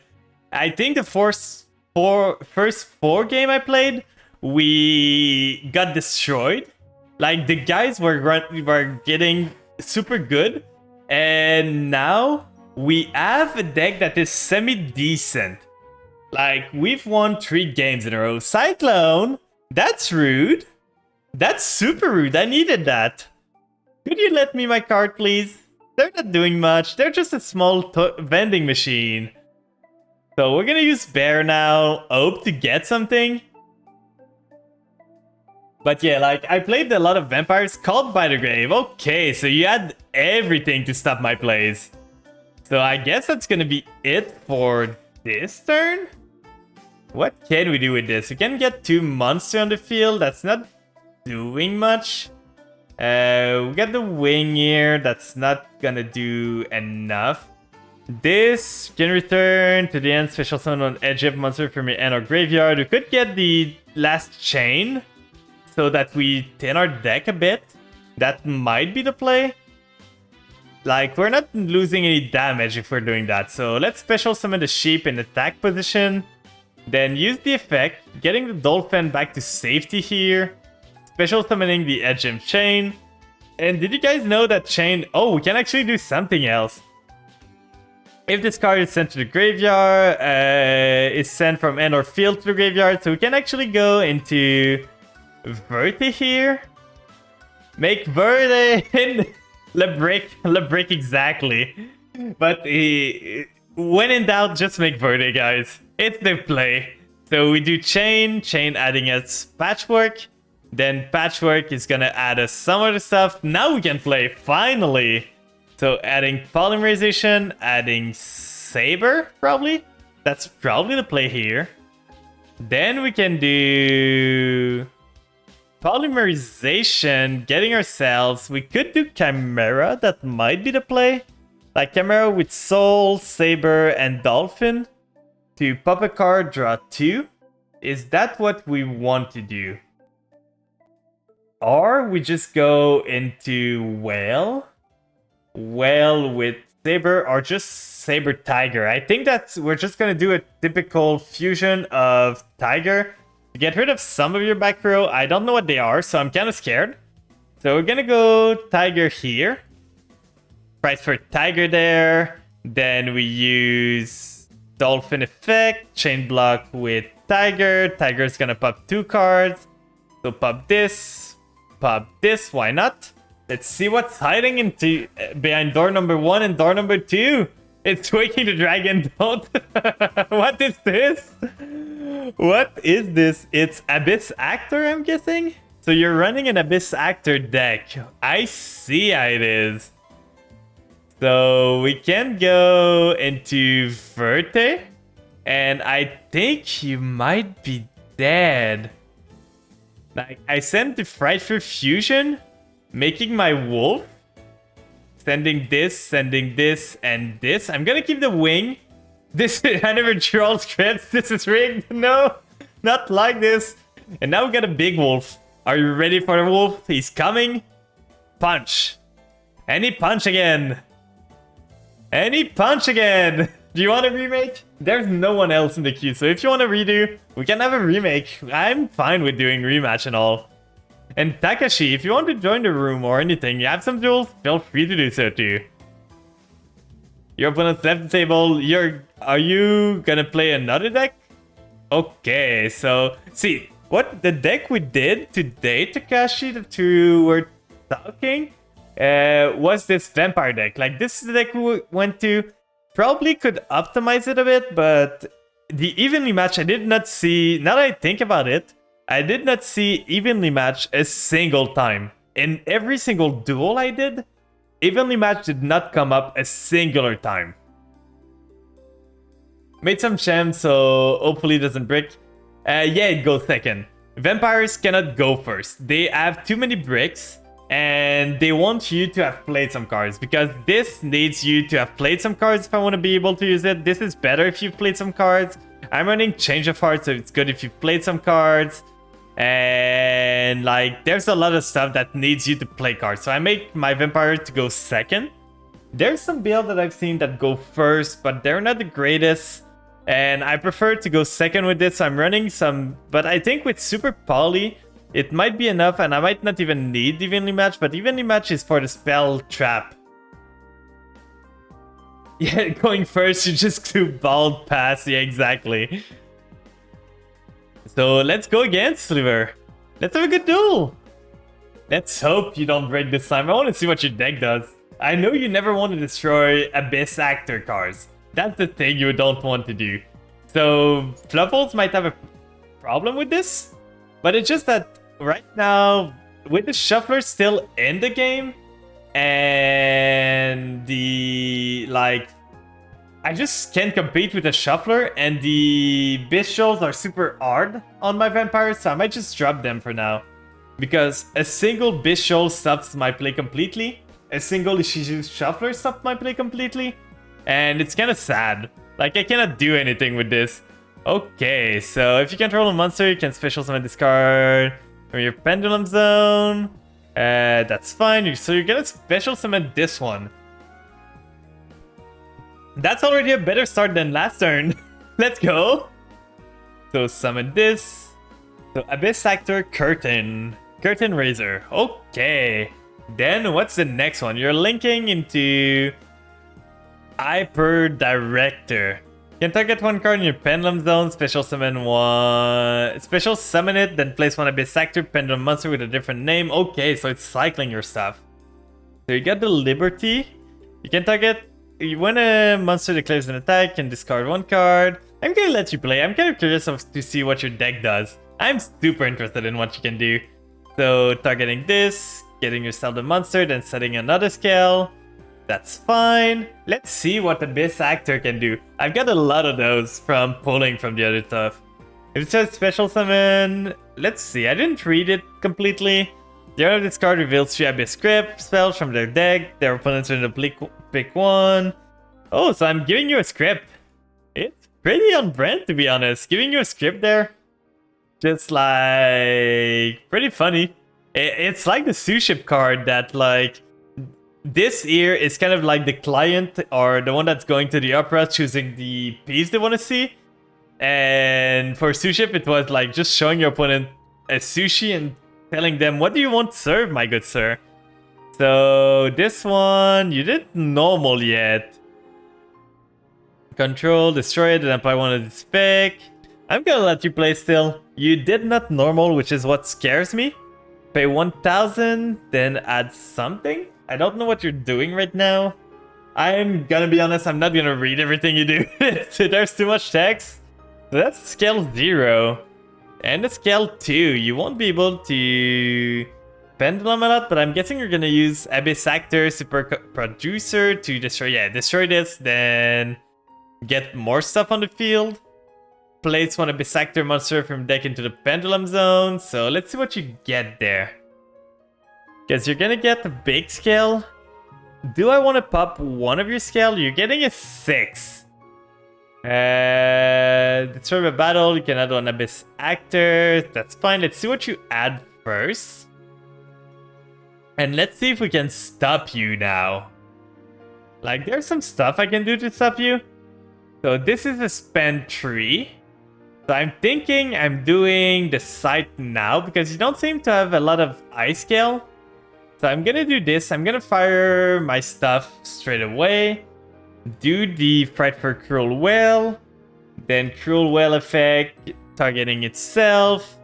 I think the first four game I played, we got destroyed. Like the guys were getting super good, and now we have a deck that is semi-decent. Like we've won 3 games in a row. Cyclone, that's rude. That's super rude. I needed that. Could you let me my card, please? They're not doing much. They're just a small vending machine. So we're gonna use Bear now. Hope to get something. But yeah, like, I played a lot of vampires. Called by the Grave. Okay, so you had everything to stop my plays. So I guess that's gonna be it for this turn? What can we do with this? We can get 2 monsters on the field. That's not doing much. We got the wing here. That's not gonna do enough. This can return to the end. Special summon on edge of monster from your end or graveyard. We could get the last chain so that we thin our deck a bit. That might be the play. Like, we're not losing any damage if we're doing that. So let's special summon the sheep in attack position. Then use the effect, getting the dolphin back to safety here. Special summoning the Edge of Chain. And did you guys know that Chain... Oh, we can actually do something else. If this card is sent to the graveyard, is sent from end or field to the graveyard. So we can actually go into Verte here. Make Verte in Le Brick exactly. But when in doubt, just make Verte, guys. It's the play. So we do Chain adding us Patchwork. Then Patchwork is gonna add us some other stuff. Now we can play, finally. So adding Polymerization, adding Saber, probably. That's probably the play here. Then we can do Polymerization, getting ourselves. We could do Chimera, that might be the play. Like Chimera with Soul, Saber, and Dolphin. To pop a card, draw 2. Is that what we want to do? Or we just go into Whale with Saber, or just Saber Tiger. I think that we're just gonna do a typical fusion of Tiger to get rid of some of your back row. I don't know what they are, so I'm kind of scared. So we're gonna go Tiger here. Price for Tiger there. Then we use Dolphin effect, Chain Block with Tiger. Tiger's gonna pop 2 cards. So pop this, why not? Let's see what's hiding into behind door number 1 and door number 2. It's Waking the Dragon, don't. What is this? What is this? It's Abyss Actor, I'm guessing? So you're running an Abyss Actor deck. I see how it is. So we can go into Verte. And I think you might be dead. Like, I sent the Frightful Fusion, making my wolf. Sending this, and this. I'm gonna keep the wing. This, I never drew all scripts. This is rigged. No, not like this. And now we got a big wolf. Are you ready for the wolf? He's coming. Punch. And he punch again. And he punch again. Do you want a remake? There's no one else in the queue, so if you want to redo, we can have a remake. I'm fine with doing rematch and all. And Takashi, if you want to join the room or anything, you have some duels, feel free to do so too. Your opponent's left the table. Are you gonna play another deck? Okay, so see what the deck we did today, Takashi, that you were talking, was this vampire deck. Like, this is the deck we went to. Probably could optimize it a bit, but the evenly match I did not see. Now that I think about it, I did not see evenly match a single time. In every single duel I did, evenly match did not come up a singular time. Made some gems, so hopefully it doesn't brick. Yeah, it goes second. Vampires cannot go first. They have too many bricks. And they want you to have played some cards, because this needs you to have played some cards if I want to be able to use it. This is better if you've played some cards. I'm running Change of Heart, so it's good if you've played some cards. And like there's a lot of stuff that needs you to play cards. So I make my vampire to go second. There's some builds that I've seen that go first, but they're not the greatest. And I prefer to go second with this. So I'm running some, but I think with Super Poly, it might be enough, and I might not even need Evenly Match, but Evenly Match is for the spell trap. Yeah, going first, you just do bald pass. Yeah, exactly. So let's go again, Sliver. Let's have a good duel. Let's hope you don't break this time. I want to see what your deck does. I know you never want to destroy Abyss Actor cards. That's the thing you don't want to do. So Fluffles might have a problem with this, but it's just that right now, with the Shuffler still in the game, and the, like, I just can't compete with the Shuffler, and the Bishows are super hard on my Vampires, so I might just drop them for now. Because a single Bishop stops my play completely, a single Ishizu Shuffler stops my play completely, and it's kind of sad. Like, I cannot do anything with this. Okay, so if you control a monster, you can special summon this card from your Pendulum Zone. That's fine. So you're gonna special summon this one. That's already a better start than last turn. Let's go. So summon this. So Abyss Actor, Curtain Raiser. Okay. Then what's the next one? You're linking into Hyper Director. You can target one card in your Pendulum Zone, special summon it, then place one Abyss Actor Pendulum monster with a different name. Okay, so it's cycling your stuff. So you got the Liberty. You can target, when a monster declares an attack, you can discard one card. I'm gonna let you play. I'm kind of curious to see what your deck does. I'm super interested in what you can do. So targeting this, getting yourself the monster, then setting another scale. That's fine. Let's see what the Abyss Actor can do. I've got a lot of those from pulling from the other stuff. If it says special summon, let's see. I didn't read it completely. The owner of this card reveals 3 Abyss script spells from their deck. Their opponents are in the pick one. Oh, so I'm giving you a script. It's pretty on brand, to be honest. Giving you a script there. Just like, pretty funny. It's like the Suship card that, like, this here is kind of like the client or the one that's going to the opera choosing the piece they want to see. And for Suship, it was like just showing your opponent a sushi and telling them, what do you want served, my good sir? So this one, you didn't normal yet. Control, destroy it, and apply one of the spec. I'm gonna let you play still. You did not normal, which is what scares me. Pay 1,000, then add something. I don't know what you're doing right now. I'm gonna be honest, I'm not gonna read everything you do. There's too much text. So that's scale 0. And the scale 2. You won't be able to pendulum a lot, but I'm guessing you're gonna use Abyss Actor, Super Producer to destroy this, then get more stuff on the field. Place one Abyss Actor monster from deck into the Pendulum Zone. So let's see what you get there. Because you're gonna get the big scale. Do I want to pop one of your scale? You're getting a 6. Destroy a battle. You can add one Abyss Actor. That's fine. Let's see what you add first. And let's see if we can stop you now. Like, there's some stuff I can do to stop you. So this is a spend 3. So I'm thinking I'm doing the site now because you don't seem to have a lot of ice scale. So I'm gonna do this. I'm gonna fire my stuff straight away. Do the Fright for Cruel Whale. Then Cruel Whale effect, targeting itself.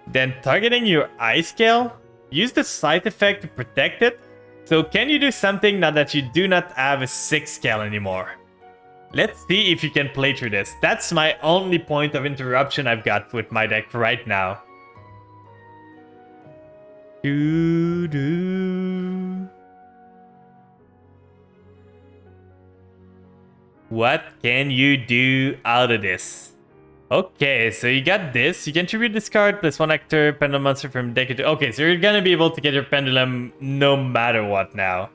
Then targeting your ice scale. Use the site effect to protect it. So can you do something now that you do not have a 6 scale anymore? Let's see if you can play through this. That's my only point of interruption I've got with my deck right now. What can you do out of this? Okay, so you got this. You can tribute this card, plus one actor, pendulum monster from deck. Okay, so you're gonna be able to get your pendulum no matter what now.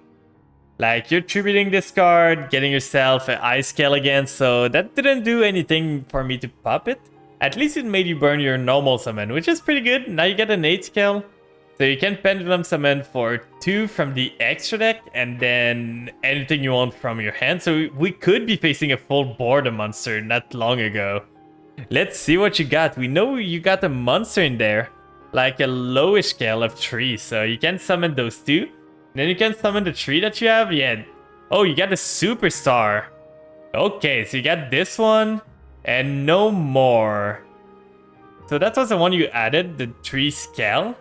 Like, you're tributing this card, getting yourself an ice scale again, so that didn't do anything for me to pop it. At least it made you burn your normal summon, which is pretty good. Now you get an 8 scale. So you can pendulum summon for 2 from the extra deck and then anything you want from your hand. So we could be facing a full boredom monster not long ago. Let's see what you got. We know you got a monster in there, like a lowish scale of 3. So you can summon those 2. Then you can summon the 3 that you have. Yeah. Oh, you got a superstar. Okay, so you got this one and no more. So that was the one you added, the 3 scale.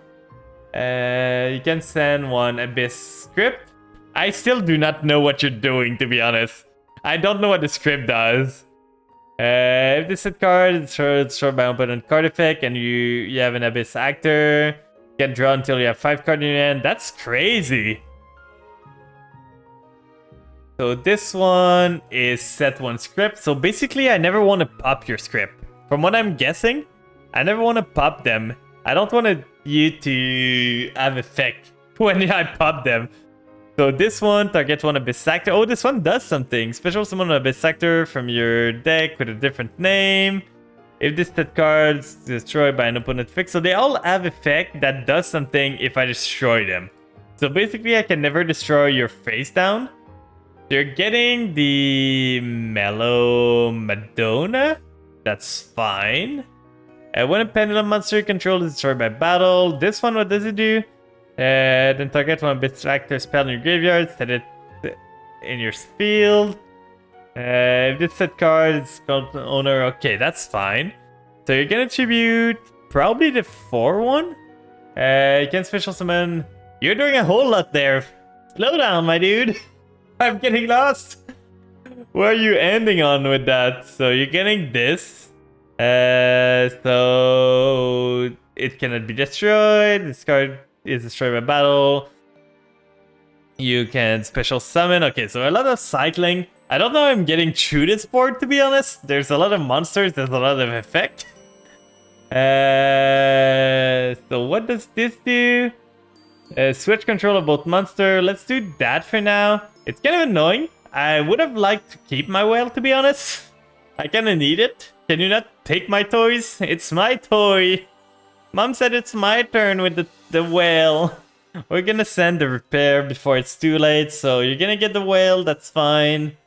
You can send one Abyss script. I still do not know what you're doing, to be honest. I don't know what the script does. If this set card is destroyed by opponent card effect and you have an Abyss actor, you can draw until you have 5 cards in your hand. That's crazy. So this one is set 1 script. So basically, I never want to pop your script. From what I'm guessing, I never want to pop them. I don't want you to have effect when I pop them. So this one, target one Abyss Actor. Oh, this one does something. Special summon an Abyss Actor from your deck with a different name. If this set card is destroyed by an opponent fix. So they all have effect that does something if I destroy them. So basically, I can never destroy your face down. You're getting the Mellow Madonna. That's fine. When a pendulum monster controlled is destroyed by battle, this one, what does it do? Then target one Abyss Actor spell in your graveyard, set it in your field. If this set card is called owner, okay, that's fine. So you're gonna tribute probably the 4 one. You can special summon. You're doing a whole lot there. Slow down, my dude. I'm getting lost. Where are you ending on with that? So you're getting this. So it cannot be destroyed. This card is destroyed by battle. You can special summon. Okay, so a lot of cycling. I don't know if I'm getting through this board, to be honest. There's a lot of monsters. There's a lot of effect. So what does this do? Switch control of both monster. Let's do that for now. It's kind of annoying. I would have liked to keep my whale, to be honest. I kind of need it. Can you not take my toys? It's my toy. Mom said it's my turn with the whale. We're gonna send the repair before it's too late. So you're gonna get the whale. That's fine.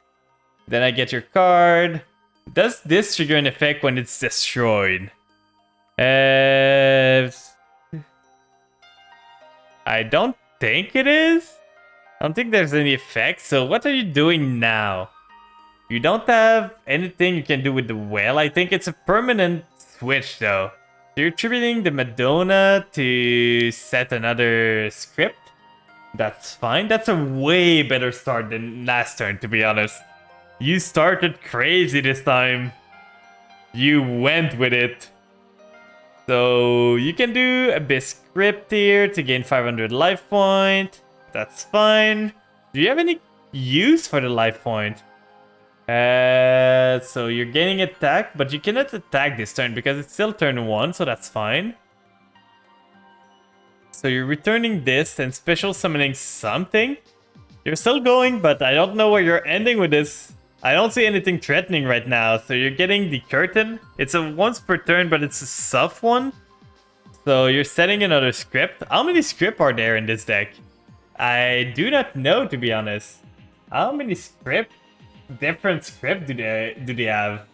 Then I get your card. Does this trigger an effect when it's destroyed? I don't think it is. I don't think there's any effect. So what are you doing now? You don't have anything you can do with the whale. I think it's a permanent switch though. You're attributing the Madonna to set another script. That's fine. That's a way better start than last turn, to be honest. You started crazy this time. You went with it. So you can do Abyss Script here to gain 500 life point. That's fine. Do you have any use for the life point? So you're gaining attack, but you cannot attack this turn because it's still turn 1, so that's fine. So you're returning this and special summoning something. You're still going, but I don't know where you're ending with this. I don't see anything threatening right now. So you're getting the curtain. It's a once per turn, but it's a soft one. So you're setting another script. How many script are there in this deck? I do not know, to be honest. How many different script do they have?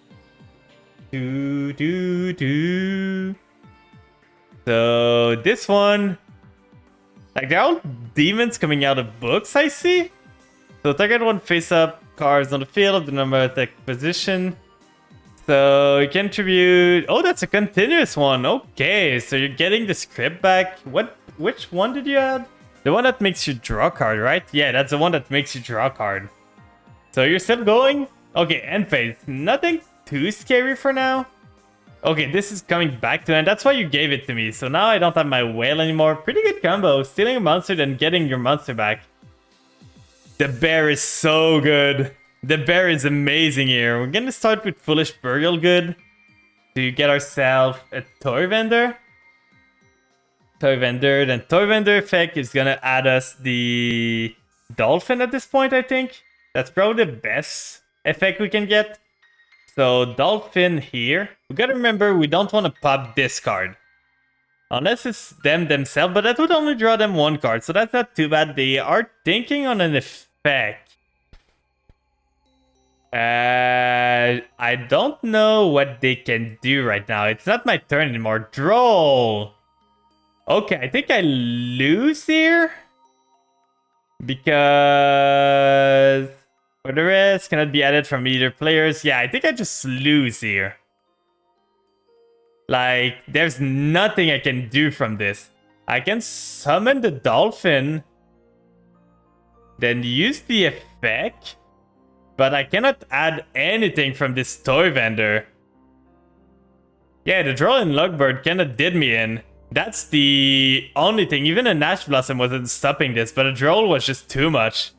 So this one, like they're all demons coming out of books, I see. So target one face up cards on the field of the number attack position. So you can tribute. Oh, that's a continuous one. Okay, so you're getting the script back. Which one did you add? The one that makes you draw a card, right? Yeah, that's the one that makes you draw a card. So you're still going? Okay, end phase. Nothing too scary for now. Okay, this is coming back to end. That's why you gave it to me. So now I don't have my whale anymore. Pretty good combo. Stealing a monster, then getting your monster back. The bear is so good. The bear is amazing here. We're gonna start with Foolish Burial Good to get ourselves a toy vendor. Then toy vendor effect is gonna add us the dolphin at this point, I think. That's probably the best effect we can get. So Dolphin here. We gotta remember we don't want to pop this card. Unless it's them themselves, but that would only draw them one card, so that's not too bad. They are thinking on an effect. I don't know what they can do right now. It's not my turn anymore. Droll! Okay, I think I lose here. Because for the rest, cannot be added from either players. Yeah, I think I just lose here. Like, there's nothing I can do from this. I can summon the dolphin, then use the effect, but I cannot add anything from this toy vendor. Yeah, the Droll and Lugbird kinda did me in. That's the only thing. Even a Nash Blossom wasn't stopping this, but a Droll was just too much.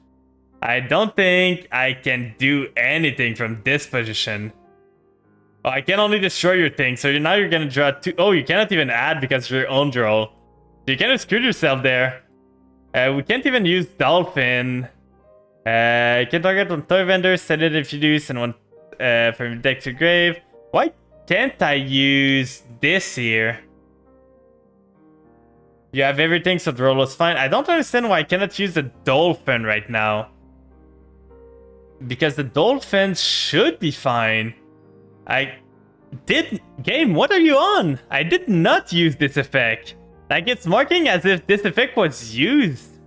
I don't think I can do anything from this position. Oh, I can only destroy your thing, so now you're gonna draw two. Oh, you cannot even add because of your own Droll. So you kind of screwed yourself there. We can't even use Dolphin. You can target on toy vendor, set it if you do, send one from deck to grave. Why can't I use this here? You have everything, so the roll was fine. I don't understand why I cannot use the Dolphin right now. Because the Dolphin should be fine. Game, what are you on? I did not use this effect. Like, it's marking as if this effect was used.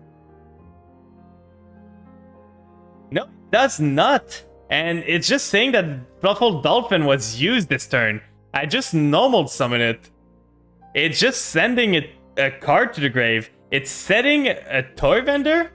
No, it does not. And it's just saying that Fluffle Dolphin was used this turn. I just normal summon it. It's just sending a card to the grave. It's setting a toy vendor.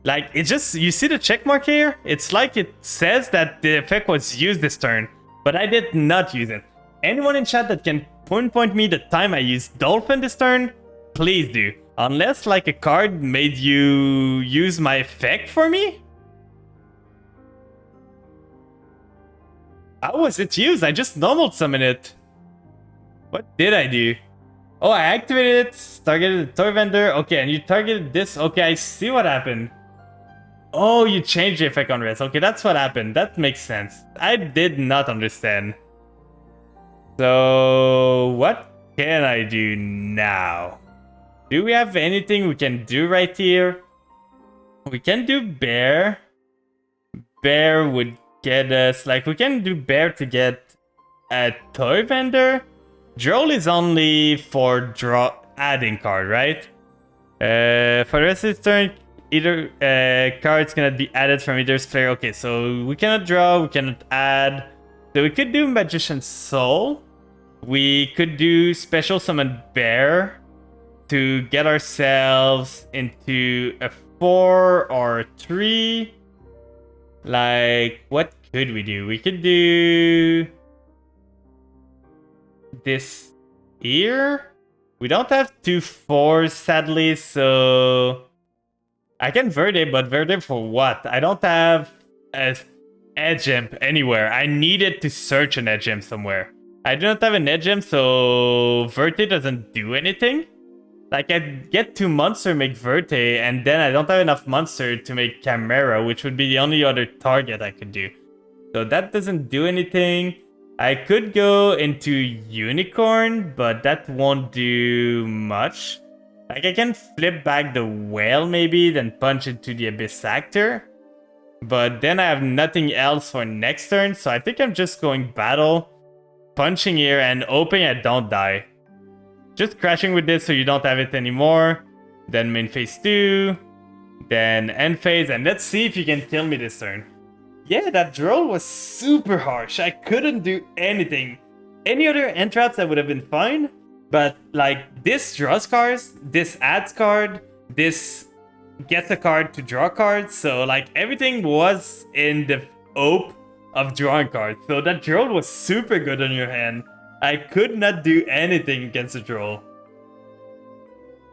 Like, it just, you see the check mark here? It's like it says that the effect was used this turn, but I did not use it. Anyone in chat that can pinpoint me the time I used Dolphin this turn, please do. Unless like a card made you use my effect for me? How was it used? I just normal summoned it. What did I do? Oh, I activated it, targeted the toy vendor. Okay, and you targeted this. Okay, I see what happened. Oh, you changed the effect on res. Okay, that's what happened. That makes sense. I did not understand. So, what can I do now? Do we have anything we can do right here? We can do bear. Bear would get us... Like, we can do bear to get a toy vendor. Droll is only for adding card, right? For the rest of this turn, either cards cannot be added from either player. Okay, so we cannot draw, we cannot add. So we could do Magician's Soul. We could do Special Summon Bear to get ourselves into a 4 or 3. Like, what could we do? We could do this here. We don't have 2 4s, sadly, so I can Verde, but Verde for what? I don't have an Edge Imp anywhere. I needed to search an Edge Imp somewhere. I do not have an Edge Imp, so Verte doesn't do anything. Like, I get 2 Monster, make Verte, and then I don't have enough Monster to make Chimera, which would be the only other target I could do. So that doesn't do anything. I could go into Unicorn, but that won't do much. Like, I can flip back the Whale maybe, then punch into the Abyss Actor. But then I have nothing else for next turn, so I think I'm just going Battle, punching here, and hoping I don't die. Just crashing with this so you don't have it anymore. Then main phase 2. Then end phase, and let's see if you can kill me this turn. Yeah, that Droll was super harsh. I couldn't do anything. Any other end traps that would have been fine. But like this draws cards, this adds card, this gets a card to draw cards. So like everything was in the hope of drawing cards. So that Droll was super good on your hand. I could not do anything against the Droll.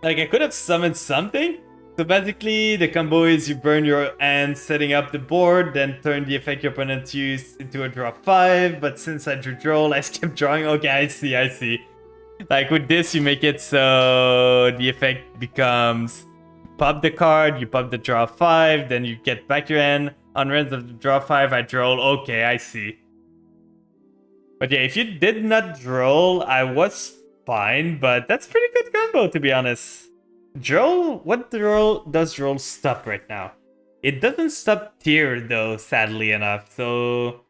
Like I could have summoned something. So basically, the combo is you burn your hand setting up the board, then turn the effect your opponent used into a draw 5. But since I drew Droll, I skipped drawing. Okay, I see. Like with this, you make it so the effect becomes pop the card, you pop the draw 5, then you get back your hand. On reds of the draw 5, I Droll. Okay, I see. But yeah, if you did not droll, I was fine, but that's pretty good combo to be honest. Droll, what droll does droll stop right now? It doesn't stop tier though, sadly enough, so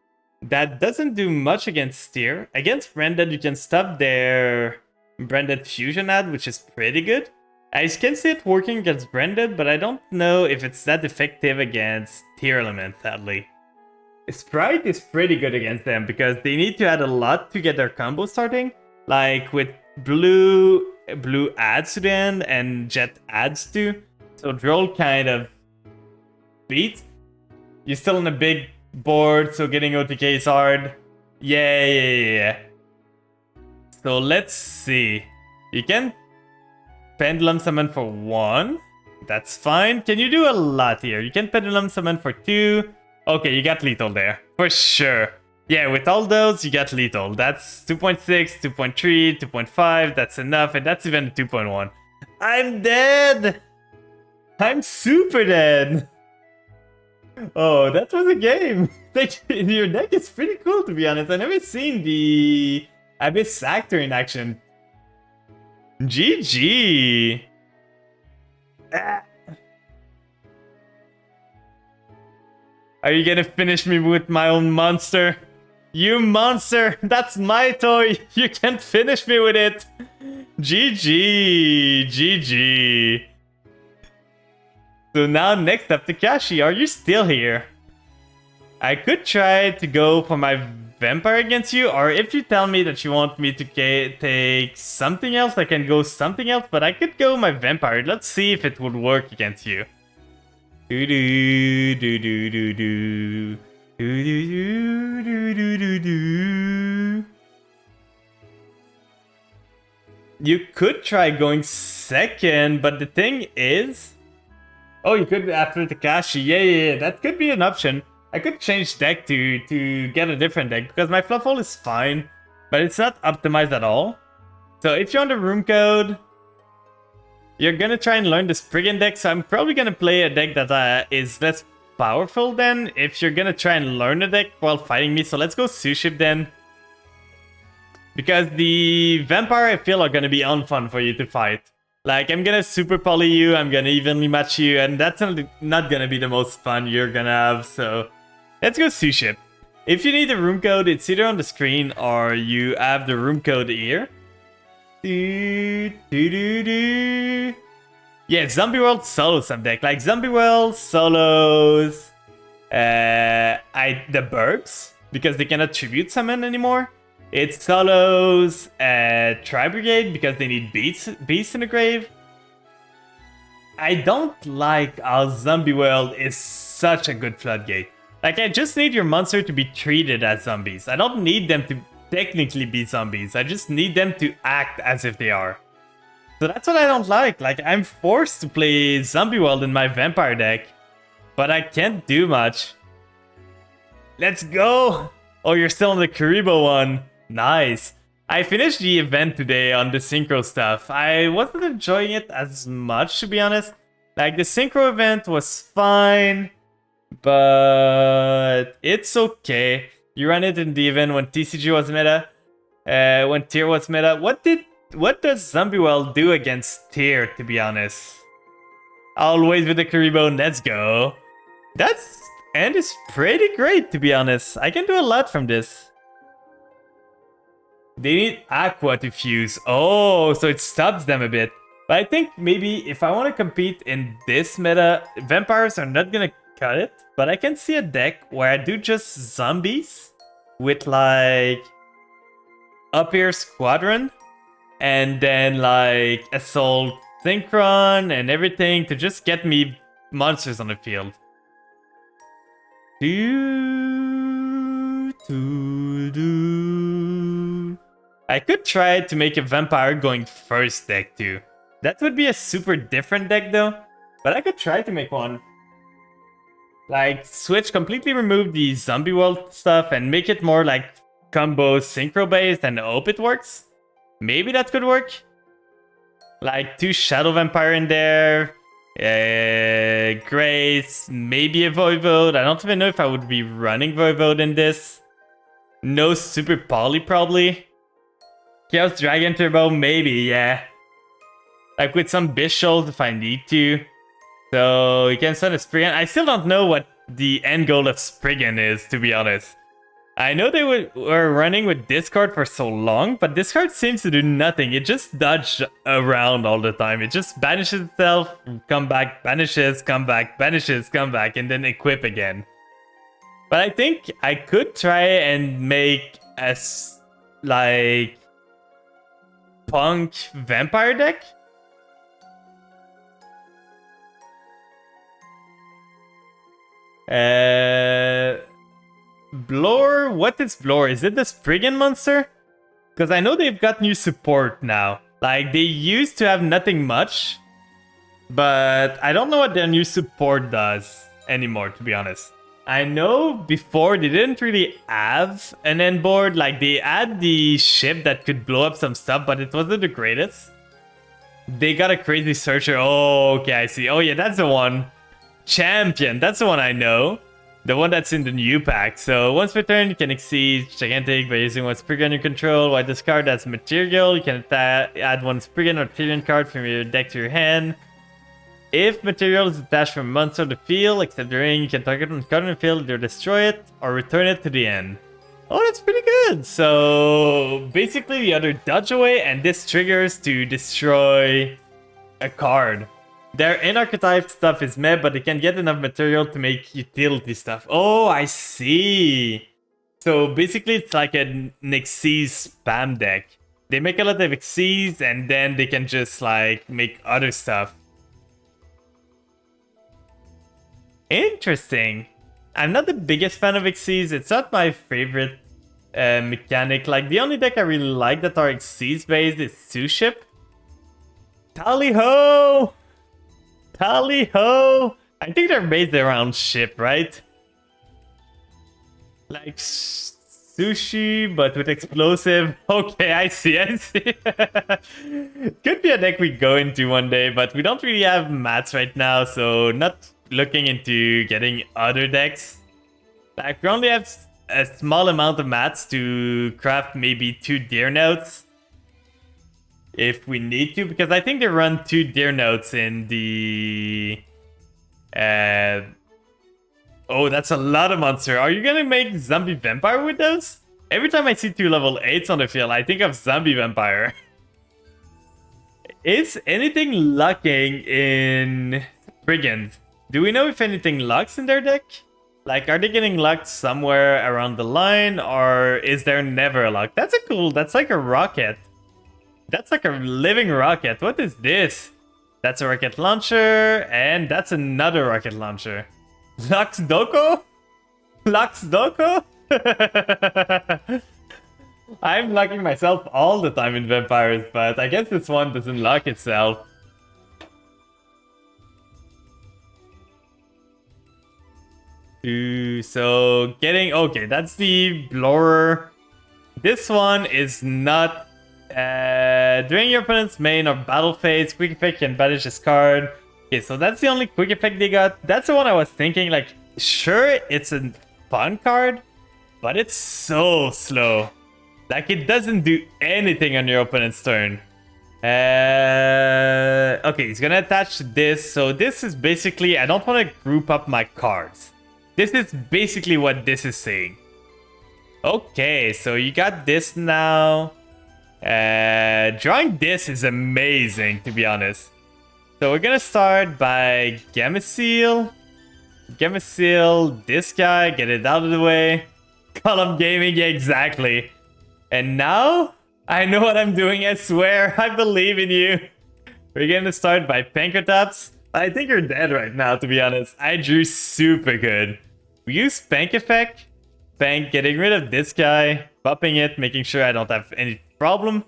that doesn't do much against tier. Against branded, you can stop their branded fusion ad, which is pretty good. I can see it working against branded, but I don't know if it's that effective against tier element, sadly. Sprite is pretty good against them because they need to add a lot to get their combo starting. Like with blue adds to the end and jet adds to. So droll kind of beat. You're still on a big board, so getting OTK is hard. Yeah. So let's see. You can pendulum summon for 1. That's fine. Can you do a lot here? You can pendulum summon for 2. Okay, you got lethal there. For sure. Yeah, with all those, you got lethal. That's 2.6, 2.3, 2.5. That's enough, and that's even 2.1. I'm dead! I'm super dead! Oh, that was a game. Your deck is pretty cool, to be honest. I've never seen the Abyss Actor in action. GG! Are you gonna finish me with my own monster? You monster! That's my toy! You can't finish me with it! GG! GG! So now next up, Takashi, are you still here? I could try to go for my vampire against you, or if you tell me that you want me to take something else, I can go something else, but I could go my vampire. Let's see if it would work against you. Do do do do do do do do do do do do. You could try going second, but the thing is, oh, you could after Takashi. Yeah, that could be an option. I could change deck to get a different deck because my Fluffle is fine, but it's not optimized at all. So if you're on the room code, you're gonna try and learn the Spriggan deck, so I'm probably gonna play a deck that is less powerful then, if you're gonna try and learn a deck while fighting me. So let's go Suship then. Because the Vampire, I feel, are gonna be unfun for you to fight. Like, I'm gonna super poly you, I'm gonna evenly match you, and that's not gonna be the most fun you're gonna have, so... Let's go Suship. If you need the room code, it's either on the screen or you have the room code here. Yeah, Zombie World solo some deck. Like Zombie World solos the Burbs, because they cannot tribute summon anymore. It solos Tri Brigade because they need beasts in the grave. I don't like how Zombie World is such a good floodgate. Like, I just need your monster to be treated as zombies. I don't need them to technically be zombies. I just need them to act as if they are. So that's what I don't like. Like, I'm forced to play Zombie World in my vampire deck, but I can't do much. Let's go! Oh, you're still on the Karibo one. Nice. I finished the event today on the synchro stuff. I wasn't enjoying it as much, to be honest. Like, the synchro event was fine, but it's okay. You ran it in the event when TCG was meta, when tier was meta. What does Zombie World do against tier, to be honest? Always with the Karibo, let's go. That's and it's pretty great, to be honest. I can do a lot from this. They need Aqua to fuse. Oh, so it stops them a bit. But I think maybe if I want to compete in this meta, vampires are not gonna cut it. But I can see a deck where I do just zombies with like up here Squadron and then like Assault Synchron and everything to just get me monsters on the field. I could try to make a vampire going first deck too. That would be a super different deck though, but I could try to make one. Like, switch, completely remove the Zombie World stuff and make it more like combo synchro based and hope it works. Maybe that could work. Like 2 Shadow Vampire in there. Grace, maybe a Voivode. I don't even know if I would be running Voivode in this. No Super Poly, probably. Chaos Dragon Turbo, maybe, yeah. Like with some Bishops if I need to. So you can send a Spriggan. I still don't know what the end goal of Spriggan is, to be honest. I know they were running with discard for so long, but discard seems to do nothing. It just dodges around all the time. It just banishes itself, come back, banishes, come back, banishes, come back, and then equip again. But I think I could try and make a like punk vampire deck. Bloor? What is Bloor? Is it the Spriggan monster? Because I know they've got new support now. Like, they used to have nothing much. But I don't know what their new support does anymore, to be honest. I know before they didn't really have an end board. Like, they had the ship that could blow up some stuff, but it wasn't the greatest. They got a crazy searcher. Oh, okay, I see. Oh, yeah, that's the one. Champion, that's the one I know. The one that's in the new pack. So once per turn, you can exceed Gigantic by using one Spriggan you control. While this card has material, you can add one Spriggan or Tyrion card from your deck to your hand. If material is attached from a monster on the field, except during, you can target one card on the field, either destroy it or return it to the end. Oh, that's pretty good. So basically, the other dodge away, and this triggers to destroy a card. Their in-archetype stuff is meh, but they can get enough material to make utility stuff. Oh, I see. So basically, it's like an Xyz spam deck. They make a lot of Xyz, and then they can just like make other stuff. Interesting. I'm not the biggest fan of Xyz. It's not my favorite mechanic. Like, the only deck I really like that are Xyz based is Suship. Tally-ho! Tally-ho! I think they're based around ship, right? Like sushi, but with explosive. Okay, I see. Could be a deck we go into one day, but we don't really have mats right now, so not looking into getting other decks. Like, we only have a small amount of mats to craft maybe 2 deer notes. If we need to, because I think they run 2 deer notes in the... Oh, that's a lot of monster. Are you gonna make zombie vampire with those? Every time I see 2 level 8s on the field, I think of zombie vampire. Is anything lucking in Brigands? Do we know if anything lucks in their deck? Like, are they getting lucked somewhere around the line, or is there never a luck? That's a cool... That's like a rocket. That's like a living rocket. What is this? That's a rocket launcher, and that's another rocket launcher. Lux Doko? Lux Doko? I'm lucking myself all the time in vampires, but I guess this one doesn't luck itself. So getting... Okay, that's the Blower. This one is not... during your opponent's main or battle phase, quick effect can banish this card. Okay, so that's the only quick effect they got. That's the one I was thinking, like, sure, it's a fun card, but it's so slow. Like, it doesn't do anything on your opponent's turn. Okay, he's gonna attach this. So this is basically, I don't want to group up my cards. This is basically what this is saying. Okay, so you got this now. Drawing this is amazing, to be honest. So we're gonna start by Gameciel. Gameciel, this guy, get it out of the way. Column Gaming, yeah, exactly. And now, I know what I'm doing, I swear. I believe in you. We're gonna start by Pankrataps. I think you're dead right now, to be honest. I drew super good. We use Pank Effect. Pank, getting rid of this guy. Popping it, making sure I don't have any problem.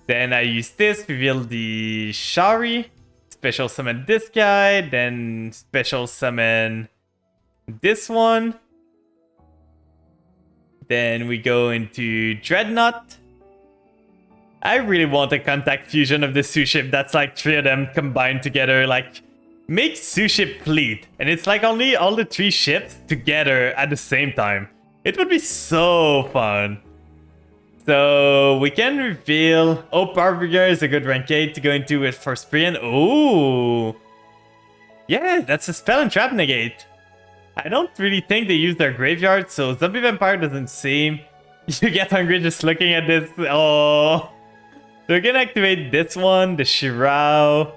Then I use this, reveal the Shari. Special summon this guy. Then special summon this one. Then we go into Dreadnought. I really want a contact fusion of the Suship. That's like 3 of them combined together. Like, make Suship fleet. And it's like only all the 3 ships together at the same time. It would be so fun. So we can reveal... Oh, Barberger is a good rank 8 to go into with for Sprian. Oh! Yeah, that's a spell and trap negate. I don't really think they use their graveyard, so Zombie Vampire doesn't seem... You get hungry just looking at this. Oh! So we're gonna activate this one, the Shirao.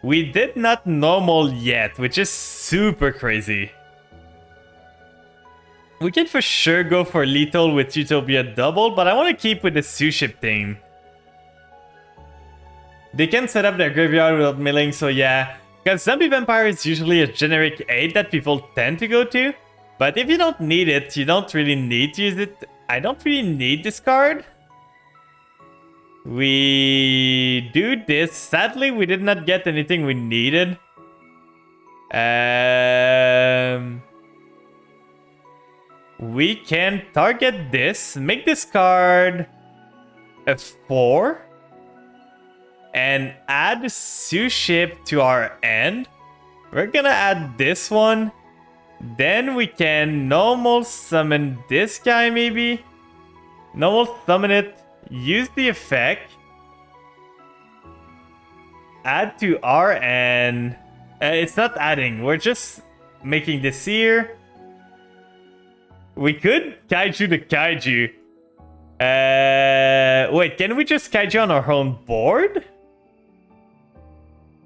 We did not normal yet, which is super crazy. We can for sure go for lethal with Utopia double, but I want to keep with the Suship thing. They can set up their graveyard without milling, so yeah. Because Zombie Vampire is usually a generic 8 that people tend to go to. But if you don't need it, you don't really need to use it. I don't really need this card. We do this. Sadly, we did not get anything we needed. We can target this, make this card a 4, and add Suship to our end. We're gonna add this one. Then we can normal summon this guy, maybe. Normal summon it, use the effect, add to our end. It's not adding, we're just making this here. We could Kaiju the Kaiju. Wait, can we just Kaiju on our own board?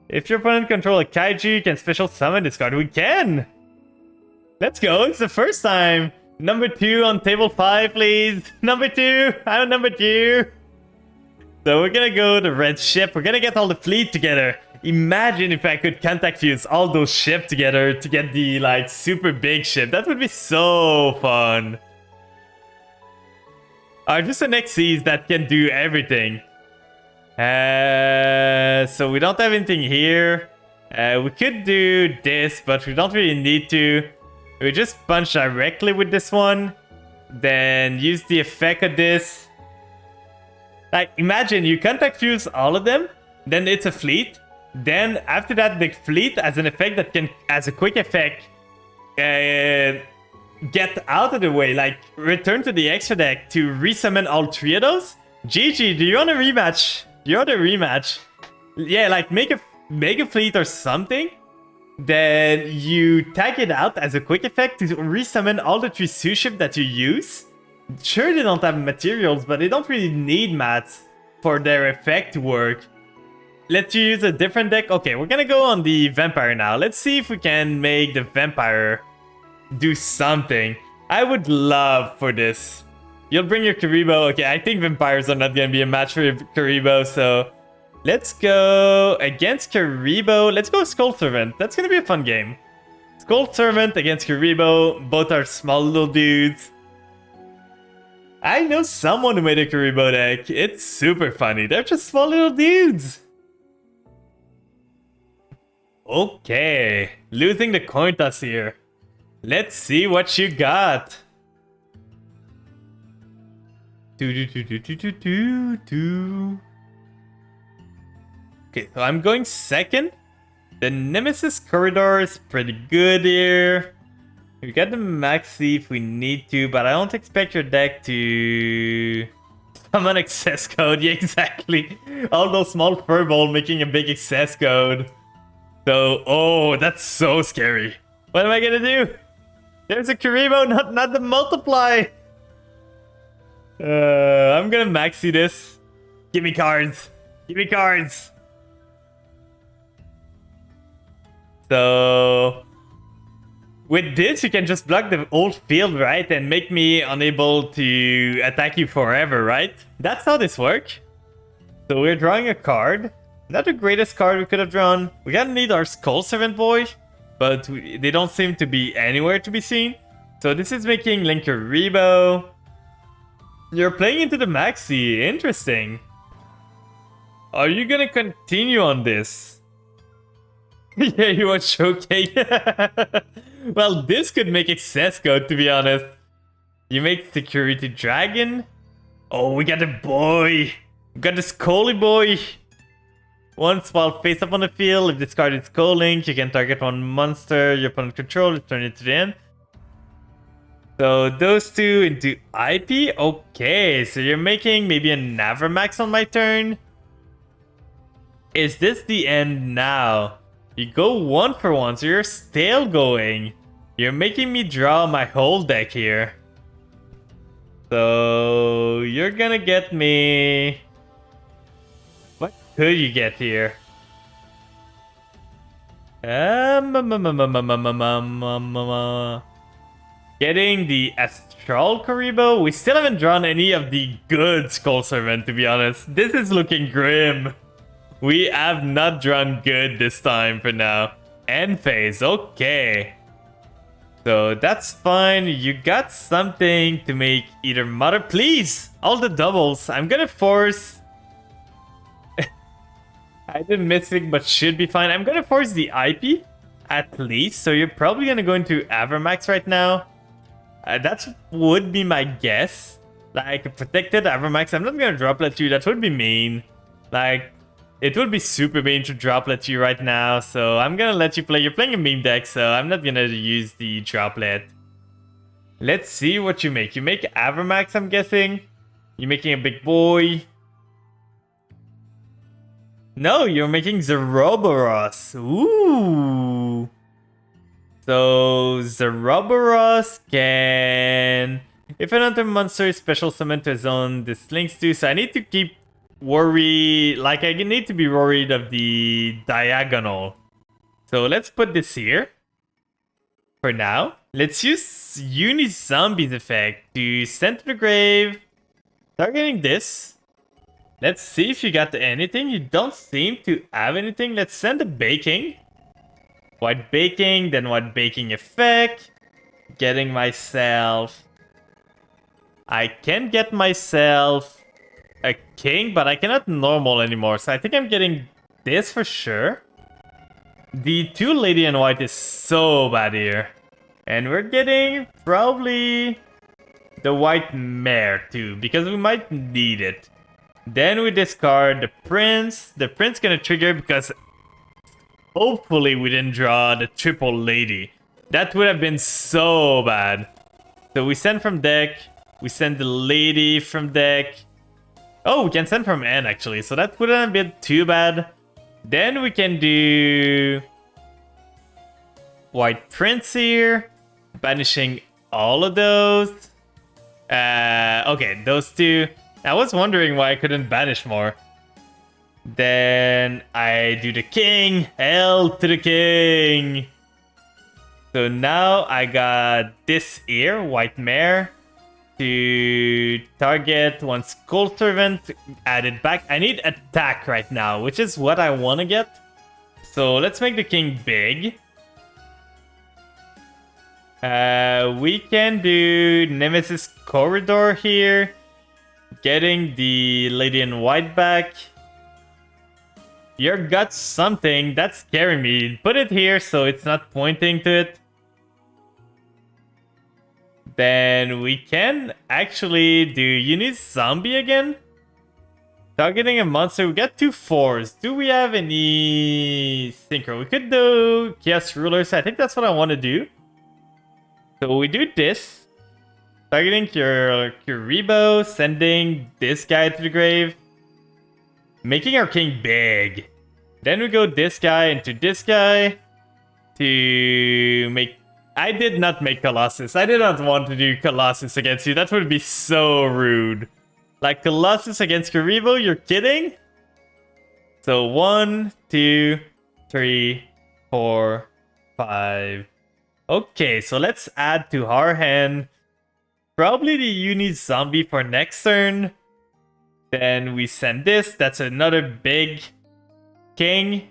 If your opponent controls a Kaiju, you can special summon this card. We can! Let's go, it's the first time. Number 2 on table 5, please. Number 2, I'm number 2. So we're gonna go the red ship. We're gonna get all the fleet together. Imagine if I could contact fuse all those ships together to get the like super big ship. That would be so fun. Just an XCs that can do everything. So we don't have anything here. We could do this, but we don't really need to. We just punch directly with this one. Then use the effect of this. Like, imagine you contact fuse all of them. Then it's a fleet. Then after that, the fleet has an effect that can, as a quick effect, get out of the way. Like, return to the extra deck to resummon all 3 of those. GG, do you want a rematch? You want a rematch? Yeah, like make a fleet or something. Then you tag it out as a quick effect to resummon all the 3 Suship that you use. Sure, they don't have materials, but they don't really need mats for their effect to work. Let's use a different deck. Okay, we're gonna go on the Vampire now. Let's see if we can make the Vampire do something. I would love for this. You'll bring your Karibo. Okay, I think Vampires are not gonna be a match for Karibo, so... Let's go against Karibo. Let's go Skull Servant. That's gonna be a fun game. Skull Servant against Karibo. Both are small little dudes. I know someone who made a Karibo deck. It's super funny. They're just small little dudes. Okay. Losing the coin toss here. Let's see what you got. Okay, so I'm going second. The Nemesis Corridor is pretty good here. We got the Maxi if we need to, but I don't expect your deck to summon access code. Yeah, exactly. All those small furball making a big access code. So, oh, that's so scary. What am I gonna do? There's a Karibo, not the multiply. I'm gonna Maxi this. Give me cards. Give me cards. So, with this, you can just block the old field, right? And make me unable to attack you forever, right? That's how this works. So we're drawing a card. Not the greatest card we could have drawn. We gotta need our Skull Servant boy, but they don't seem to be anywhere to be seen. So this is making Linkaribo. You're playing into the Maxi. Interesting. Are you gonna continue on this? Yeah, you want Showcase? Well, this could make access code, to be honest. You make Security Dragon. Oh, we got a boy. We got the Scully boy. Once while face up on the field, if this card is Skull Link, you can target one monster your opponent controls, return it to the end. So those two into IP? Okay, so you're making maybe a Navramax on my turn? Is this the end now? You go 1 for 1, so you're still going. You're making me draw my whole deck here. So you're gonna get me... What could you get here? Getting the Astral Karibo? We still haven't drawn any of the good Skull Servant, to be honest. This is looking grim. We have not drawn good this time for now. End phase, okay. So that's fine. You got something to make either Mother... Please! All the doubles. I'm gonna force... I did Mystic, but should be fine. I'm gonna force the IP, at least. So you're probably gonna go into Avermax right now. That would be my guess. Like, a protected Avermax. I'm not gonna droplet you. That would be mean. Like, it would be super mean to droplet you right now. So I'm gonna let you play. You're playing a meme deck, so I'm not gonna use the droplet. Let's see what you make. You make Avermax, I'm guessing. You're making a big boy. No, you're making Zeroboros. Ooh. So Zeroboros can... If another monster is special summoned to a zone, this links to... So I need to keep worry... Like, I need to be worried of the diagonal. So let's put this here. For now. Let's use Uni-Zombie's effect to send to the grave. Targeting this. Let's see if you got anything. You don't seem to have anything. Let's send a baking. White baking, then white baking effect. Getting myself... I can get myself a king, but I cannot normal anymore. So I think I'm getting this for sure. The 2 lady in white is so bad here. And we're getting probably the white mare too, because we might need it. Then we discard the prince. The prince gonna trigger because hopefully we didn't draw the triple lady. That would have been so bad. So we send from deck. We send the lady from deck. Oh, we can send from N actually. So that wouldn't have been too bad. Then we can do white prince here. Banishing all of those. Okay, those two. I was wondering why I couldn't banish more. Then I do the king. Hell to the king. So now I got this here, white mare, to target one Skull Servant, add it back. I need attack right now, which is what I want to get. So let's make the king big. We can do Nemesis Corridor here. Getting the lady in white back. You got something. That's scaring me. Put it here so it's not pointing to it. Then we can actually do Uni Zombie again. Targeting a monster. We got 2 4s. Do we have any Synchro? We could do Chaos Rulers. I think that's what I want to do. So we do this. Targeting Kuribo, sending this guy to the grave. Making our king big. Then we go this guy into this guy. To make... I did not make Colossus. I did not want to do Colossus against you. That would be so rude. Like Colossus against Kuribo? You're kidding? So 1, 2, 3, 4, 5. Okay, so let's add to our hand. Probably the Uni Zombie for next turn. Then we send this. That's another big king.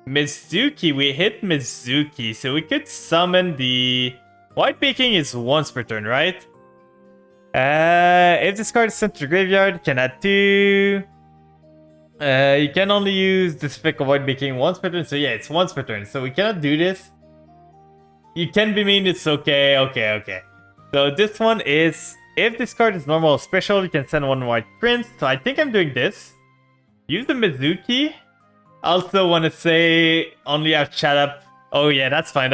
Mizuki. We hit Mizuki. So we could summon the... White Baking is once per turn, right? If this card is sent to the graveyard, you can add 2. You can only use this effect of White Baking once per turn. So yeah, it's once per turn. So we cannot do this. You can be mean. It's okay. Okay. So this one is, if this card is normal or special, you can send 1 white prince. So I think I'm doing this. Use the Mizuki. Also want to say, only have chat up. Oh yeah, that's fine.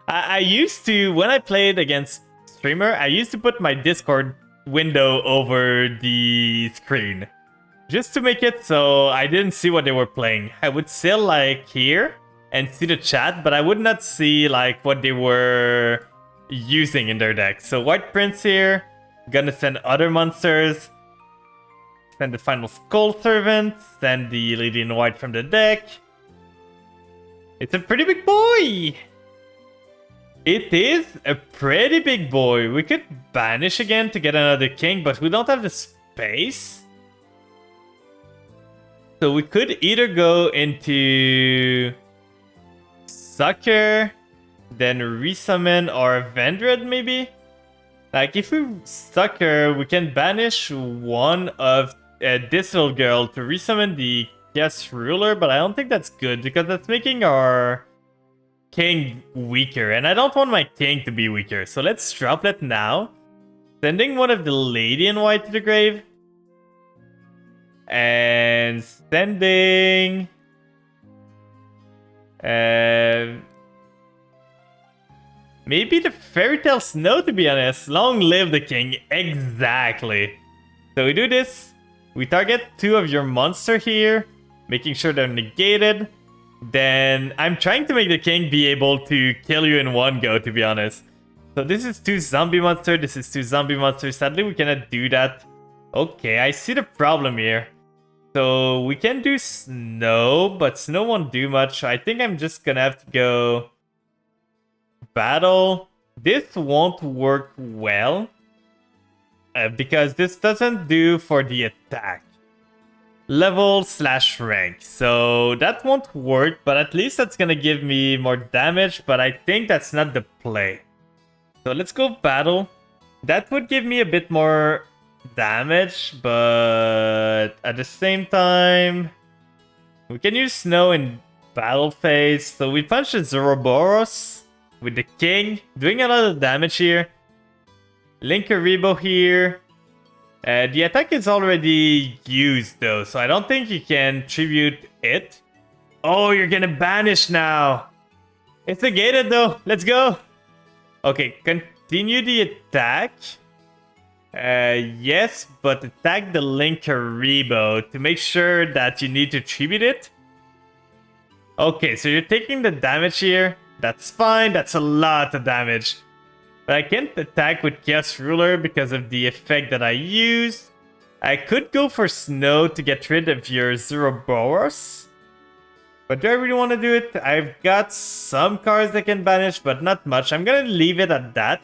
I used to, when I played against streamer, I used to put my Discord window over the screen. Just to make it so I didn't see what they were playing. I would still like here and see the chat, but I would not see like what they were using in their deck. So White Prince here, gonna send other monsters. Send the final Skull Servant, send the Lady in White from the deck. It's a pretty big boy! It is a pretty big boy. We could banish again to get another king, but we don't have the space. So we could either go into Sucker, then resummon or Vendred maybe? Like if we Sucker, we can banish one of this little girl to resummon the Chaos Ruler, but I don't think that's good because that's making our king weaker, and I don't want my king to be weaker. So let's drop that now. Sending one of the Lady in White to the grave. And sending... maybe the Fairy Tale Snow, to be honest. Long live the king. Exactly. So we do this. We target 2 of your monster here, making sure they're negated. Then I'm trying to make the king be able to kill you in one go, to be honest. So this is 2 zombie monsters, this is 2 zombie monsters. Sadly, we cannot do that. Okay, I see the problem here. So we can do snow, but snow won't do much. I think I'm just gonna have to go battle. This won't work well because this doesn't do for the attack. Level / rank. So that won't work, but at least that's gonna give me more damage, but I think that's not the play. So let's go battle. That would give me a bit more damage, but at the same time, we can use snow in battle phase. So we punch the Zoroboros with the king, doing a lot of damage here. Linkaribo here. The attack is already used though, so I don't think you can tribute it. Oh, you're gonna banish now. It's negated though. Let's go. Okay, continue the attack. Yes, but attack the Linkaribo to make sure that you need to tribute it. Okay, so you're taking the damage here. That's fine. That's a lot of damage. But I can't attack with Chaos Ruler because of the effect that I use. I could go for Snow to get rid of your Zoroboros. But do I really want to do it? I've got some cards that can banish, but not much. I'm going to leave it at that.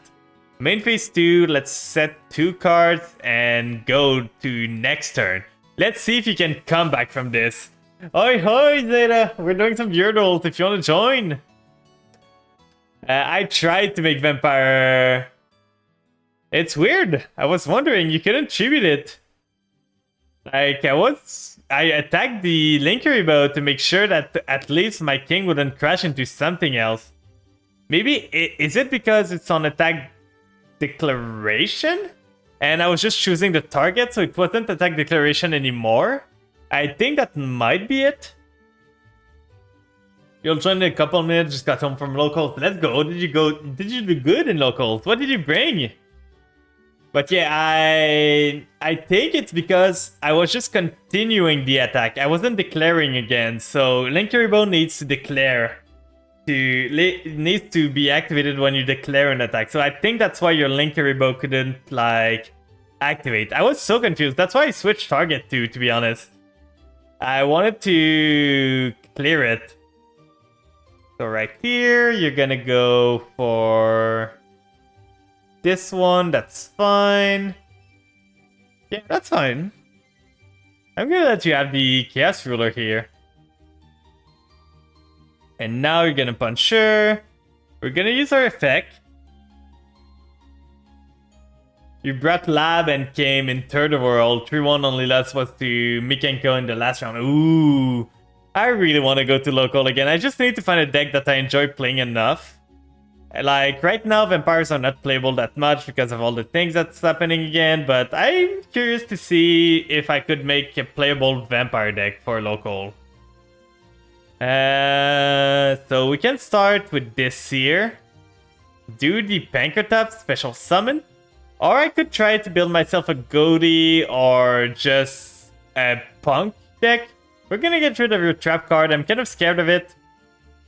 Main phase 2, let's set 2 cards and go to next turn. Let's see if you can come back from this. Oi hoi Zeta, we're doing some Yurdles if you want to join. I tried to make Vampire. It's weird. I was wondering, you couldn't tribute it. Like, I attacked the Linkaribo to make sure that at least my king wouldn't crash into something else. Maybe, is it because it's on attack declaration? And I was just choosing the target, so it wasn't attack declaration anymore? I think that might be it. You'll join in a couple minutes, just got home from locals. Let's go. Did you do good in locals? What did you bring? But yeah, I think it's because I was just continuing the attack. I wasn't declaring again. So Linkaribo needs to declare. Needs to be activated when you declare an attack. So I think that's why your Linkaribo couldn't like activate. I was so confused. That's why I switched target to be honest. I wanted to clear it. So right here, you're gonna go for this one. That's fine. Yeah, that's fine. I'm gonna let you have the Chaos Ruler here. And now you're gonna punch her. We're gonna use our effect. You brought Lab and came in third overall. 3-1 only loss was to Mikenko in the last round. Ooh. I really want to go to local again. I just need to find a deck that I enjoy playing enough. Like, right now, vampires are not playable that much because of all the things that's happening again. But I'm curious to see if I could make a playable vampire deck for local. So we can start with this here. do the Pankrotop special summon, or I could try to build myself a Goatee or just a Punk deck. We're gonna get rid of your trap card. I'm kind of scared of it.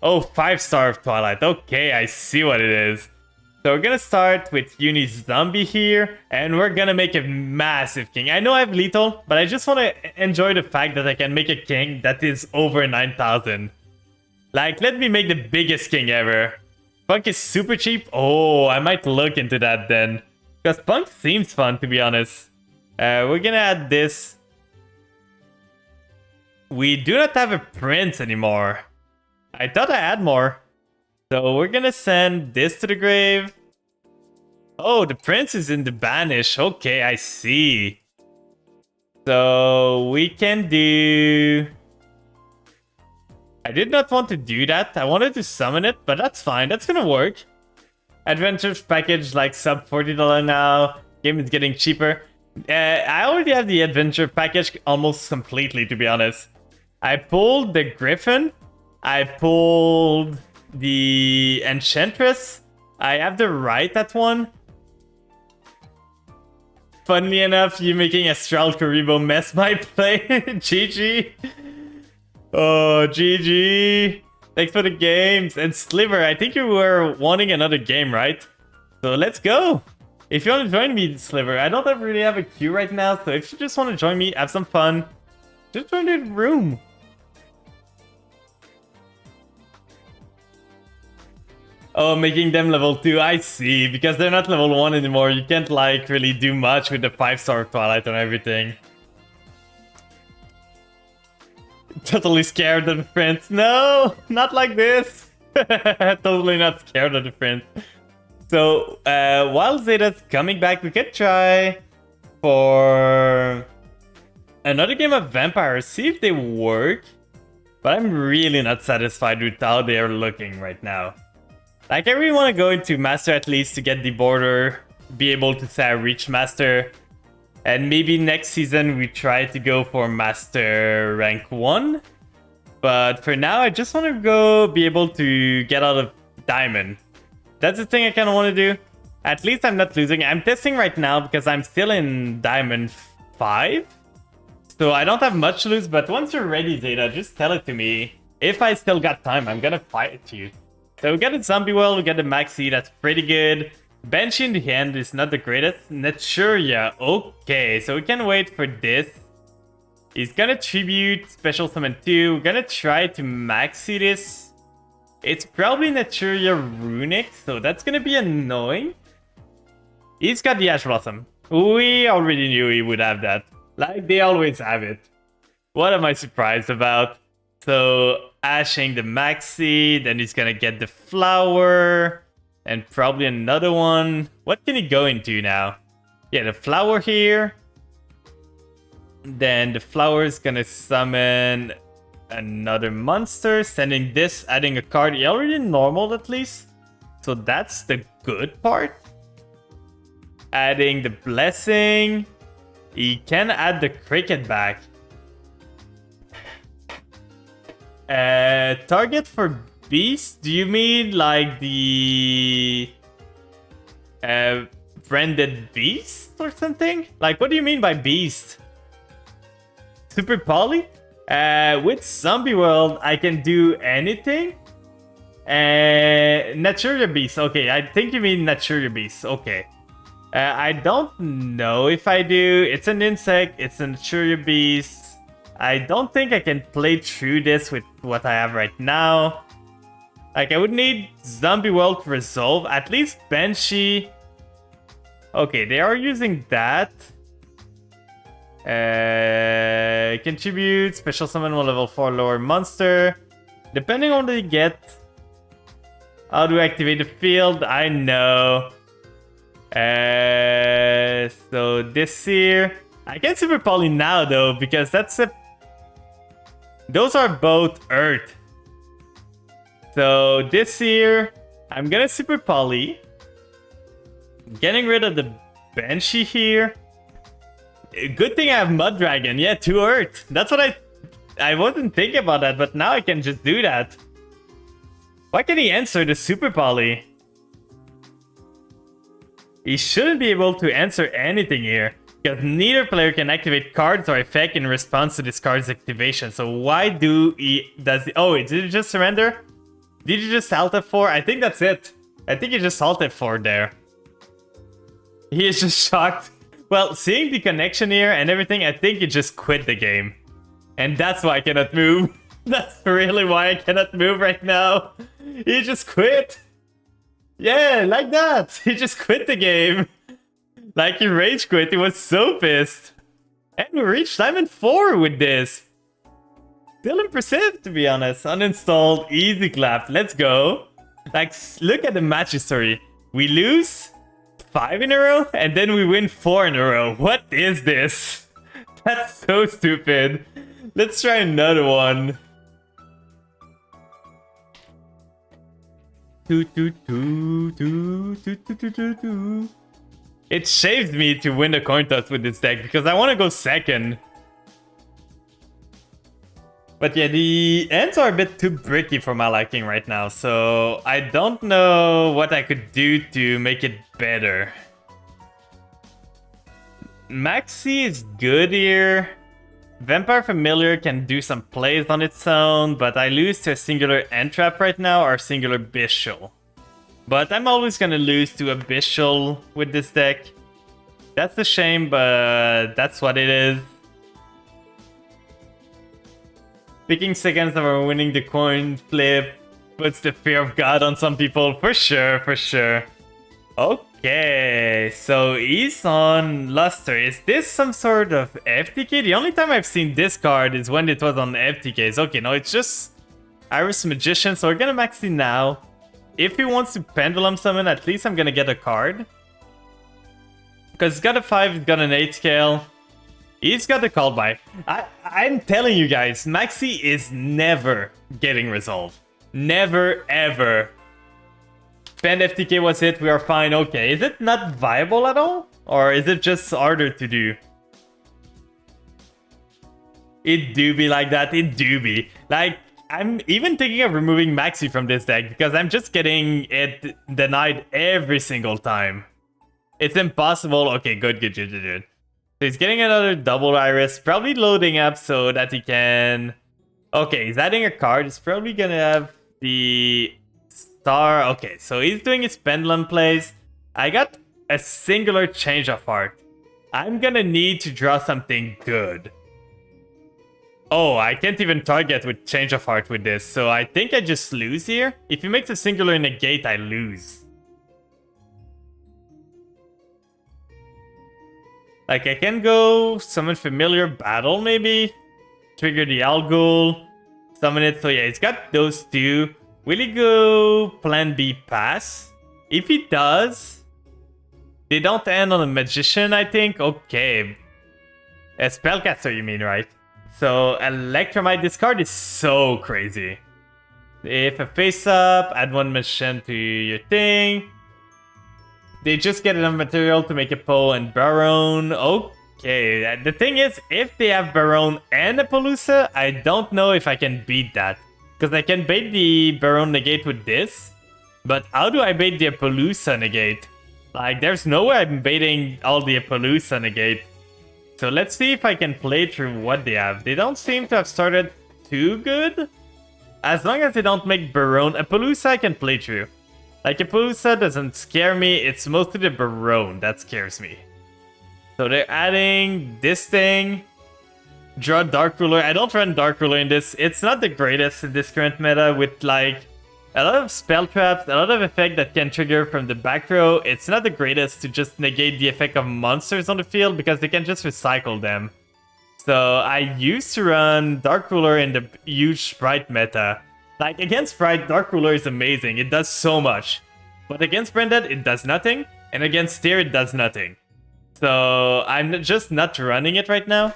Oh, 5-star of Twilight. Okay, I see what it is. So we're gonna start with Uni Zombie here, and we're gonna make a massive king. I know I have lethal, but I just want to enjoy the fact that I can make a king that is over 9,000. Like, let me make the biggest king ever. Punk is super cheap. Oh, I might look into that then. Because Punk seems fun, to be honest. We're gonna add this. We do not have a prince anymore. I thought I had more. So we're gonna send this to the grave. Oh, the prince is in the banish. Okay, I see. So we can do... I did not want to do that. I wanted to summon it, but that's fine. That's gonna work. Adventures package like sub $40 now. Game is getting cheaper. I already have the adventure package almost completely, to be honest. I pulled the Griffin. I pulled the Enchantress. I have the right at one. Funnily enough, you making Astral Karibo mess my play. GG. Oh, GG. Thanks for the games. And Sliver, I think you were wanting another game, right? So let's go. If you want to join me, Sliver, I don't really have a queue right now. So if you just want to join me, have some fun, just join the room. Oh, making them level 2, I see. Because they're not level 1 anymore, you can't like really do much with the 5-star Twilight and everything. Totally scared of the prince. No, not like this. Totally not scared of the prince. So, while Zeta's coming back, we could try for another game of vampires. See if they work. But I'm really not satisfied with how they are looking right now. Like, I really want to go into Master at least to get the border, be able to say I reach Master. And maybe next season we try to go for Master rank 1. But for now, I just want to go be able to get out of Diamond. That's the thing I kind of want to do. At least I'm not losing. I'm testing right now because I'm still in Diamond 5. So I don't have much to lose, but once you're ready, Zeta, just tell it to me. If I still got time, I'm gonna fight you. So we got a Zombie Well, we got a Maxi, that's pretty good. Banshee in the hand is not the greatest. Naturia, okay, so we can wait for this. He's gonna tribute Special Summon 2. We're gonna try to Maxi this. It's probably Naturia Runic, so that's gonna be annoying. He's got the Ash Blossom. We already knew he would have that. Like, they always have it. What am I surprised about? So, ashing the Maxi, then he's gonna get the flower, and probably another one. What can he go into now? Yeah, the flower here. Then the flower is gonna summon another monster, sending this, adding a card. He already normal at least. So that's the good part. Adding the blessing. He can add the cricket back. Target for beast? Do you mean like the branded beast or something? Like, what do you mean by beast? Super Poly? With Zombie World, I can do anything. Naturia Beast. Okay, I think you mean Naturia Beast. Okay. I don't know if I do. It's an insect. It's a Naturia Beast. I don't think I can play through this with what I have right now. Like, I would need Zombie World to resolve. At least Banshee. Okay, they are using that. Contribute. Special summon one level 4 lower monster. Depending on what they get. How do I activate the field? I know. So this here. I can Super Poly now though, because that's a... Those are both Earth. So this here, I'm gonna Super Poly. Getting rid of the Banshee here. Good thing I have Mud Dragon. Yeah, 2 Earth. That's what I wasn't thinking about that, but now I can just do that. Why can he answer the Super Poly? He shouldn't be able to answer anything here, because neither player can activate cards or effect in response to this card's activation. So why does he... Oh, did he just surrender? Did you just alt F4? I think that's it. I think he just alt F4 there. He is just shocked. Well, seeing the connection here and everything, I think he just quit the game. And that's why I cannot move. That's really why I cannot move right now. He just quit. Yeah, like that. He just quit the game. Like he rage quit. He was so pissed. And we reached Diamond 4 with this. Still impressive, to be honest. Uninstalled, easy clap. Let's go. Like, look at the match history. We lose 5 in a row, and then we win 4 in a row. What is this? That's so stupid. Let's try another one. It shaves me to win the coin toss with this deck because I want to go second. But yeah, the ends are a bit too bricky for my liking right now, so I don't know what I could do to make it better. Maxi is good here. Vampire Familiar can do some plays on its own, but I lose to a singular Entrap right now or singular Bishul. But I'm always gonna lose to a Bishul with this deck. That's a shame, but that's what it is. Picking seconds over winning the coin flip puts the fear of God on some people, for sure, for sure. Okay, so he's on Luster. Is this some sort of FTK? The only time I've seen this card is when it was on FTKs. Okay, no, it's just Iris Magician, so we're gonna max it now. If he wants to Pendulum Summon, at least I'm gonna get a card. Because he's got a 5, he's got an 8 scale. He's got the call by. I'm telling you guys, Maxi is never getting resolved. Never, ever. Spend FTK was hit, we are fine. Okay, is it not viable at all? Or is it just harder to do? It do be like that, it do be. Like, I'm even thinking of removing Maxi from this deck because I'm just getting it denied every single time. It's impossible. Okay, good. So he's getting another double Iris, probably loading up so that he can... Okay, he's adding a card. He's probably gonna have the star. Okay, so he's doing his pendulum plays. I got a singular change of heart. I'm gonna need to draw something good. Oh, I can't even target with change of heart with this, so I think I just lose here. If he makes a singular negate, I lose. Like, I can go summon Familiar Battle, maybe. Trigger the Algol. Summon it. So yeah, he's got those two. Will he go Plan B Pass? If he does, they don't end on a Magician, I think. Okay. A Spellcaster, you mean, right? So, Electromite, this card is so crazy. If a face-up, add 1 Magician to your thing. They just get enough material to make a Poe and Baron. Okay, the thing is, if they have Baron and a Palooza, I don't know if I can beat that. Because I can bait the Baron negate with this. But how do I bait the Palooza negate? Like, there's no way I'm baiting all the Palooza negate. So let's see if I can play through what they have. They don't seem to have started too good. As long as they don't make Baron, a Palooza I can play through. Like, a Palooza doesn't scare me, it's mostly the Baron that scares me. So they're adding this thing. Draw Dark Ruler. I don't run Dark Ruler in this. It's not the greatest in this current meta with, like, a lot of spell traps, a lot of effect that can trigger from the back row. It's not the greatest to just negate the effect of monsters on the field because they can just recycle them. So I used to run Dark Ruler in the huge Sprite meta. Like, against Sprite, Dark Ruler is amazing. It does so much. But against Branded, it does nothing. And against Steer, it does nothing. So I'm just not running it right now.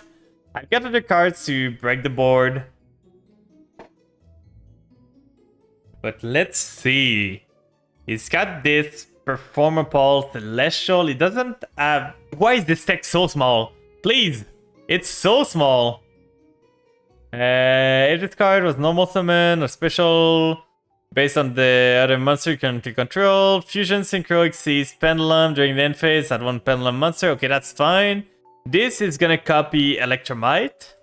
I've got other cards to break the board. But let's see. He's got this Performer Pulse, Celestial. He doesn't have... Why is this deck so small? Please! It's so small. If this card was normal summon or special, Based on the other monster you currently control. Fusion Synchro exceeds Pendulum during the end phase at one Pendulum monster. Okay, that's fine. This is gonna copy Electromite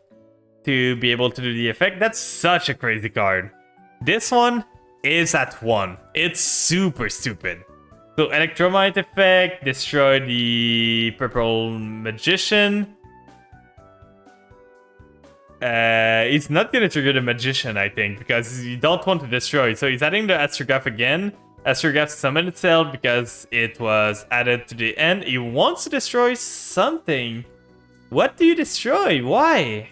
to be able to do the effect. That's such a crazy card. This one is at 1. It's super stupid. So Electromite effect, destroy the Purple Magician. It's not gonna trigger the Magician, I think, because you don't want to destroy. So he's adding the Astrograph again. Astrograph summoned itself because it was added to the end. He wants to destroy something. What do you destroy? Why?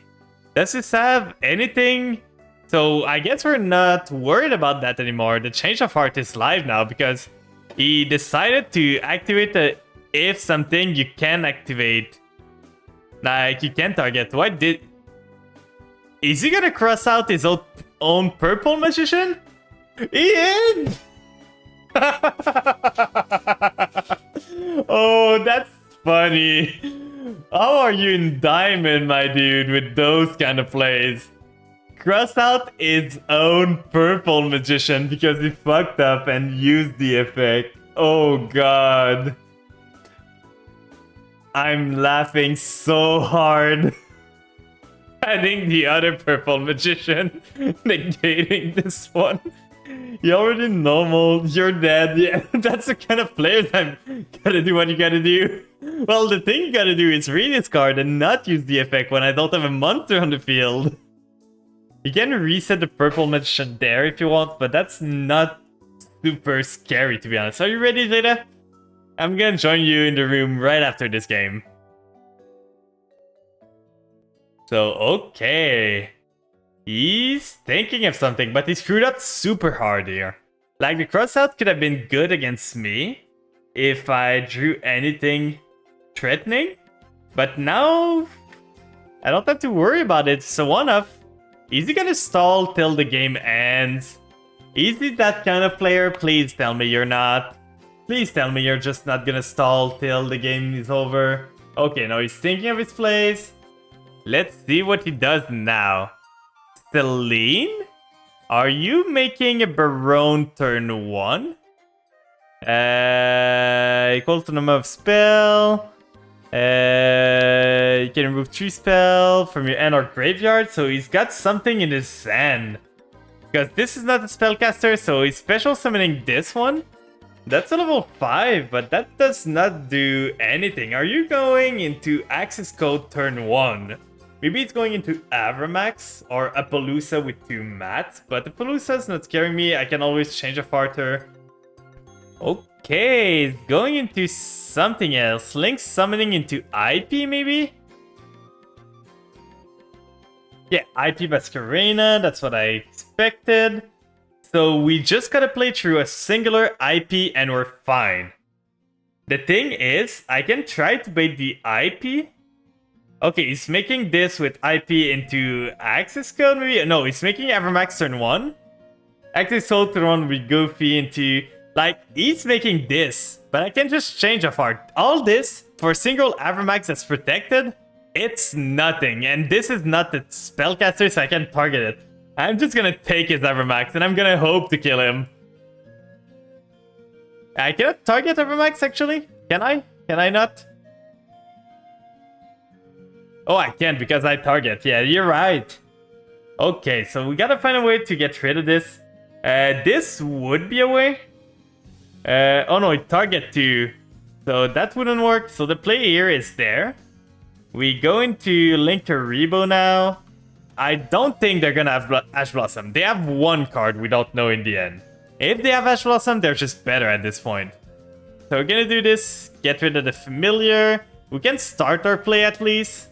Does this have anything? So I guess we're not worried about that anymore. The change of heart is live now because he decided to activate the if something you can activate. Like you can target. What did... Is he gonna cross out his own Purple Magician? He is! Oh, that's funny. How are you in Diamond, my dude, with those kind of plays? Cross out his own Purple Magician because he fucked up and used the effect. Oh god. I'm laughing so hard. I think the other Purple Magician negating this one. You're already normal, you're dead. Yeah, that's the kind of players I'm gotta do what you gotta do. Well, the thing you gotta do is read this card and not use the effect when I don't have a monster on the field. You can reset the Purple Magician there if you want, but that's not super scary to be honest. Are you ready, Zeta? I'm gonna join you in the room right after this game. So, okay. He's thinking of something, but he screwed up super hard here. Like, the crossout could have been good against me if I drew anything threatening. But now, I don't have to worry about it. So, one-off. Is he gonna stall till the game ends? Is he that kind of player? Please tell me you're not. Please tell me you're just not gonna stall till the game is over. Okay, now he's thinking of his plays. Let's see what he does now. Celine? Are you making a Baron turn 1? Equal to number of spell. You can remove 3 spell from your hand or graveyard. So he's got something in his hand. Because this is not a spellcaster, so he's special summoning this one. That's a level 5, but that does not do anything. Are you going into Access Code turn 1? Maybe it's going into Avramax or Appaloosa with 2 mats, but Appaloosa is not scaring me. I can always change a farter. Okay, it's going into something else. Link summoning into IP, maybe? Yeah, IP Masquerena, that's what I expected. So we just gotta play through a singular IP and we're fine. The thing is, I can try to bait the IP. Okay, he's making this with IP into Access Code, maybe? No, he's making Evermax turn 1. Access Code turn 1 with Goofy into... Like, he's making this, but I can just change a heart. All this for a single Evermax that's protected, it's nothing. And this is not the spellcaster, so I can target it. I'm just gonna take his Evermax, and I'm gonna hope to kill him. I cannot target Evermax, actually? Can I? Can I not? Oh, I can because I target. Yeah, you're right. Okay, so we gotta find a way to get rid of this. This would be a way. Oh no, it target too. So that wouldn't work. So the play here is there. We go into Link to Rebo now. I don't think they're gonna have Ash Blossom. They have one card we don't know in the end. If they have Ash Blossom, they're just better at this point. So we're gonna do this. Get rid of the familiar. We can start our play at least.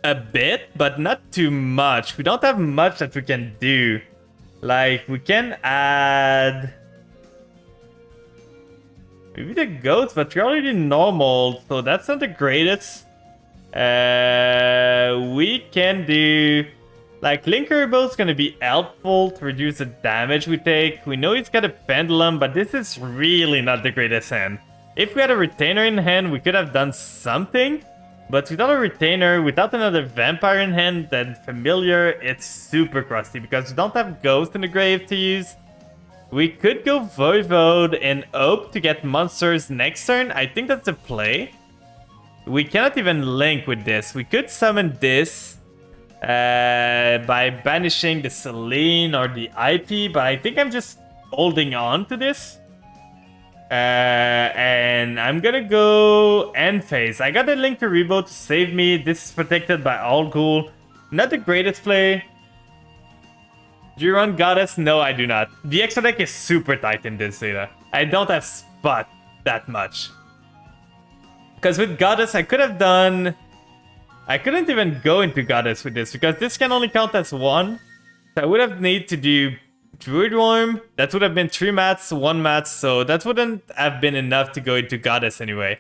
A bit, but not too much. We don't have much that we can do. Like, we can add... maybe the goats, but we're already normal, so that's not the greatest. We can do... like, Linkerable is gonna be helpful to reduce the damage we take. We know he's got a Pendulum, but this is really not the greatest hand. If we had a Retainer in hand, we could have done something. But without a retainer, without another vampire in hand, then familiar, it's super crusty because we don't have ghost in the grave to use. We could go Voivode and hope to get monsters next turn. I think that's a play. We cannot even link with this. We could summon this by banishing the Selene or the IP, but I think I'm just holding on to this. And I'm gonna go end phase. I got a Link to Rebo to save me. This is protected by All Ghoul. Not the greatest play. Do you run Goddess? No, I do not. The extra deck is super tight in this data. I don't have spot that much. Because with Goddess, I could have done... I couldn't even go into Goddess with this, because this can only count as 1. So I would have need to do Druid Worm. That would have been 3 mats, 1 mat, so that wouldn't have been enough to go into Goddess anyway.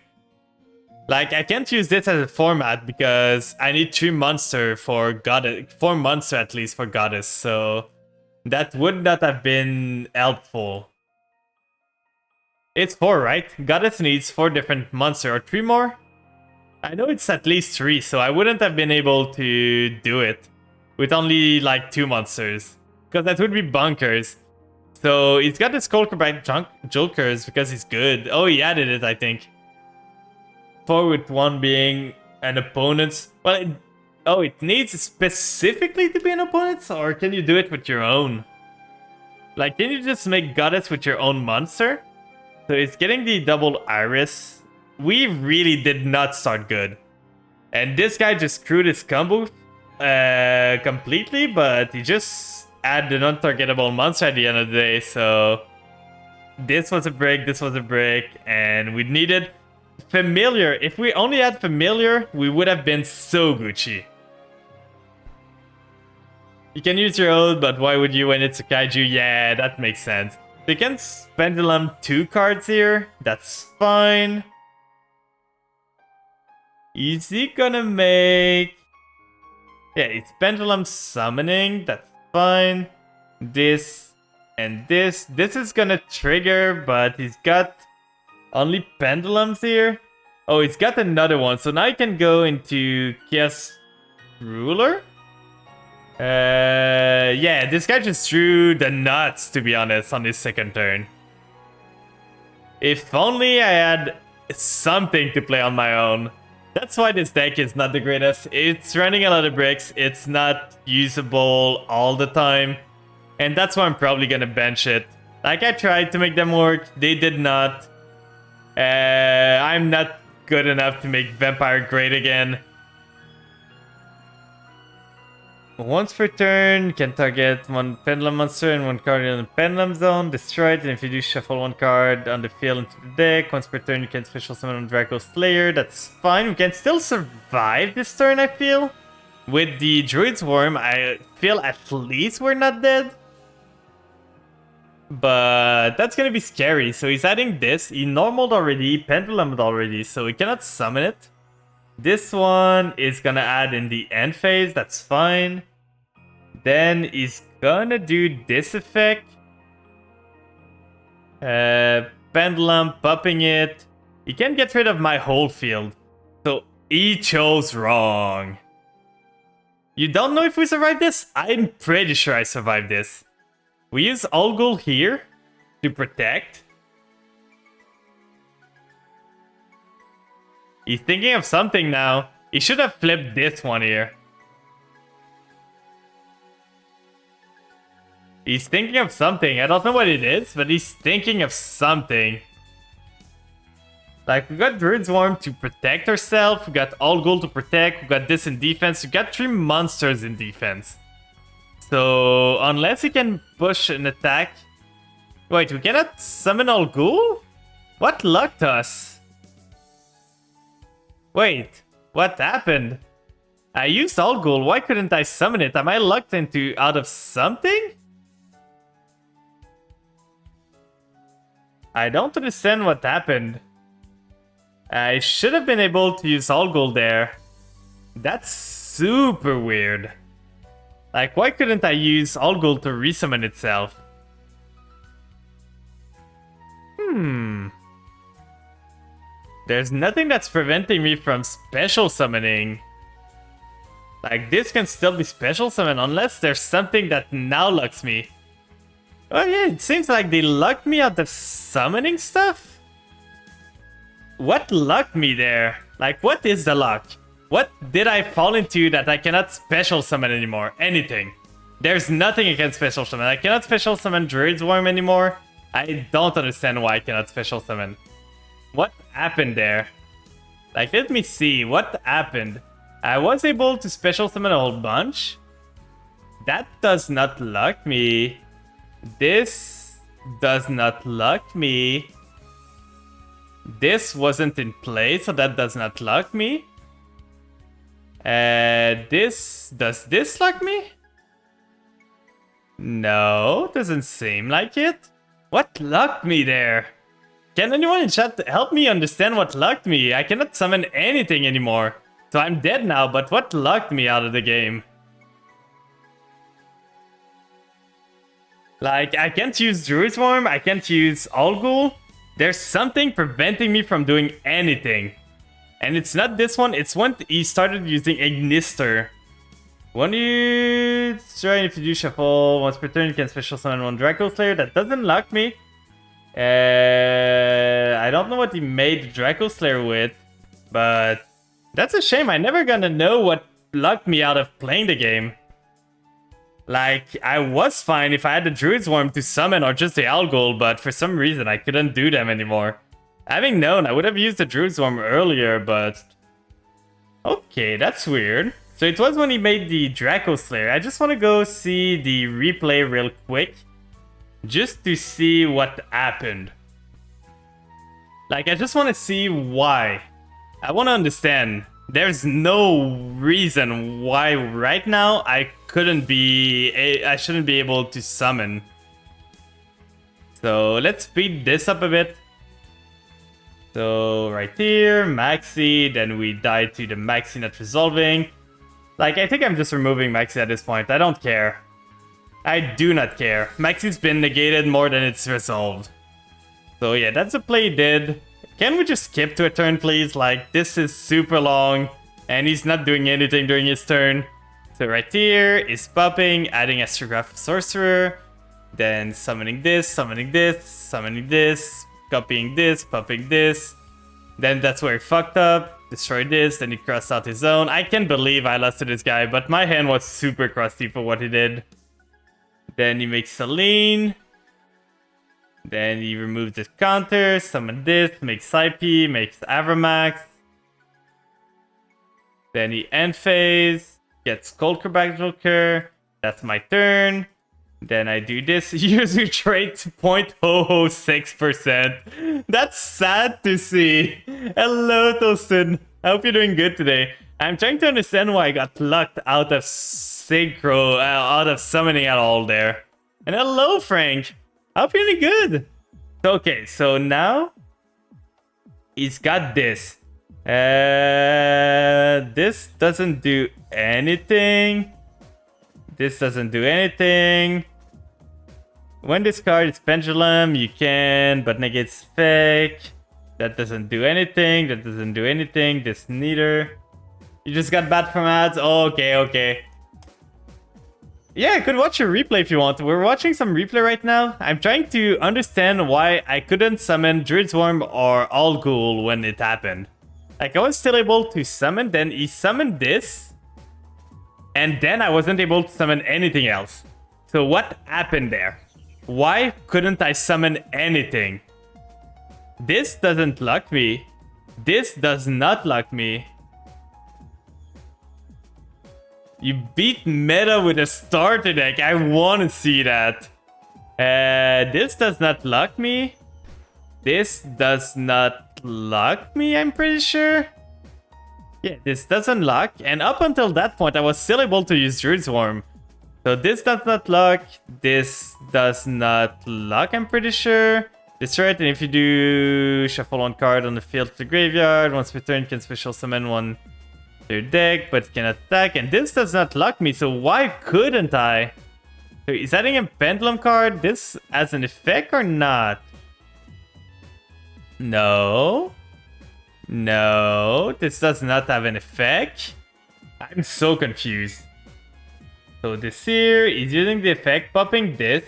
Like, I can't use this as a format, because I need 3 monster for Goddess, 4 monster at least for Goddess, so... that would not have been helpful. It's 4, right? Goddess needs 4 different monster, or 3 more? I know it's at least 3, so I wouldn't have been able to do it with only like 2 monsters, because that would be bunkers. So he's got the Skulker by Jokers because he's good. Oh, he added it, I think. 4 with 1 being an opponent's. Well, it needs specifically to be an opponent's, or can you do it with your own? Like, can you just make Goddess with your own monster? So it's getting the double Iris. We really did not start good. And this guy just screwed his combo completely, but he just added an untargetable monster at the end of the day, so... this was a break, and we needed Familiar. If we only had Familiar, we would have been so Gucci. You can use your own, but why would you when it's a Kaiju? Yeah, that makes sense. They can Pendulum 2 cards here, that's fine. Is he gonna make... yeah, it's Pendulum Summoning, that's fine. This and this. This is gonna trigger, but he's got only Pendulums here. Oh, he's got another one, so now I can go into Chaos Ruler. Yeah, this guy just threw the nuts, to be honest, on his second turn. If only I had something to play on my own. That's why this deck is not the greatest. It's running a lot of bricks. It's not usable all the time. And that's why I'm probably gonna bench it. Like, I tried to make them work. They did not. I'm not good enough to make Vampire great again. Once per turn, you can target 1 Pendulum monster and 1 card in the Pendulum zone, destroy it, and if you do, shuffle 1 card on the field into the deck. Once per turn, you can special summon on Draco Slayer. That's fine. We can still survive this turn, I feel. With the Druid's Worm, I feel at least we're not dead. But that's gonna be scary. So he's adding this. He normaled already, Pendulumed already, so we cannot summon it. This one is gonna add in the end phase, that's fine. Then he's gonna do this effect. Pendulum, popping it. He can get rid of my whole field. So he chose wrong. You don't know if we survived this? I'm pretty sure I survived this. We use All Ghoul here to protect. He's thinking of something now. He should have flipped this one here. He's thinking of something. I don't know what it is, but he's thinking of something. Like, we got Druid's Worm to protect ourselves. We got All Ghoul to protect. We got this in defense. We got 3 monsters in defense. So, unless he can push an attack... Wait, we cannot summon All Ghoul? What lucked us? Wait, what happened? I used All Ghoul, why couldn't I summon it? Am I locked into out of something? I don't understand what happened. I should have been able to use All Ghoul there. That's super weird. Like, why couldn't I use All Ghoul to resummon itself? There's nothing that's preventing me from special summoning. Like, this can still be special summon unless there's something that now lucks me. Oh yeah, it seems like they lucked me out of summoning stuff? What lucked me there? Like, what is the luck? What did I fall into that I cannot special summon anymore? Anything. There's nothing I can special summon. I cannot special summon Druid's Worm anymore. I don't understand why I cannot special summon. What happened there? Like, let me see. What happened? I was able to special summon a whole bunch. That does not luck me. This does not luck me. This wasn't in play, so that does not luck me. Does this luck me? No, doesn't seem like it. What lucked me there? Can anyone in chat help me understand what lucked me? I cannot summon anything anymore. So I'm dead now, but what lucked me out of the game? Like, I can't use Druid's Worm, I can't use All-Ghoul. There's something preventing me from doing anything. And it's not this one, it's when he started using Ignister. When you try if you do shuffle, once per turn you can special summon one Draco Slayer. That doesn't luck me. I don't know what he made Draco Slayer with, but that's a shame. I'm never gonna know what lucked me out of playing the game. Like, I was fine if I had the Druid's Worm to summon or just the Algol, but for some reason I couldn't do them anymore. Having known, I would have used the Druid's Worm earlier, but... Okay, that's weird. So it was when he made the Draco Slayer. I just want to go see the replay real quick, just to see what happened. Like, I just want to see why. I want to understand. There's no reason why right now I shouldn't be able to summon. So let's speed this up a bit. So right here, Maxi, then we die to the Maxi not resolving. Like, I think I'm just removing Maxi at this point. I don't care. I do not care. Maxi's been negated more than it's resolved. So yeah, that's a play he did. Can we just skip to a turn, please? Like, this is super long, and he's not doing anything during his turn. So right here is popping, adding Astrograph Sorcerer, then summoning this, summoning this, summoning this, copying this, popping this. Then that's where he fucked up. Destroy this, then he crossed out his own. I can't believe I lost to this guy, but my hand was super crusty for what he did. Then he makes Selene. Then he removes his counter, summon this, makes Psype, makes Avramax. Then he end phase, gets Cold Cur. That's my turn. Then I do this, use your trait to 0.006%. That's sad to see. Hello, Toasted. I hope you're doing good today. I'm trying to understand why I got lucked out of synchro, out of summoning at all there. And hello, Frank. I hope you're doing good. Okay, so now he's got this. This doesn't do anything. This doesn't do anything. When this card is Pendulum, you can, but negates fake. That doesn't do anything. That doesn't do anything. This neither. You just got bad from ads? Oh, okay, okay. Yeah, I could watch a replay if you want. We're watching some replay right now. I'm trying to understand why I couldn't summon Druid's Worm or All-Ghoul when it happened. Like, I was still able to summon, then he summoned this. And then I wasn't able to summon anything else. So what happened there? Why couldn't I summon anything? This doesn't luck me. This does not luck me. You beat meta with a starter deck. I want to see that. This does not luck me. This does not luck me, I'm pretty sure. Yeah, this doesn't luck. And up until that point, I was still able to use Druid's Worm. So this does not luck. This does not luck, I'm pretty sure. That's right, and if you do shuffle one card on the field to the graveyard, once per turn you can special summon one to your deck, but it cannot attack. And this does not luck me, so why couldn't I? So is adding a Pendulum card this as an effect or not? No. No, this does not have an effect. I'm so confused. So this here is using the effect, popping this,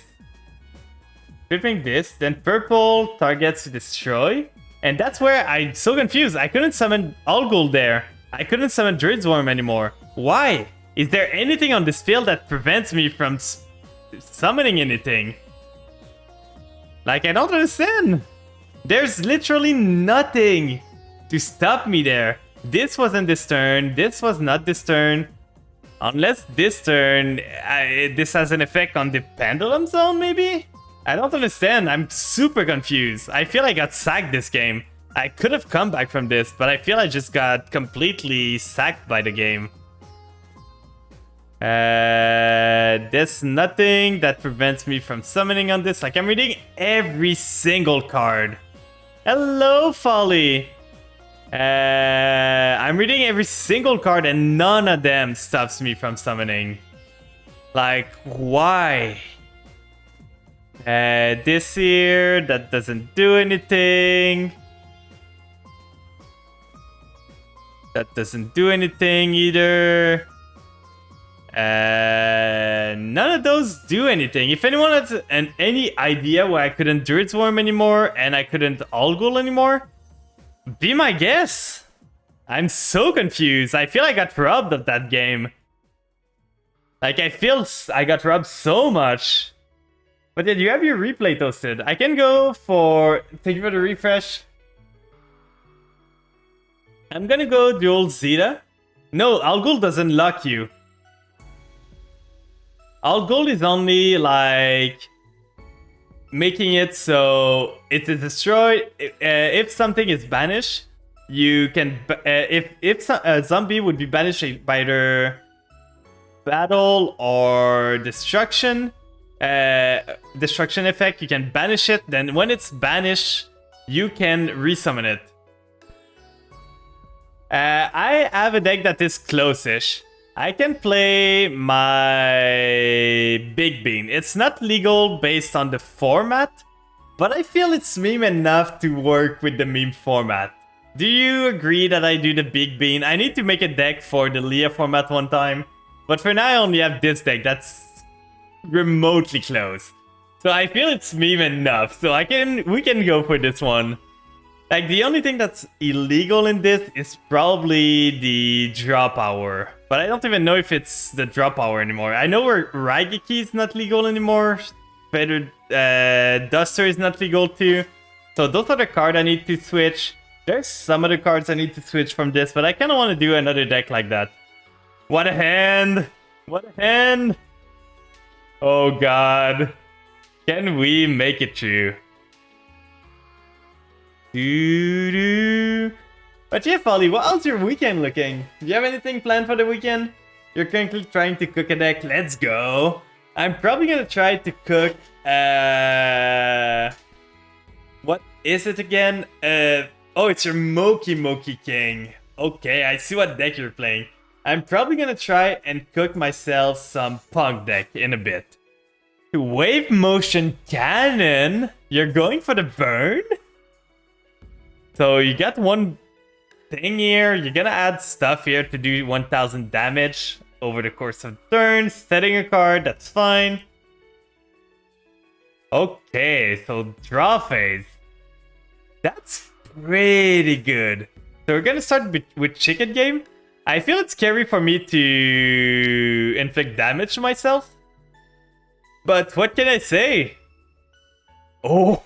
flipping this, then purple targets to destroy. And that's where I'm so confused. I couldn't summon Algol there. I couldn't summon Druidsworm anymore. Why? Is there anything on this field that prevents me from summoning anything? Like, I don't understand. There's literally nothing to stop me there. This wasn't this turn. This was not this turn. Unless this turn, this has an effect on the Pendulum Zone, maybe? I don't understand. I'm super confused. I feel I got sacked this game. I could have come back from this, but I feel I just got completely sacked by the game. There's nothing that prevents me from summoning on this. Like, I'm reading every single card. Hello, Folly. I'm reading every single card and none of them stops me from summoning. Like, why? This here, that doesn't do anything. That doesn't do anything either. None of those do anything. If anyone has any idea why I couldn't Druidsworm anymore and I couldn't Algol anymore, be my guess. I'm so confused. I feel I got robbed of that game. Like, I feel I got robbed so much. But yeah, you have your replay toasted. I can go for... Thank you for the refresh. I'm gonna go dual Zeta. No, Algol doesn't lock you. Algol is only like making it so it is destroyed. If something is banished, you can. If a zombie would be banished by either battle or destruction, destruction effect, you can banish it. Then when it's banished, you can resummon it. I have a deck that is close-ish. I can play my Big Bean. It's not legal based on the format, but I feel it's meme enough to work with the meme format. Do you agree that I do the Big Bean? I need to make a deck for the Leah format one time, but for now I only have this deck that's remotely close. So I feel it's meme enough, so we can go for this one. Like, the only thing that's illegal in this is probably the draw power. But I don't even know if it's the draw power anymore. I know where Raigeki is not legal anymore. Feathered Duster is not legal too. So those are the cards I need to switch. There's some other cards I need to switch from this, but I kind of want to do another deck like that. What a hand! What a hand! Oh god. Can we make it through? Doo-doo. But yeah, Folly, how's your weekend looking? Do you have anything planned for the weekend? You're currently trying to cook a deck. Let's go. I'm probably gonna try to cook... What is it again? Oh, it's your Moki King. Okay, I see what deck you're playing. I'm probably gonna try and cook myself some Punk deck in a bit. Wave Motion Cannon? You're going for the burn? So you got one thing here. You're gonna add stuff here to do 1000 damage over the course of turns. Setting a card, that's fine. Okay, so draw phase. That's pretty good. So we're gonna start with Chicken Game. I feel it's scary for me to inflict damage to myself. But what can I say? Oh,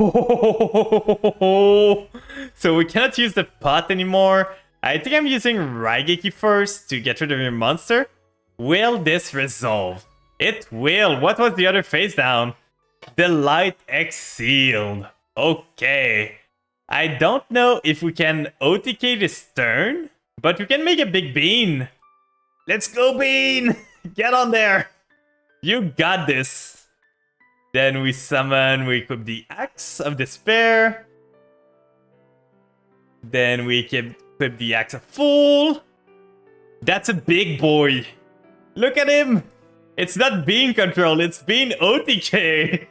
so we cannot use the pot anymore. I think I'm using Raigeki first to get rid of your monster. Will this resolve? It will. What was the other face down? The Light Exiled. Okay. I don't know if we can OTK this turn, but we can make a big bean. Let's go, Bean! Get on there! You got this. Then we summon, we equip the Axe of Despair. Then we equip the Axe of Fool. That's a big boy. Look at him. It's not being control, it's being OTK.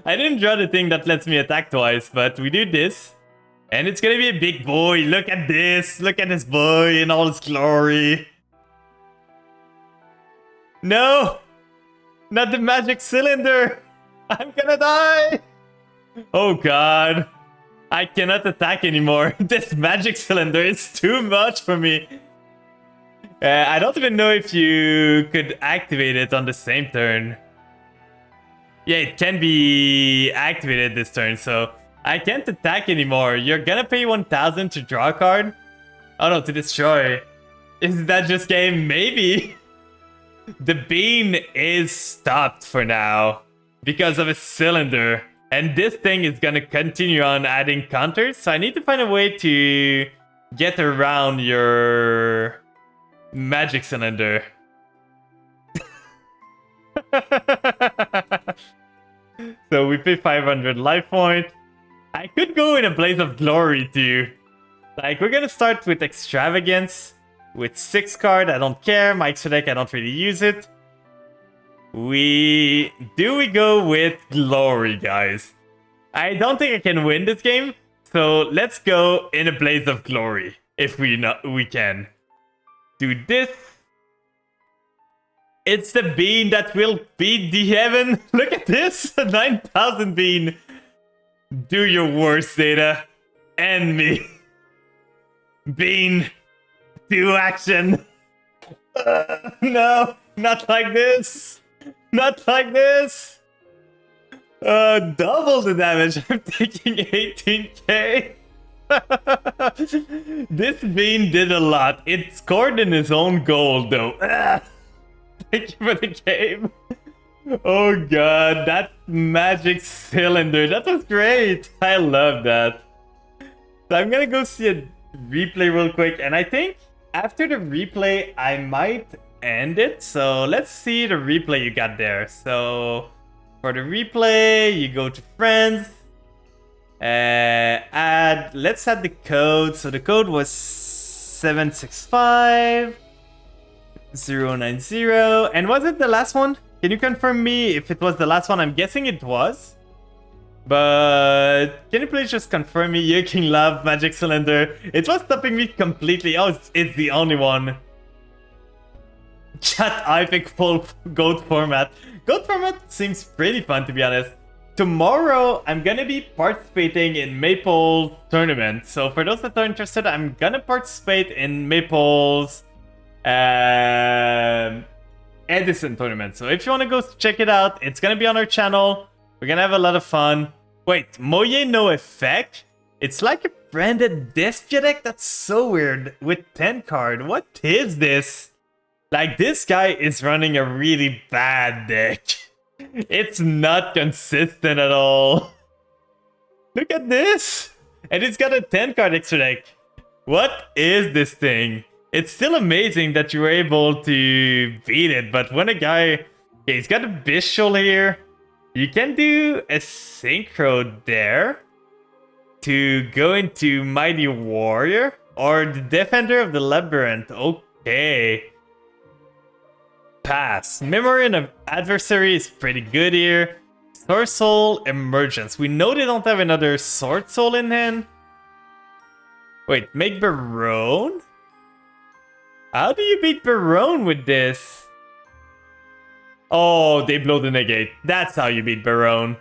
I didn't draw the thing that lets me attack twice, but we do this. And it's gonna be a big boy. Look at this. Look at this boy in all his glory. No! Not the magic cylinder! I'm gonna die! Oh god. I cannot attack anymore. This magic cylinder is too much for me. I don't even know if you could activate it on the same turn. Yeah, it can be activated this turn, so I can't attack anymore. You're gonna pay 1,000 to draw a card? Oh no, to destroy. Is that just game? Maybe. The bean is stopped for now because of a cylinder. And this thing is gonna continue on adding counters, so I need to find a way to get around your magic cylinder. So we pay 500 life point. I could go in a Blaze of Glory too. Like, we're gonna start with Extravagance with 6 card. I don't care. My extra deck, I don't really use it. We go with Glory, guys? I don't think I can win this game, so let's go in a Blaze of Glory if we can. Do this. It's the bean that will beat the heaven. Look at this, 9,000 bean. Do your worst, Data. End me. Bean, do action. No, not like this. Not like this. Double the damage. I'm taking 18k. This bean did a lot. It scored in its own goal, though. Thank you for the game. Oh god, that magic cylinder. That was great. I love that. So I'm gonna go see a replay real quick. And I think after the replay, I might end it. So let's see the replay you got there. So for the replay, you go to friends. Let's add the code. So the code was 765 090. And was it the last one? Can you confirm me if it was the last one? I'm guessing it was. But can you please just confirm me? Yuking Love, Magic Cylinder. It was stopping me completely. Oh, it's the only one. Chat, I pick full GOAT format. GOAT format seems pretty fun, to be honest. Tomorrow, I'm gonna be participating in Maple tournament. So for those that are interested, I'm gonna participate in Maple's Edison tournament. So if you want to go check it out, it's gonna be on our channel. We're gonna have a lot of fun. Wait, Moye no effect? It's like a branded Despia deck? That's so weird. With 10 card. What is this? Like, this guy is running a really bad deck. It's not consistent at all. Look at this. And it's got a 10 card extra deck. What is this thing? It's still amazing that you were able to beat it, but when a guy... Okay, he's got a Bishul here. You can do a Synchro there to go into Mighty Warrior or the Defender of the Labyrinth. Okay. Pass. Memory and Adversary is pretty good here. Sword Soul Emergence. We know they don't have another Sword Soul in hand. Wait, make Barone? How do you beat Barone with this? Oh, they blow the negate. That's how you beat Barone.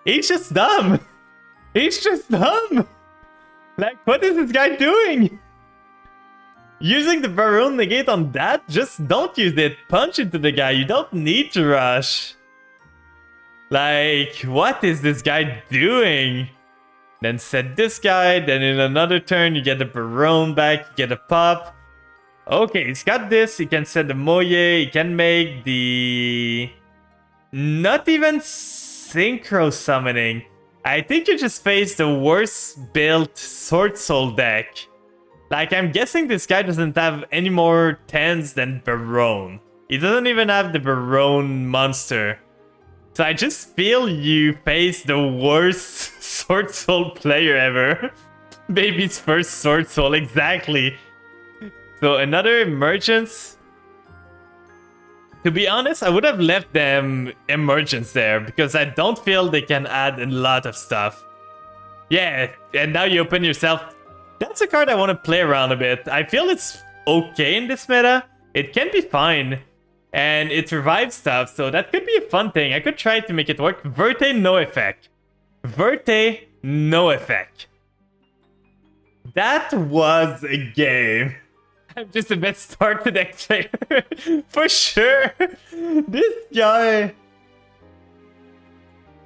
He's just dumb. He's just dumb. Like, what is this guy doing? Using the Barone negate on that? Just don't use it. Punch into the guy. You don't need to rush. Like, what is this guy doing? Then set this guy. Then in another turn, you get the Barone back. You get a pop. Okay, he's got this. He can set the Moye. He can make the... Not even Synchro Summoning. I think you just face the worst built Sword Soul deck. Like, I'm guessing this guy doesn't have any more 10s than Barone. He doesn't even have the Barone monster. So I just feel you face the worst Sword Soul player ever. Baby's first Sword Soul, exactly. So another Emergence. To be honest, I would have left them Emergence there because I don't feel they can add a lot of stuff. Yeah, and now you open yourself. That's a card I want to play around a bit. I feel it's okay in this meta. It can be fine. And it revives stuff, so that could be a fun thing. I could try to make it work. Verte, no effect. Verte, no effect. That was a game. I'm just a bit started actually. For sure. This guy.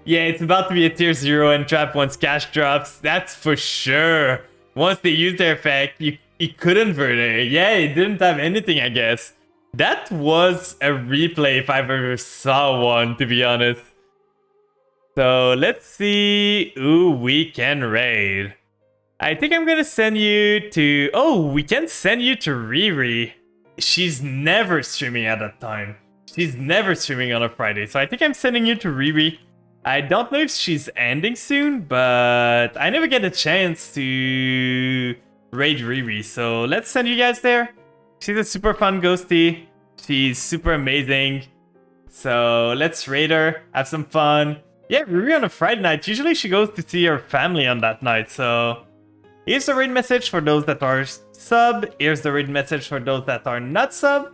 Yeah, it's about to be a tier 0 and trap once cash drops. That's for sure. Once they use their effect, you couldn't Verde. Yeah, it didn't have anything, I guess. That was a replay if I've ever saw one, to be honest. So let's see who we can raid. I think I'm gonna send you to... Oh, we can send you to Riri. She's never streaming at that time. She's never streaming on a Friday. So I think I'm sending you to Riri. I don't know if she's ending soon, but I never get a chance to raid Riri. So let's send you guys there. She's a super fun ghosty. She's super amazing. So let's raid her, have some fun. Yeah, Riri on a Friday night. Usually she goes to see her family on that night. So here's the raid message for those that are sub. Here's the raid message for those that are not sub.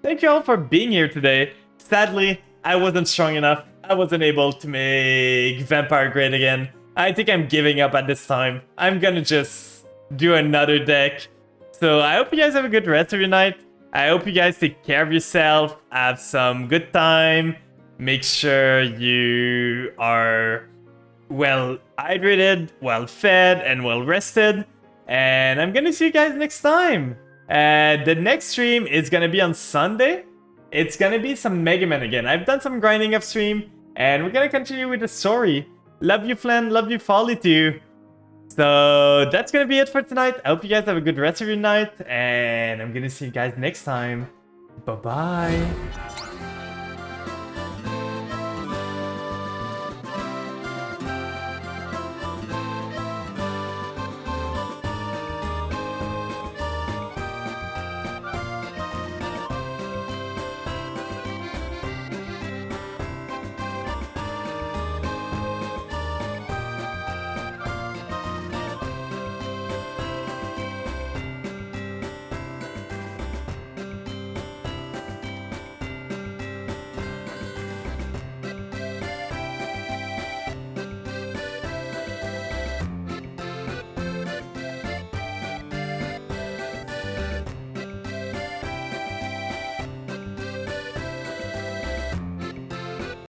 Thank you all for being here today. Sadly, I wasn't strong enough. I wasn't able to make Vampire great again. I think I'm giving up at this time. I'm gonna just do another deck. So I hope you guys have a good rest of your night. I hope you guys take care of yourself. Have some good time. Make sure you are well hydrated, well fed, and well rested. And I'm gonna see you guys next time. The next stream is gonna be on Sunday. It's gonna be some Mega Man again. I've done some grinding off stream, and we're gonna continue with the story. Love you, Flan. Love you, Folly too. So that's gonna be it for tonight. I hope you guys have a good rest of your night, and I'm gonna see you guys next time. Bye-bye.